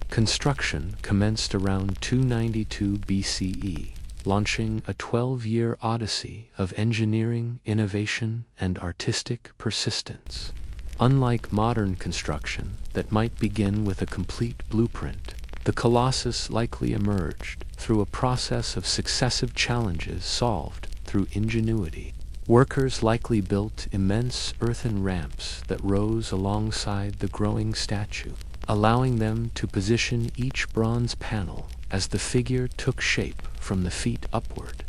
Speaker 1: Construction commenced around 292 BCE, launching a 12-year odyssey of engineering, innovation, and artistic persistence. Unlike modern construction that might begin with a complete blueprint, the Colossus likely emerged through a process of successive challenges solved through ingenuity. Workers likely built immense earthen ramps that rose alongside the growing statue, allowing them to position each bronze panel as the figure took shape from the feet upward.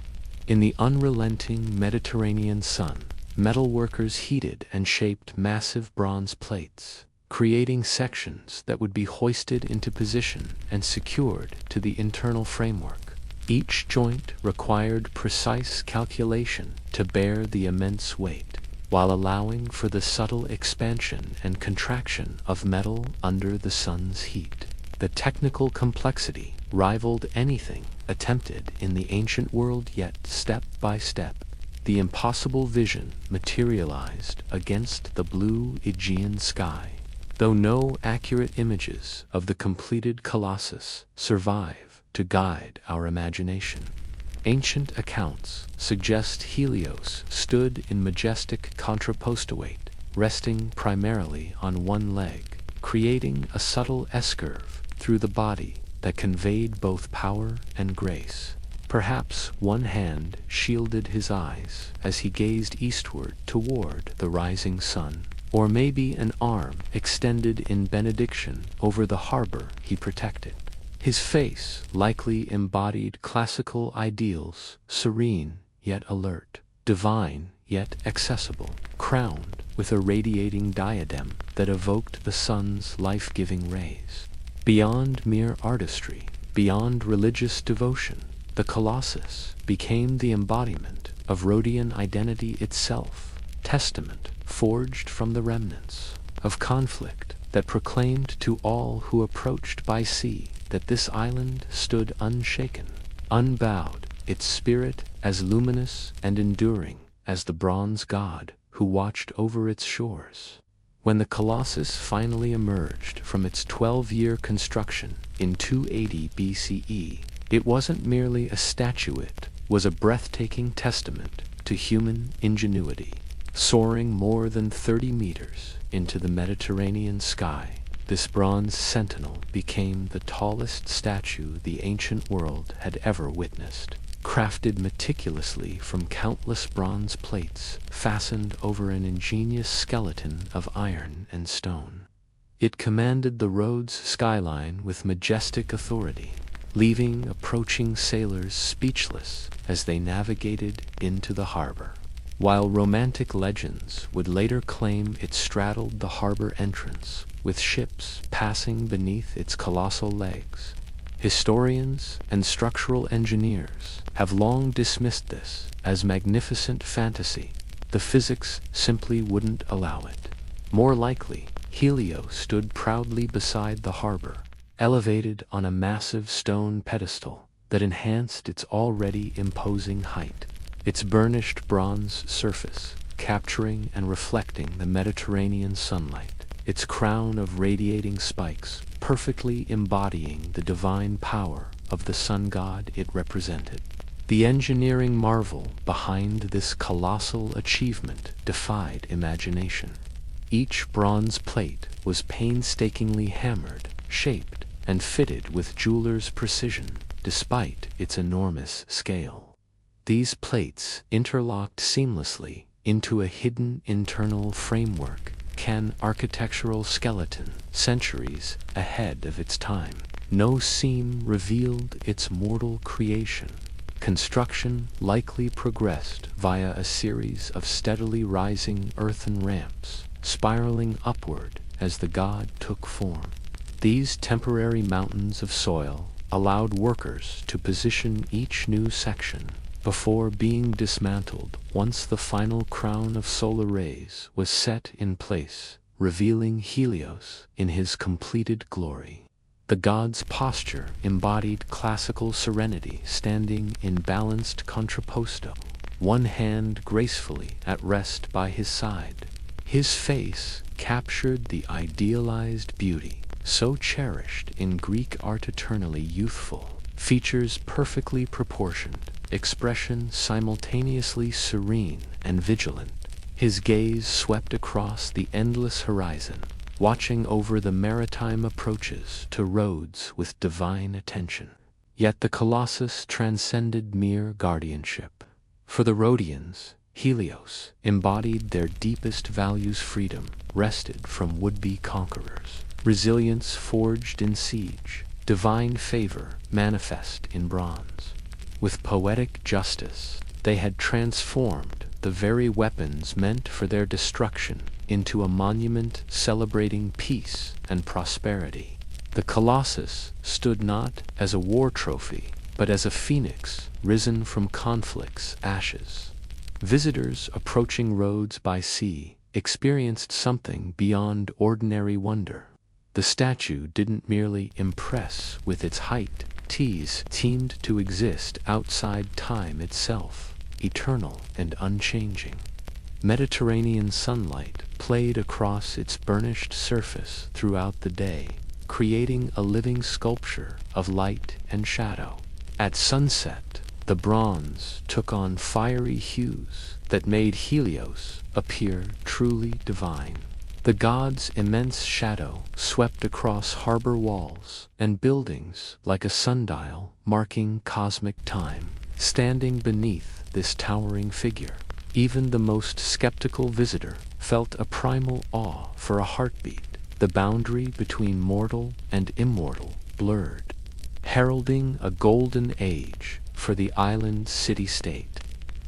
Speaker 1: In the unrelenting Mediterranean sun, metal workers heated and shaped massive bronze plates, creating sections that would be hoisted into position and secured to the internal framework. Each joint required precise calculation to bear the immense weight, while allowing for the subtle expansion and contraction of metal under the sun's heat. The technical complexity rivaled anything attempted in the ancient world, yet step by step, the impossible vision materialized against the blue Aegean sky. Though no accurate images of the completed Colossus survive to guide our imagination, ancient accounts suggest Helios stood in majestic contrapostawait, resting primarily on one leg, creating a subtle S-curve through the body that conveyed both power and grace. Perhaps one hand shielded his eyes as he gazed eastward toward the rising sun, or maybe an arm extended in benediction over the harbor he protected. His face likely embodied classical ideals, serene yet alert, divine yet accessible, crowned with a radiating diadem that evoked the sun's life-giving rays. Beyond mere artistry, beyond religious devotion, the Colossus became the embodiment of Rhodian identity itself, testament forged from the remnants of conflict that proclaimed to all who approached by sea that this island stood unshaken, unbowed, its spirit as luminous and enduring as the bronze god who watched over its shores. When the Colossus finally emerged from its 12-year construction in 280 BCE, it wasn't merely a statue, it was a breathtaking testament to human ingenuity. Soaring more than 30 meters into the Mediterranean sky, this bronze sentinel became the tallest statue the ancient world had ever witnessed, crafted meticulously from countless bronze plates fastened over an ingenious skeleton of iron and stone. It commanded the Rhodes skyline with majestic authority, leaving approaching sailors speechless as they navigated into the harbor. While romantic legends would later claim it straddled the harbor entrance, with ships passing beneath its colossal legs, historians and structural engineers have long dismissed this as magnificent fantasy. The physics simply wouldn't allow it. More likely, Helios stood proudly beside the harbor, elevated on a massive stone pedestal that enhanced its already imposing height. Its burnished bronze surface capturing and reflecting the Mediterranean sunlight, its crown of radiating spikes perfectly embodying the divine power of the sun god it represented. The engineering marvel behind this colossal achievement defied imagination. Each bronze plate was painstakingly hammered, shaped, and fitted with jeweler's precision, despite its enormous scale. These plates interlocked seamlessly into a hidden internal framework, an architectural skeleton centuries ahead of its time. No seam revealed its mortal creation. Construction likely progressed via a series of steadily rising earthen ramps, spiraling upward as the god took form. These temporary mountains of soil allowed workers to position each new section before being dismantled once the final crown of solar rays was set in place, revealing Helios in his completed glory. The god's posture embodied classical serenity, standing in balanced contrapposto, one hand gracefully at rest by his side. His face captured the idealized beauty so cherished in Greek art, eternally youthful, features perfectly proportioned, expression simultaneously serene and vigilant. His gaze swept across the endless horizon, watching over the maritime approaches to Rhodes with divine attention. Yet the Colossus transcended mere guardianship. For the Rhodians, Helios embodied their deepest values: freedom wrested from would-be conquerors, resilience forged in siege, divine favor manifest in bronze. With poetic justice, they had transformed the very weapons meant for their destruction into a monument celebrating peace and prosperity. The Colossus stood not as a war trophy, but as a phoenix risen from conflict's ashes. Visitors approaching Rhodes by sea experienced something beyond ordinary wonder. The statue didn't merely impress with its height, it seemed to exist outside time itself, eternal and unchanging. Mediterranean sunlight played across its burnished surface throughout the day, creating a living sculpture of light and shadow. At sunset, the bronze took on fiery hues that made Helios appear truly divine. The god's immense shadow swept across harbor walls and buildings like a sundial marking cosmic time. Standing beneath this towering figure, even the most skeptical visitor felt a primal awe for a heartbeat. The boundary between mortal and immortal blurred, heralding a golden age for the island city-state.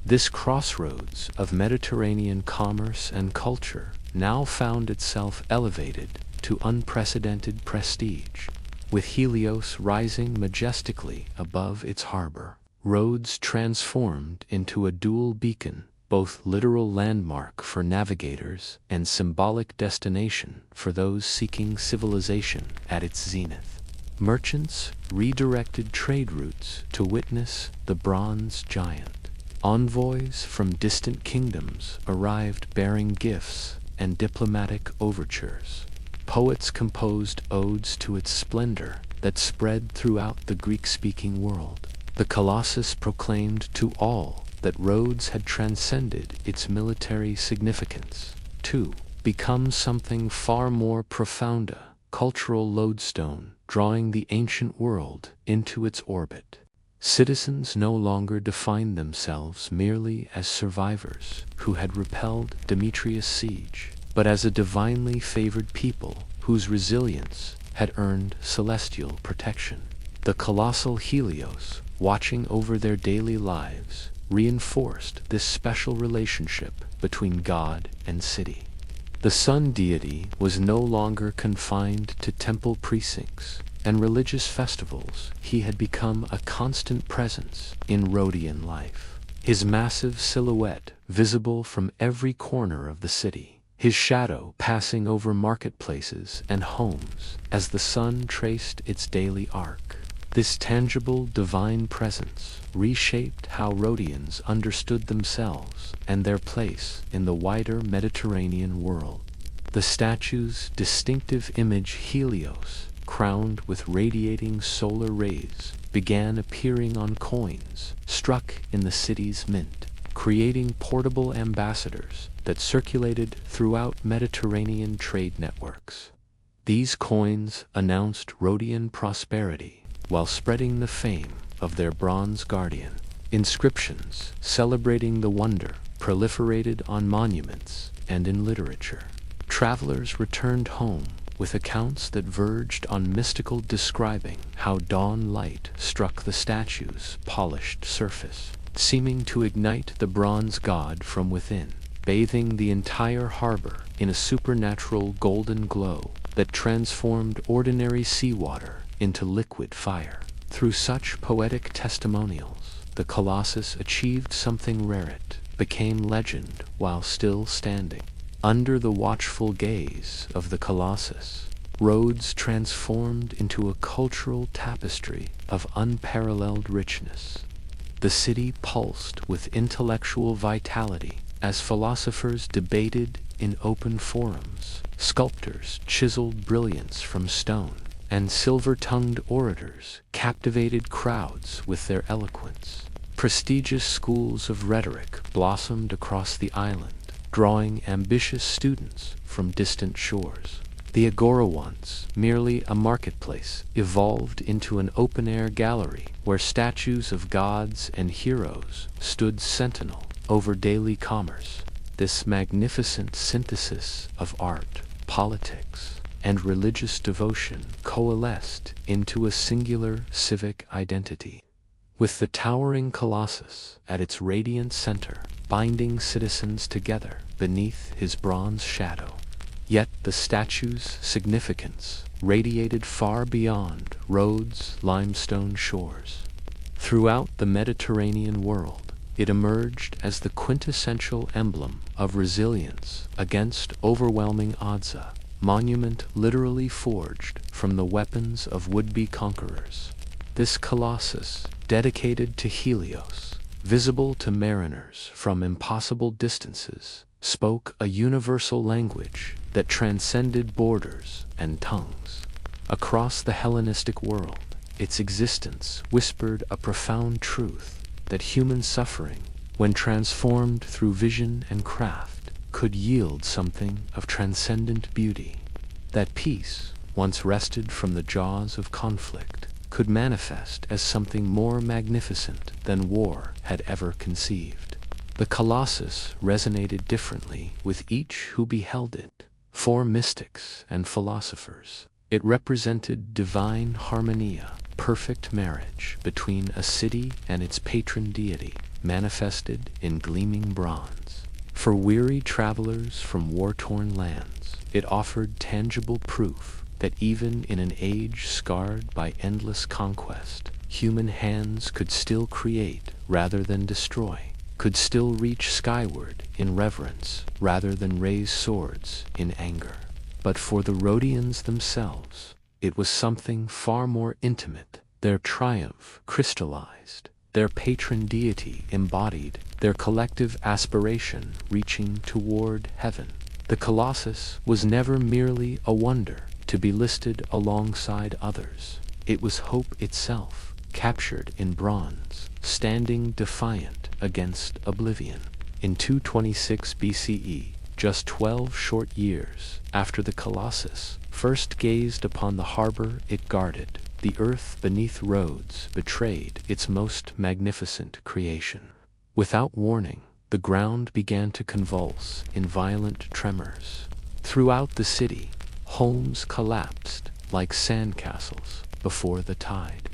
Speaker 1: This crossroads of Mediterranean commerce and culture now found itself elevated to unprecedented prestige. With Helios rising majestically above its harbor, Rhodes transformed into a dual beacon, both literal landmark for navigators and symbolic destination for those seeking civilization at its zenith. Merchants redirected trade routes to witness the bronze giant. Envoys from distant kingdoms arrived bearing gifts and diplomatic overtures. Poets composed odes to its splendor that spread throughout the Greek-speaking world. The Colossus proclaimed to all that Rhodes had transcended its military significance to become something far more profound, a cultural lodestone drawing the ancient world into its orbit. Citizens no longer defined themselves merely as survivors who had repelled Demetrius' siege, but as a divinely favored people whose resilience had earned celestial protection. The colossal Helios, watching over their daily lives, reinforced this special relationship between God and city. The sun deity was no longer confined to temple precincts and religious festivals. He had become a constant presence in Rhodian life. His massive silhouette visible from every corner of the city, his shadow passing over marketplaces and homes as the sun traced its daily arc. This tangible divine presence reshaped how Rhodians understood themselves and their place in the wider Mediterranean world. The statue's distinctive image, Helios, crowned with radiating solar rays, began appearing on coins struck in the city's mint, creating portable ambassadors that circulated throughout Mediterranean trade networks. These coins announced Rhodian prosperity while spreading the fame of their bronze guardian. Inscriptions celebrating the wonder proliferated on monuments and in literature. Travelers returned home with accounts that verged on mystical, describing how dawn light struck the statue's polished surface, seeming to ignite the bronze god from within, bathing the entire harbor in a supernatural golden glow that transformed ordinary seawater into liquid fire. Through such poetic testimonials, the Colossus achieved something rare. It became legend while still standing. Under the watchful gaze of the Colossus, Rhodes transformed into a cultural tapestry of unparalleled richness. The city pulsed with intellectual vitality as philosophers debated in open forums, sculptors chiseled brilliance from stone, and silver-tongued orators captivated crowds with their eloquence. Prestigious schools of rhetoric blossomed across the island, drawing ambitious students from distant shores. The agora, once merely a marketplace, evolved into an open-air gallery where statues of gods and heroes stood sentinel over daily commerce. This magnificent synthesis of art, politics, and religious devotion coalesced into a singular civic identity. With the towering colossus at its radiant center, binding citizens together beneath his bronze shadow. Yet the statue's significance radiated far beyond Rhodes' limestone shores. Throughout the Mediterranean world, it emerged as the quintessential emblem of resilience against overwhelming odds, a monument literally forged from the weapons of would-be conquerors. This colossus, dedicated to Helios, visible to mariners from impossible distances, spoke a universal language that transcended borders and tongues. Across the Hellenistic world, its existence whispered a profound truth that human suffering, when transformed through vision and craft, could yield something of transcendent beauty. That peace, once wrested from the jaws of conflict, could manifest as something more magnificent than war had ever conceived. The Colossus resonated differently with each who beheld it. For mystics and philosophers, it represented divine harmonia, perfect marriage between a city and its patron deity, manifested in gleaming bronze. For weary travelers from war-torn lands, it offered tangible proof that even in an age scarred by endless conquest, human hands could still create rather than destroy, could still reach skyward in reverence rather than raise swords in anger. But for the Rhodians themselves, it was something far more intimate. Their triumph crystallized, their patron deity embodied, their collective aspiration reaching toward heaven. The Colossus was never merely a wonder to be listed alongside others. It was hope itself, captured in bronze, standing defiant against oblivion. In 226 BCE, just 12 short years after the Colossus first gazed upon the harbor it guarded, the earth beneath Rhodes betrayed its most magnificent creation. Without warning, the ground began to convulse in violent tremors. Throughout the city, homes collapsed like sandcastles before the tide.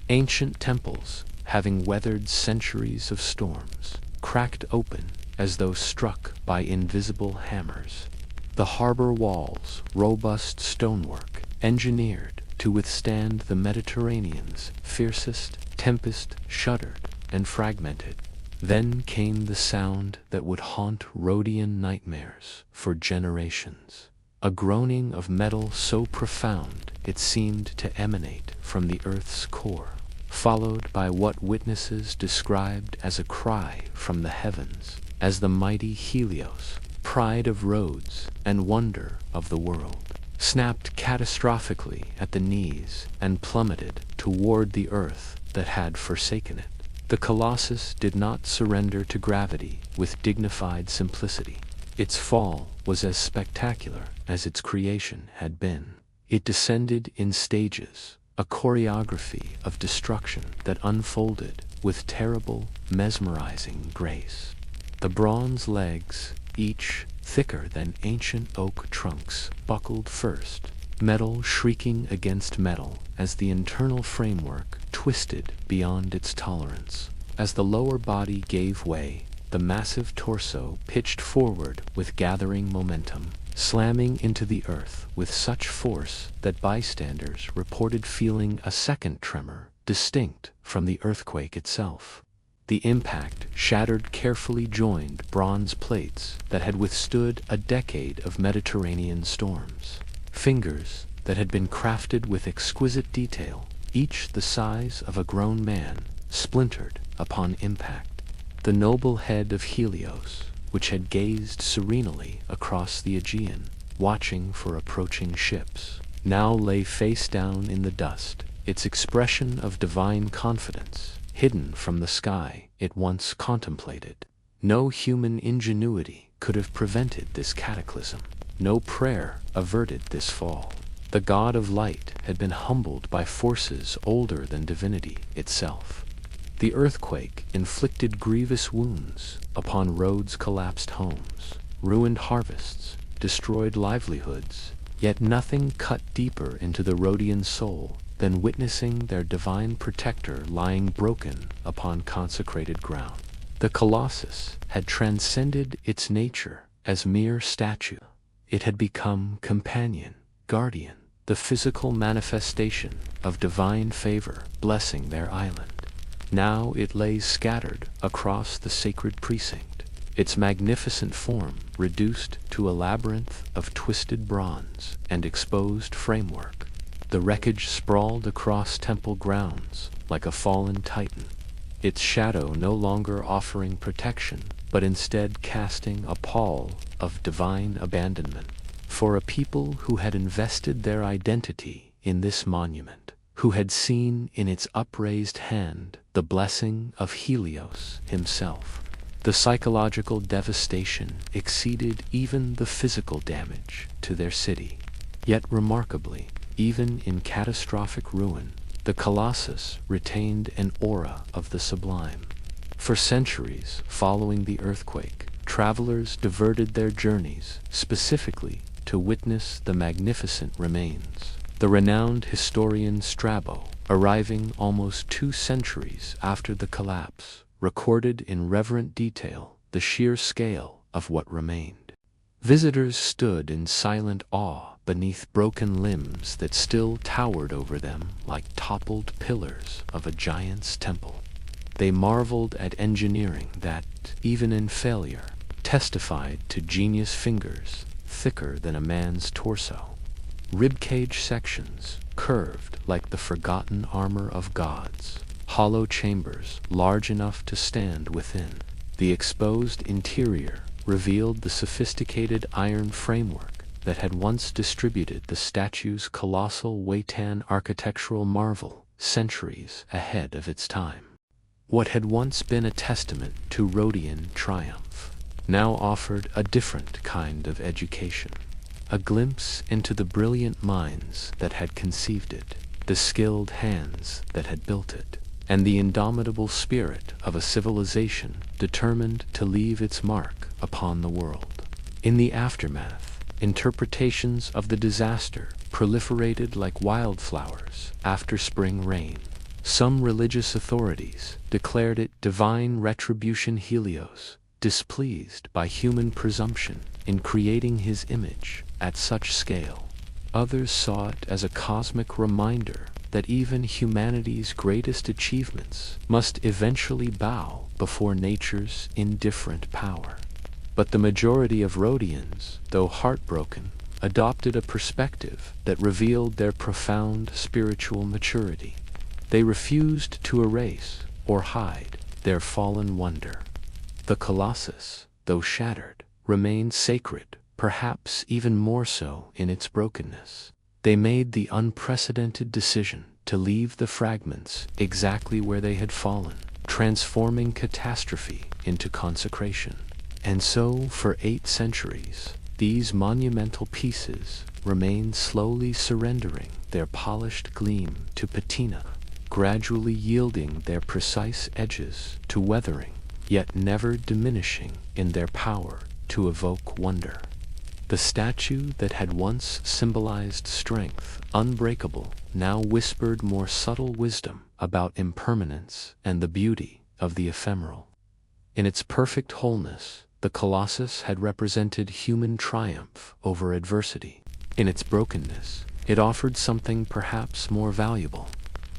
Speaker 1: Ancient temples, having weathered centuries of storms, cracked open as though struck by invisible hammers. The harbor walls, robust stonework, engineered to withstand the Mediterranean's fiercest tempest, shuddered and fragmented. Then came the sound that would haunt Rhodian nightmares for generations. A groaning of metal so profound it seemed to emanate from the earth's core, followed by what witnesses described as a cry from the heavens, as the mighty Helios, pride of Rhodes and wonder of the world, snapped catastrophically at the knees and plummeted toward the earth that had forsaken it. The Colossus did not surrender to gravity with dignified simplicity. Its fall was as spectacular as its creation had been. It descended in stages, a choreography of destruction that unfolded with terrible, mesmerizing grace. The bronze legs, each thicker than ancient oak trunks, buckled first, metal shrieking against metal as the internal framework twisted beyond its tolerance. As the lower body gave way, the massive torso pitched forward with gathering momentum, slamming into the earth with such force that bystanders reported feeling a second tremor, distinct from the earthquake itself. The impact shattered carefully joined bronze plates that had withstood a decade of Mediterranean storms. Fingers that had been crafted with exquisite detail, each the size of a grown man, splintered upon impact. The noble head of Helios, which had gazed serenely across the Aegean, watching for approaching ships, now lay face down in the dust, its expression of divine confidence hidden from the sky it once contemplated. No human ingenuity could have prevented this cataclysm. No prayer averted this fall. The god of light had been humbled by forces older than divinity itself. The earthquake inflicted grievous wounds upon Rhodes' collapsed homes, ruined harvests, destroyed livelihoods, yet nothing cut deeper into the Rhodian soul than witnessing their divine protector lying broken upon consecrated ground. The Colossus had transcended its nature as mere statue. It had become companion, guardian, the physical manifestation of divine favor blessing their island. Now it lay scattered across the sacred precinct, its magnificent form reduced to a labyrinth of twisted bronze and exposed framework. The wreckage sprawled across temple grounds like a fallen titan, its shadow no longer offering protection, but instead casting a pall of divine abandonment. For a people who had invested their identity in this monument, who had seen in its upraised hand the blessing of Helios himself, the psychological devastation exceeded even the physical damage to their city. Yet remarkably, even in catastrophic ruin, the Colossus retained an aura of the sublime. For centuries following the earthquake, travelers diverted their journeys specifically to witness the magnificent remains. The renowned historian Strabo, arriving almost 2 centuries after the collapse, recorded in reverent detail the sheer scale of what remained. Visitors stood in silent awe beneath broken limbs that still towered over them like toppled pillars of a giant's temple. They marveled at engineering that, even in failure, testified to genius fingers thicker than a man's torso. Ribcage sections curved like the forgotten armor of gods, hollow chambers large enough to stand within. The exposed interior revealed the sophisticated iron framework that had once distributed the statue's colossal Waitan architectural marvel centuries ahead of its time. What had once been a testament to Rhodian triumph now offered a different kind of education, a glimpse into the brilliant minds that had conceived it, the skilled hands that had built it, and the indomitable spirit of a civilization determined to leave its mark upon the world. In the aftermath, interpretations of the disaster proliferated like wildflowers after spring rain. Some religious authorities declared it divine retribution Helios, displeased by human presumption in creating his image at such scale. Others saw it as a cosmic reminder that even humanity's greatest achievements must eventually bow before nature's indifferent power. But the majority of Rhodians, though heartbroken, adopted a perspective that revealed their profound spiritual maturity. They refused to erase or hide their fallen wonder. The Colossus, though shattered, remained sacred, perhaps even more so in its brokenness. They made the unprecedented decision to leave the fragments exactly where they had fallen, transforming catastrophe into consecration. And so, for 8 centuries, these monumental pieces remained slowly surrendering their polished gleam to patina, gradually yielding their precise edges to weathering, yet never diminishing in their power to evoke wonder. The statue that had once symbolized strength, unbreakable, now whispered more subtle wisdom about impermanence and the beauty of the ephemeral. In its perfect wholeness, the Colossus had represented human triumph over adversity. In its brokenness, it offered something perhaps more valuable,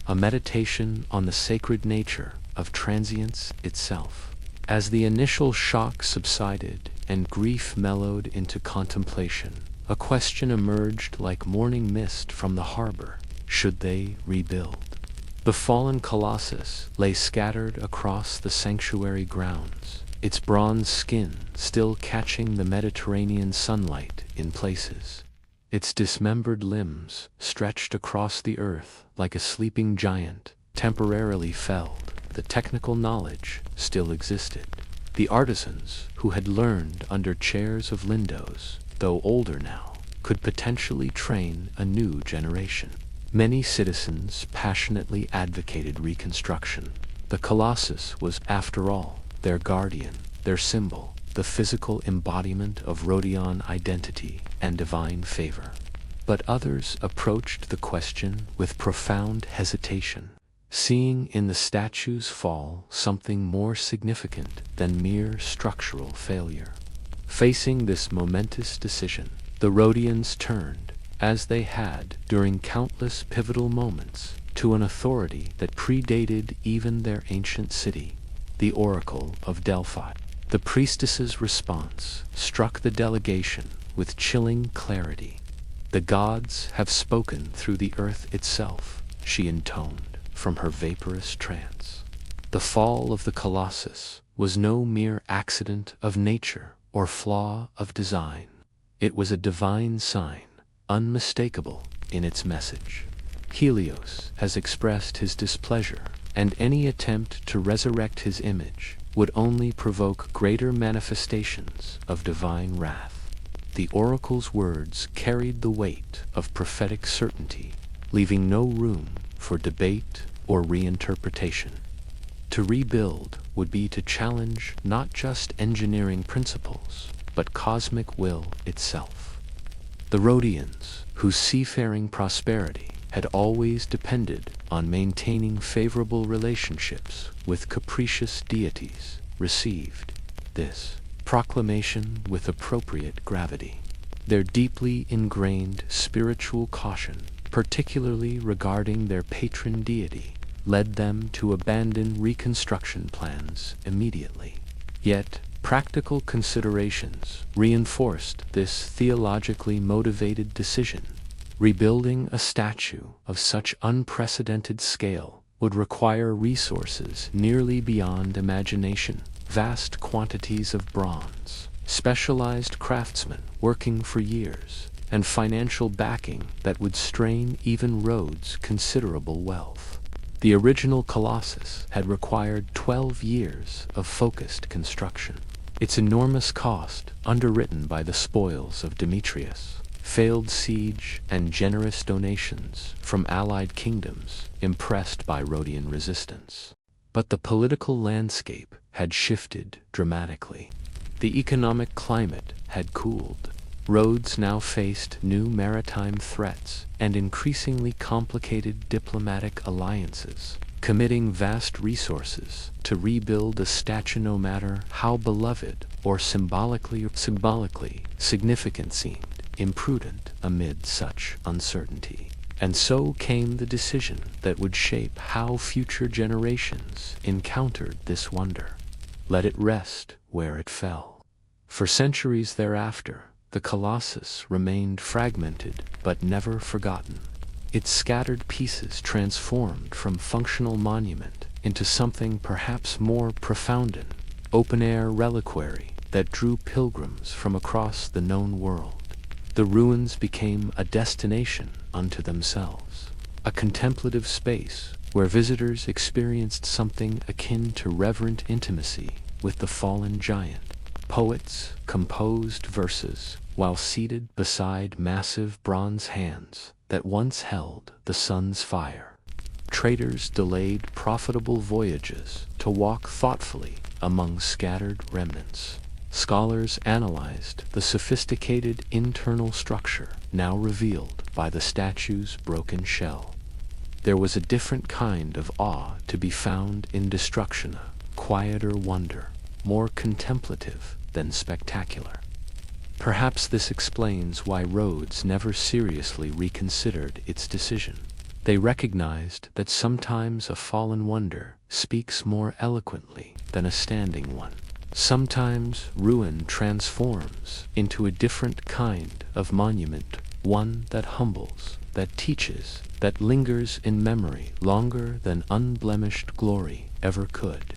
Speaker 1: a meditation on the sacred nature of transience itself. As the initial shock subsided and grief mellowed into contemplation, a question emerged like morning mist from the harbor: should they rebuild? The fallen Colossus lay scattered across the sanctuary grounds, its bronze skin still catching the Mediterranean sunlight in places. Its dismembered limbs, stretched across the earth like a sleeping giant, temporarily felled. The technical knowledge still existed. The artisans who had learned under chairs of lindows, though older now, could potentially train a new generation. Many citizens passionately advocated reconstruction. The Colossus was, after all, their guardian, their symbol, the physical embodiment of Rhodian identity and divine favor. But others approached the question with profound hesitation, seeing in the statue's fall something more significant than mere structural failure. Facing this momentous decision, the Rhodians turned, as they had during countless pivotal moments, to an authority that predated even their ancient city, the Oracle of Delphi. The priestess's response struck the delegation with chilling clarity. "The gods have spoken through the earth itself," she intoned from her vaporous trance. The fall of the Colossus was no mere accident of nature or flaw of design. It was a divine sign, unmistakable in its message. Helios has expressed his displeasure, and any attempt to resurrect his image would only provoke greater manifestations of divine wrath. The oracle's words carried the weight of prophetic certainty, leaving no room for debate or reinterpretation. To rebuild would be to challenge not just engineering principles, but cosmic will itself. The Rhodians, whose seafaring prosperity had always depended on maintaining favorable relationships with capricious deities, received this proclamation with appropriate gravity. Their deeply ingrained spiritual caution, particularly regarding their patron deity, led them to abandon reconstruction plans immediately. Yet, practical considerations reinforced this theologically motivated decision. Rebuilding a statue of such unprecedented scale would require resources nearly beyond imagination, vast quantities of bronze, specialized craftsmen working for years, and financial backing that would strain even Rhodes' considerable wealth. The original Colossus had required 12 years of focused construction. Its enormous cost, underwritten by the spoils of Demetrius, failed siege, and generous donations from allied kingdoms impressed by Rhodian resistance. But the political landscape had shifted dramatically. The economic climate had cooled. Rhodes now faced new maritime threats and increasingly complicated diplomatic alliances, committing vast resources to rebuild a statue no matter how beloved or symbolically significant seemed imprudent amid such uncertainty. And so came the decision that would shape how future generations encountered this wonder. Let it rest where it fell. For centuries thereafter, the Colossus remained fragmented but never forgotten. Its scattered pieces transformed from functional monument into something perhaps more profound, an open-air reliquary that drew pilgrims from across the known world. The ruins became a destination unto themselves, a contemplative space where visitors experienced something akin to reverent intimacy with the fallen giant. Poets composed verses while seated beside massive bronze hands that once held the sun's fire. Traders delayed profitable voyages to walk thoughtfully among scattered remnants. Scholars analyzed the sophisticated internal structure now revealed by the statue's broken shell. There was a different kind of awe to be found in destruction, a quieter wonder, more contemplative than spectacular. Perhaps this explains why Rhodes never seriously reconsidered its decision. They recognized that sometimes a fallen wonder speaks more eloquently than a standing one. Sometimes ruin transforms into a different kind of monument, one that humbles, that teaches, that lingers in memory longer than unblemished glory ever could.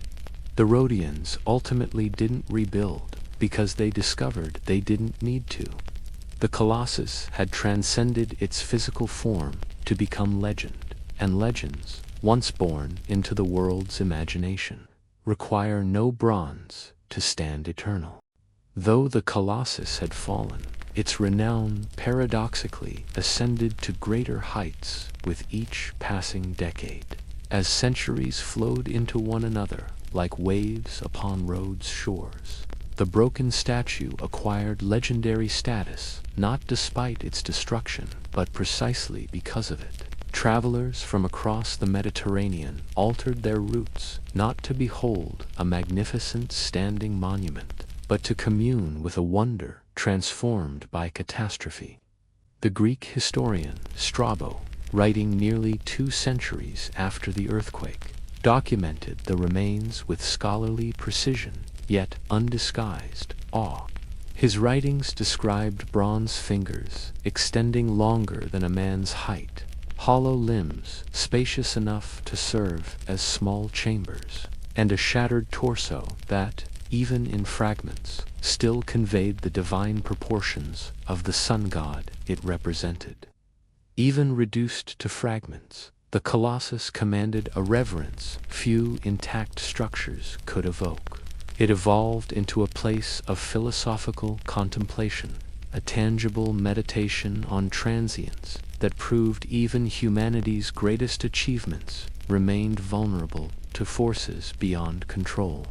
Speaker 1: The Rhodians ultimately didn't rebuild because they discovered they didn't need to. The Colossus had transcended its physical form to become legend, and legends, once born into the world's imagination, require no bronze to stand eternal. Though the Colossus had fallen, its renown paradoxically ascended to greater heights with each passing decade. As centuries flowed into one another like waves upon Rhodes' shores, the broken statue acquired legendary status, not despite its destruction, but precisely because of it. Travelers from across the Mediterranean altered their routes, not to behold a magnificent standing monument, but to commune with a wonder transformed by catastrophe. The Greek historian Strabo, writing nearly 2 centuries after the earthquake, documented the remains with scholarly precision, yet undisguised awe. His writings described bronze fingers extending longer than a man's height, hollow limbs spacious enough to serve as small chambers, and a shattered torso that, even in fragments, still conveyed the divine proportions of the sun god it represented. Even reduced to fragments, the Colossus commanded a reverence few intact structures could evoke. It evolved into a place of philosophical contemplation, a tangible meditation on transience that proved even humanity's greatest achievements remained vulnerable to forces beyond control.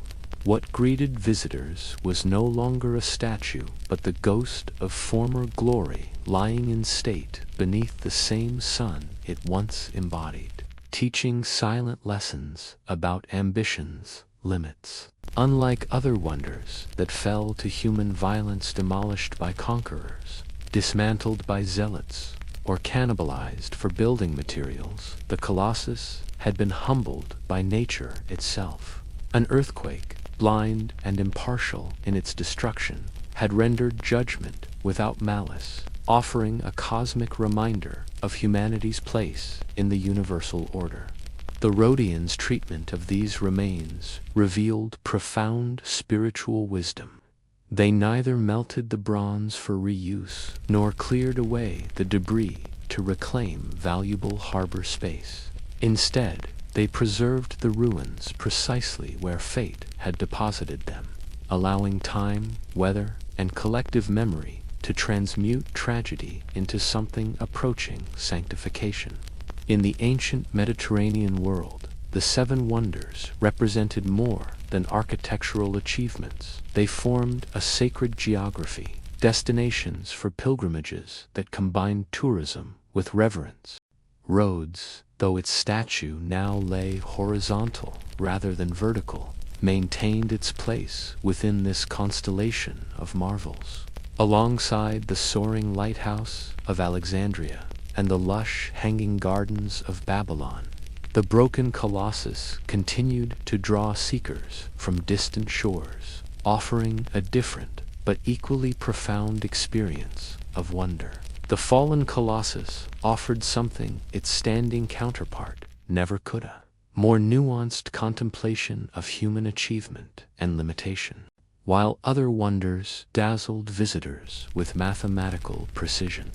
Speaker 1: What greeted visitors was no longer a statue, but the ghost of former glory lying in state beneath the same sun it once embodied, teaching silent lessons about ambition's limits. Unlike other wonders that fell to human violence demolished by conquerors, dismantled by zealots, or cannibalized for building materials, the Colossus had been humbled by nature itself. An earthquake, blind and impartial in its destruction, had rendered judgment without malice, offering a cosmic reminder of humanity's place in the universal order. The Rhodians' treatment of these remains revealed profound spiritual wisdom. They neither melted the bronze for reuse nor cleared away the debris to reclaim valuable harbor space. Instead, they preserved the ruins precisely where fate had deposited them, allowing time, weather, and collective memory to transmute tragedy into something approaching sanctification. In the ancient Mediterranean world, the 7 wonders represented more than architectural achievements. They formed a sacred geography, destinations for pilgrimages that combined tourism with reverence. Rhodes, though its statue now lay horizontal rather than vertical, maintained its place within this constellation of marvels. Alongside the soaring lighthouse of Alexandria and the lush hanging gardens of Babylon, the broken Colossus continued to draw seekers from distant shores, offering a different but equally profound experience of wonder. The fallen Colossus offered something its standing counterpart never could have: more nuanced contemplation of human achievement and limitation. While other wonders dazzled visitors with mathematical precision,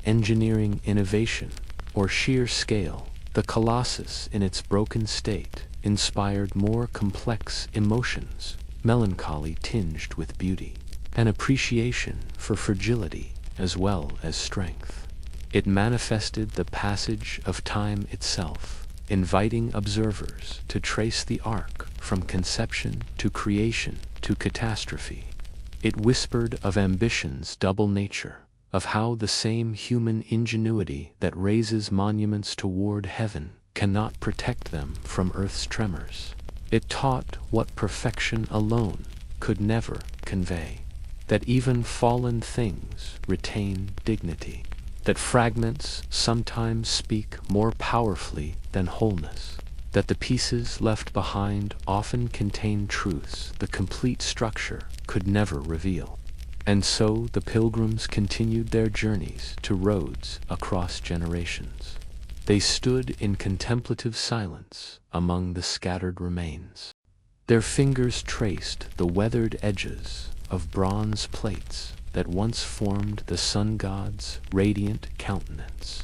Speaker 1: engineering innovation, or sheer scale, the Colossus in its broken state inspired more complex emotions, melancholy tinged with beauty, an appreciation for fragility as well as strength. It manifested the passage of time itself, inviting observers to trace the arc from conception to creation to catastrophe. It whispered of ambition's double nature, of how the same human ingenuity that raises monuments toward heaven cannot protect them from earth's tremors. It taught what perfection alone could never convey: that even fallen things retain dignity, that fragments sometimes speak more powerfully than wholeness, that the pieces left behind often contain truths the complete structure could never reveal. And so the pilgrims continued their journeys to Rhodes across generations. They stood in contemplative silence among the scattered remains, Their fingers traced the weathered edges of bronze plates that once formed the sun god's radiant countenance.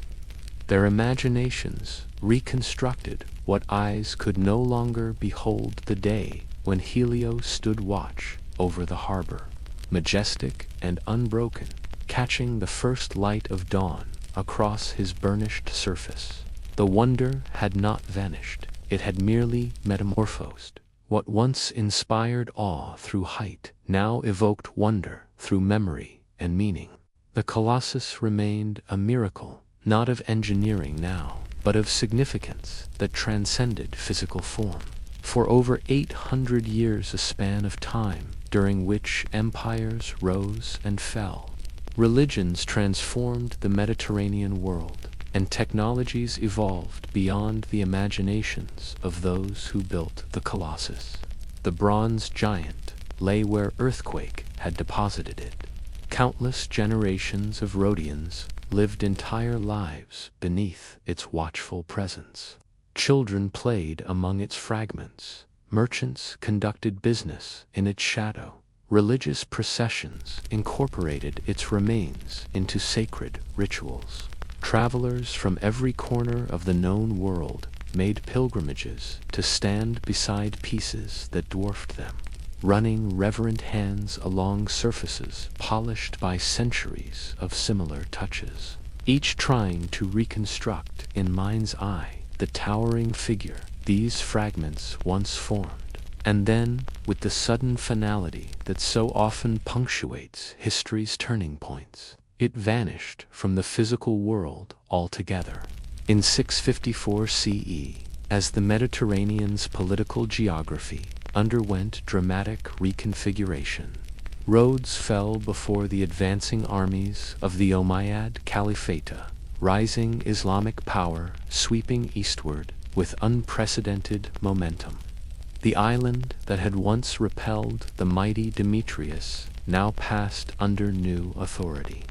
Speaker 1: Their imaginations reconstructed what eyes could no longer behold the day when Helios stood watch over the harbor, majestic and unbroken, catching the first light of dawn across his burnished surface. The wonder had not vanished, it had merely metamorphosed. What once inspired awe through height now evoked wonder through memory and meaning. The Colossus remained a miracle, not of engineering now, but of significance that transcended physical form. For over 800 years, a span of time during which empires rose and fell, religions transformed the Mediterranean world, and technologies evolved beyond the imaginations of those who built the Colossus. The bronze giant lay where earthquake had deposited it. Countless generations of Rhodians lived entire lives beneath its watchful presence. Children played among its fragments. Merchants conducted business in its shadow. Religious processions incorporated its remains into sacred rituals. Travelers from every corner of the known world made pilgrimages to stand beside pieces that dwarfed them, running reverent hands along surfaces polished by centuries of similar touches, each trying to reconstruct in mind's eye the towering figure these fragments once formed. And then, with the sudden finality that so often punctuates history's turning points, it vanished from the physical world altogether. In 654 CE, as the Mediterranean's political geography underwent dramatic reconfiguration, Rhodes fell before the advancing armies of the Umayyad Caliphate, rising Islamic power sweeping eastward with unprecedented momentum. The island that had once repelled the mighty Demetrius now passed under new authority.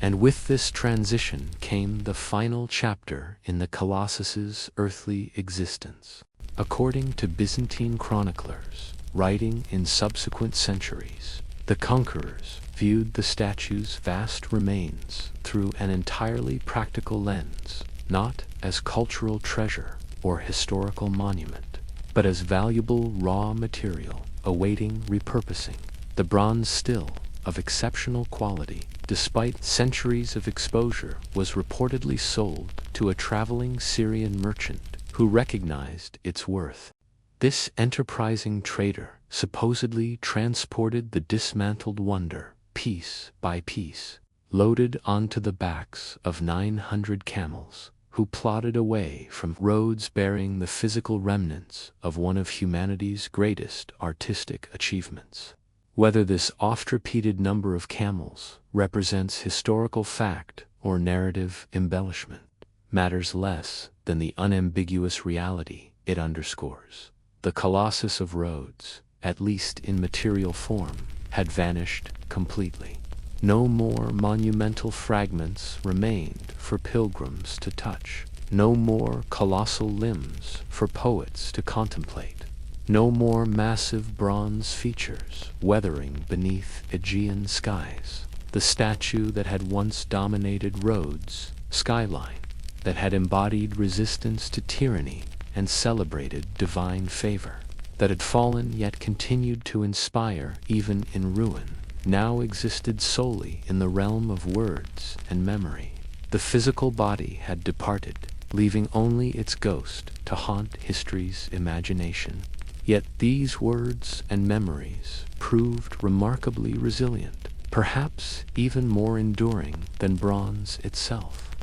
Speaker 1: And with this transition came the final chapter in the Colossus's earthly existence. According to Byzantine chroniclers, writing in subsequent centuries, the conquerors viewed the statue's vast remains through an entirely practical lens, not as cultural treasure or historical monument, but as valuable raw material awaiting repurposing. The bronze still, of exceptional quality, despite centuries of exposure, was reportedly sold to a traveling Syrian merchant who recognized its worth. This enterprising trader supposedly transported the dismantled wonder, piece by piece, loaded onto the backs of 900 camels, who plodded away from Rhodes bearing the physical remnants of one of humanity's greatest artistic achievements. Whether this oft-repeated number of camels represents historical fact or narrative embellishment matters less than the unambiguous reality it underscores. The Colossus of Rhodes, at least in material form, had vanished completely. No more monumental fragments remained for pilgrims to touch. No more colossal limbs for poets to contemplate. No more massive bronze features weathering beneath Aegean skies. The statue that had once dominated Rhodes' skyline, that had embodied resistance to tyranny and celebrated divine favor, that had fallen yet continued to inspire even in ruin, now existed solely in the realm of words and memory. The physical body had departed, leaving only its ghost to haunt history's imagination. Yet these words and memories proved remarkably resilient, perhaps even more enduring than bronze itself.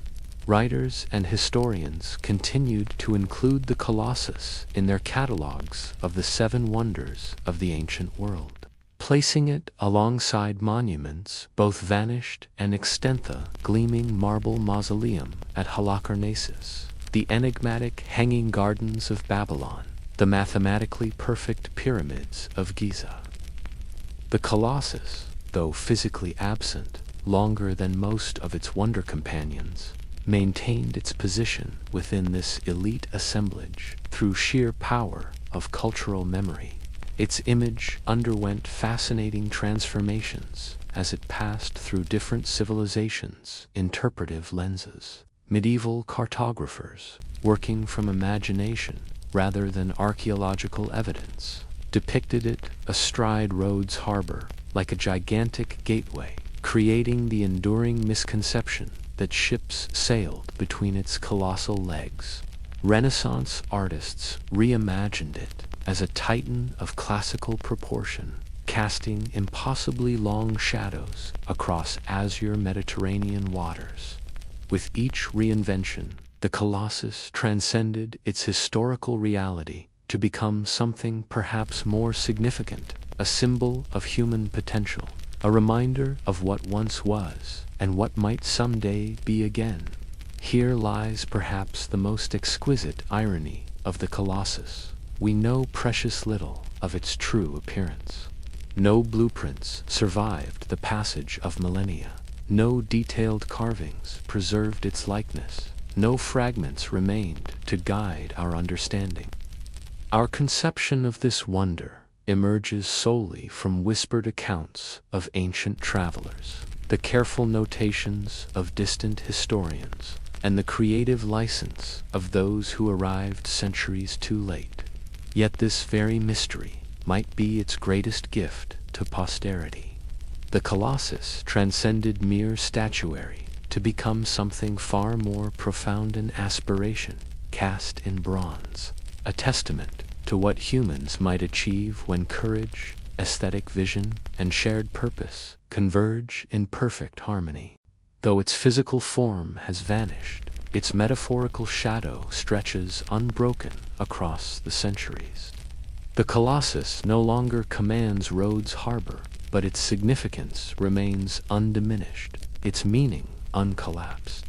Speaker 1: Writers and historians continued to include the Colossus in their catalogues of the 7 wonders of the ancient world, placing it alongside monuments both vanished and extant: the gleaming marble mausoleum at Halicarnassus, the enigmatic hanging gardens of Babylon, the mathematically perfect pyramids of Giza. The Colossus, though physically absent longer than most of its wonder companions, maintained its position within this elite assemblage through sheer power of cultural memory. Its image underwent fascinating transformations as it passed through different civilizations' interpretive lenses. Medieval cartographers, working from imagination rather than archaeological evidence, depicted it astride Rhodes Harbor like a gigantic gateway, creating the enduring misconception that ships sailed between its colossal legs. Renaissance artists reimagined it as a titan of classical proportion, casting impossibly long shadows across azure Mediterranean waters. With each reinvention, the Colossus transcended its historical reality to become something perhaps more significant, a symbol of human potential, a reminder of what once was and what might someday be again. Here lies perhaps the most exquisite irony of the Colossus. We know precious little of its true appearance. No blueprints survived the passage of millennia. No detailed carvings preserved its likeness. No fragments remained to guide our understanding. Our conception of this wonder emerges solely from whispered accounts of ancient travelers, the careful notations of distant historians, and the creative license of those who arrived centuries too late. Yet this very mystery might be its greatest gift to posterity. The Colossus transcended mere statuary to become something far more profound in aspiration, cast in bronze, a testament to what humans might achieve when courage, aesthetic vision, and shared purpose converge in perfect harmony. Though its physical form has vanished, its metaphorical shadow stretches unbroken across the centuries. The Colossus no longer commands Rhodes Harbor, but its significance remains undiminished, its meaning uncollapsed.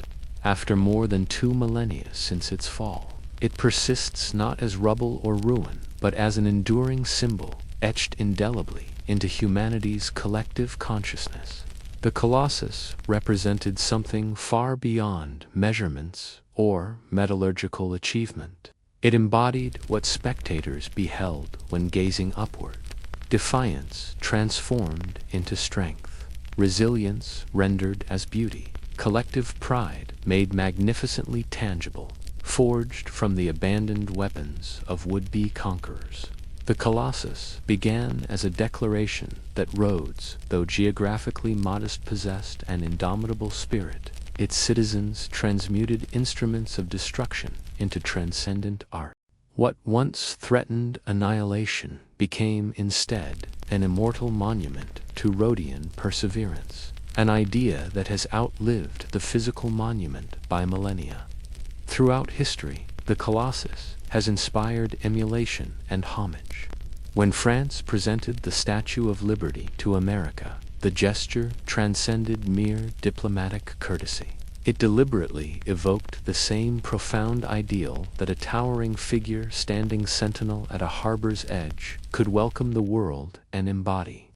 Speaker 1: After more than 2 millennia since its fall, it persists not as rubble or ruin, but as an enduring symbol etched indelibly into humanity's collective consciousness. The Colossus represented something far beyond measurements or metallurgical achievement. It embodied what spectators beheld when gazing upward: defiance transformed into strength, resilience rendered as beauty, collective pride made magnificently tangible, forged from the abandoned weapons of would-be conquerors. The Colossus began as a declaration that Rhodes, though geographically modest, possessed an indomitable spirit. Its citizens transmuted instruments of destruction into transcendent art. What once threatened annihilation became instead an immortal monument to Rhodian perseverance, an idea that has outlived the physical monument by millennia. Throughout history, the Colossus has inspired emulation and homage. When France presented the Statue of Liberty to America, the gesture transcended mere diplomatic courtesy. It deliberately evoked the same profound ideal that a towering figure standing sentinel at a harbor's edge could welcome the world and embody.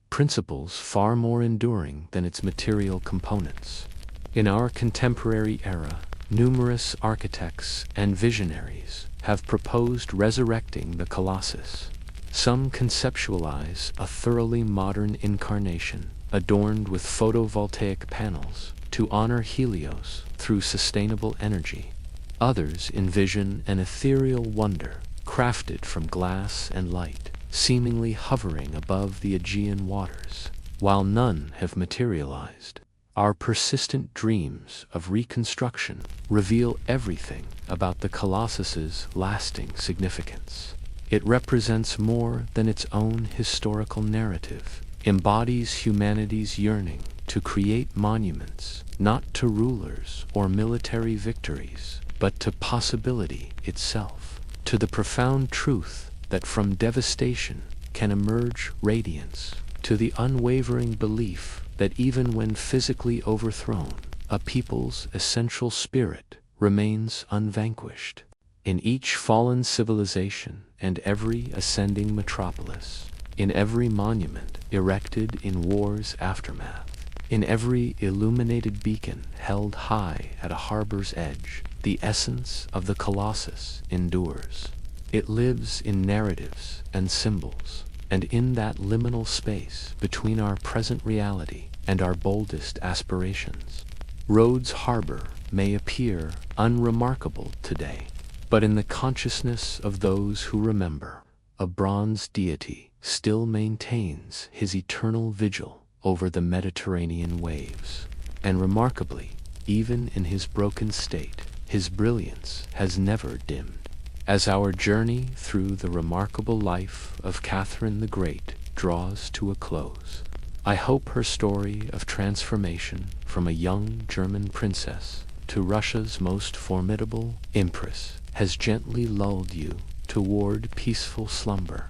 Speaker 1: Principles far more enduring than its material components. In our contemporary era, numerous architects and visionaries have proposed resurrecting the Colossus. Some conceptualize a thoroughly modern incarnation, adorned with photovoltaic panels, to honor Helios through sustainable energy. Others envision an ethereal wonder, crafted from glass and light, seemingly hovering above the Aegean waters. While none have materialized, our persistent dreams of reconstruction reveal everything about the Colossus's lasting significance. It represents more than its own historical narrative, embodies humanity's yearning to create monuments, not to rulers or military victories, but to possibility itself, to the profound truth that from devastation can emerge radiance, to the unwavering belief that even when physically overthrown, a people's essential spirit remains unvanquished. In each fallen civilization and every ascending metropolis, in every monument erected in war's aftermath, in every illuminated beacon held high at a harbor's edge, the essence of the Colossus endures. It lives in narratives and symbols, and in that liminal space between our present reality and our boldest aspirations. Rhodes Harbor may appear unremarkable today, but in the consciousness of those who remember, a bronze deity still maintains his eternal vigil over the Mediterranean waves. And remarkably, even in his broken state, his brilliance has never dimmed. As our journey through the remarkable life of Catherine the Great draws to a close, I hope her story of transformation from a young German princess to Russia's most formidable empress has gently lulled you toward peaceful slumber.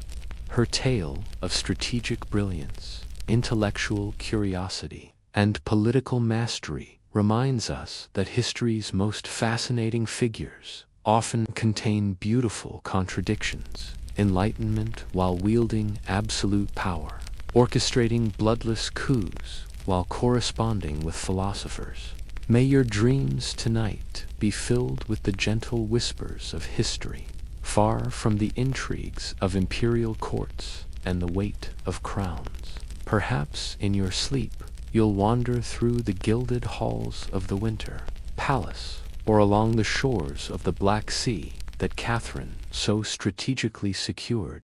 Speaker 1: Her tale of strategic brilliance, intellectual curiosity, and political mastery reminds us that history's most fascinating figures often contain beautiful contradictions, enlightenment while wielding absolute power, orchestrating bloodless coups while corresponding with philosophers. May your dreams tonight be filled with the gentle whispers of history, far from the intrigues of imperial courts and the weight of crowns. Perhaps in your sleep you'll wander through the gilded halls of the Winter Palace, or along the shores of the Black Sea that Catherine so strategically secured